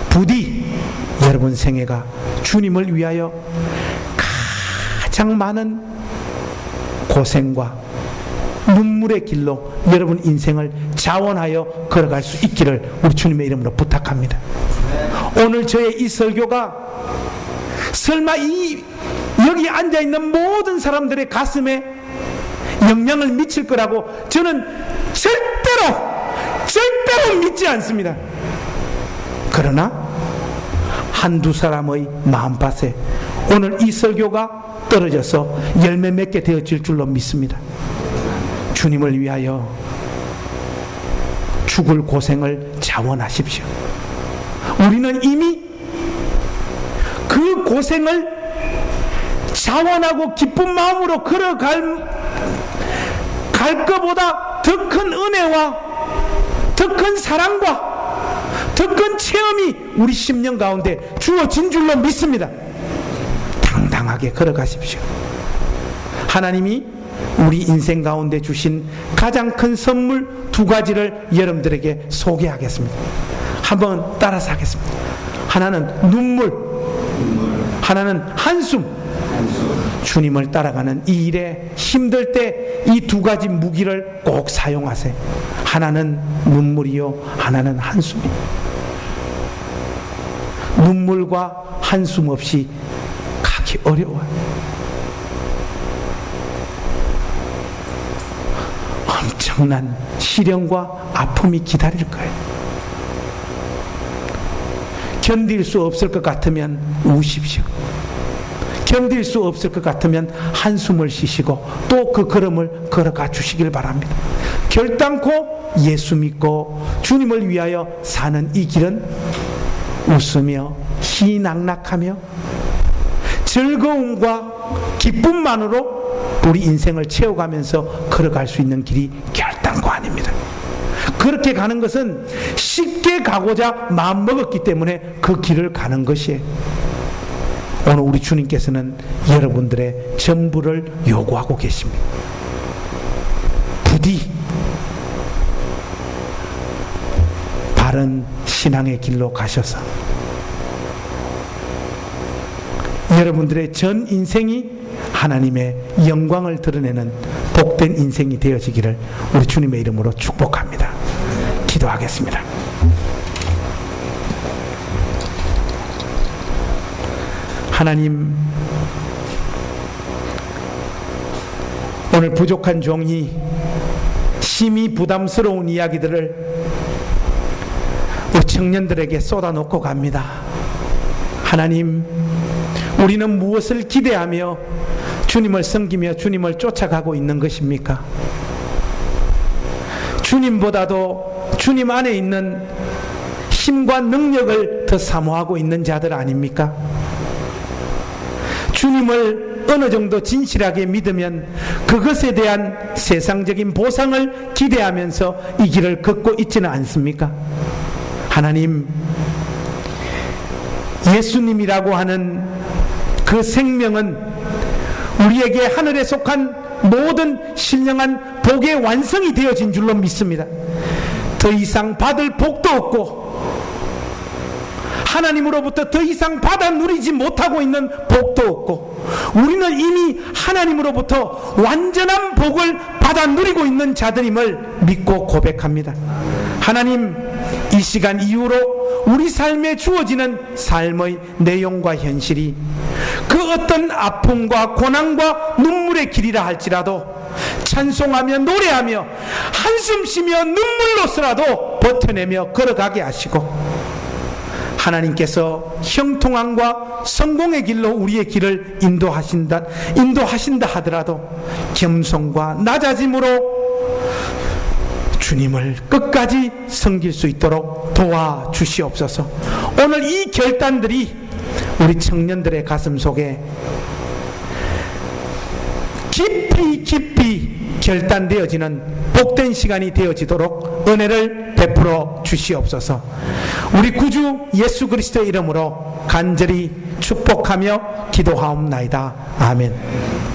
[SPEAKER 1] 부디 여러분 생애가 주님을 위하여 가장 많은 고생과 눈물의 길로 여러분 인생을 자원하여 걸어갈 수 있기를 우리 주님의 이름으로 부탁합니다. 오늘 저의 이 설교가 설마 여기 앉아있는 모든 사람들의 가슴에 영향을 미칠 거라고 저는 절대로 믿지 않습니다. 그러나 한두 사람의 마음밭에 오늘 이 설교가 떨어져서 열매 맺게 되어질 줄로 믿습니다. 주님을 위하여 죽을 고생을 자원하십시오. 우리는 이미 그 고생을 자원하고 기쁜 마음으로 걸어갈 것보다 더 큰 은혜와 더 큰 사랑과 더 큰 체험이 우리 심령 가운데 주어진 줄로 믿습니다. 당당하게 걸어가십시오. 하나님이 우리 인생 가운데 주신 가장 큰 선물 2가지를 여러분들에게 소개하겠습니다. 한번 따라서 하겠습니다. 하나는 눈물, 하나는 한숨. 주님을 따라가는 이 일에 힘들 때 이 2가지 무기를 꼭 사용하세요. 하나는 눈물이요, 하나는 한숨이요. 눈물과 한숨 없이 가기 어려워요. 엄청난 시련과 아픔이 기다릴 거예요. 견딜 수 없을 것 같으면 우십시오. 견딜 수 없을 것 같으면 한숨을 쉬시고 또 그 걸음을 걸어가 주시길 바랍니다. 결단코 예수 믿고 주님을 위하여 사는 이 길은 웃으며 희낙낙하며 즐거움과 기쁨만으로 우리 인생을 채워가면서 걸어갈 수 있는 길이 결단코 아닙니다. 그렇게 가는 것은 쉽게 가고자 마음먹었기 때문에 그 길을 가는 것이에요. 오늘 우리 주님께서는 여러분들의 전부를 요구하고 계십니다. 부디 바른 신앙의 길로 가셔서 여러분들의 전 인생이 하나님의 영광을 드러내는 복된 인생이 되어지기를 우리 주님의 이름으로 축복합니다. 기도하겠습니다. 하나님, 오늘 부족한 종이 심히 부담스러운 이야기들을 우리 청년들에게 쏟아놓고 갑니다. 하나님, 우리는 무엇을 기대하며 주님을 섬기며 주님을 쫓아가고 있는 것입니까? 주님보다도 주님 안에 있는 힘과 능력을 더 사모하고 있는 자들 아닙니까? 주님을 어느 정도 진실하게 믿으면 그것에 대한 세상적인 보상을 기대하면서 이 길을 걷고 있지는 않습니까? 하나님, 예수님이라고 하는 그 생명은 우리에게 하늘에 속한 모든 신령한 복의 완성이 되어진 줄로 믿습니다. 더 이상 받을 복도 없고 하나님으로부터 더 이상 받아 누리지 못하고 있는 복도 없고 우리는 이미 하나님으로부터 완전한 복을 받아 누리고 있는 자들임을 믿고 고백합니다. 하나님, 이 시간 이후로 우리 삶에 주어지는 삶의 내용과 현실이 그 어떤 아픔과 고난과 눈물의 길이라 할지라도 찬송하며 노래하며 한숨 쉬며 눈물로서라도 버텨내며 걸어가게 하시고 하나님께서 형통함과 성공의 길로 우리의 길을 인도하신다 하더라도 겸손과 낮아짐으로 주님을 끝까지 섬길 수 있도록 도와주시옵소서. 오늘 이 결단들이 우리 청년들의 가슴 속에 깊이 결단되어지는 복된 시간이 되어지도록 은혜를 베풀어 주시옵소서. 우리 구주 예수 그리스도의 이름으로 간절히 축복하며 기도하옵나이다. 아멘.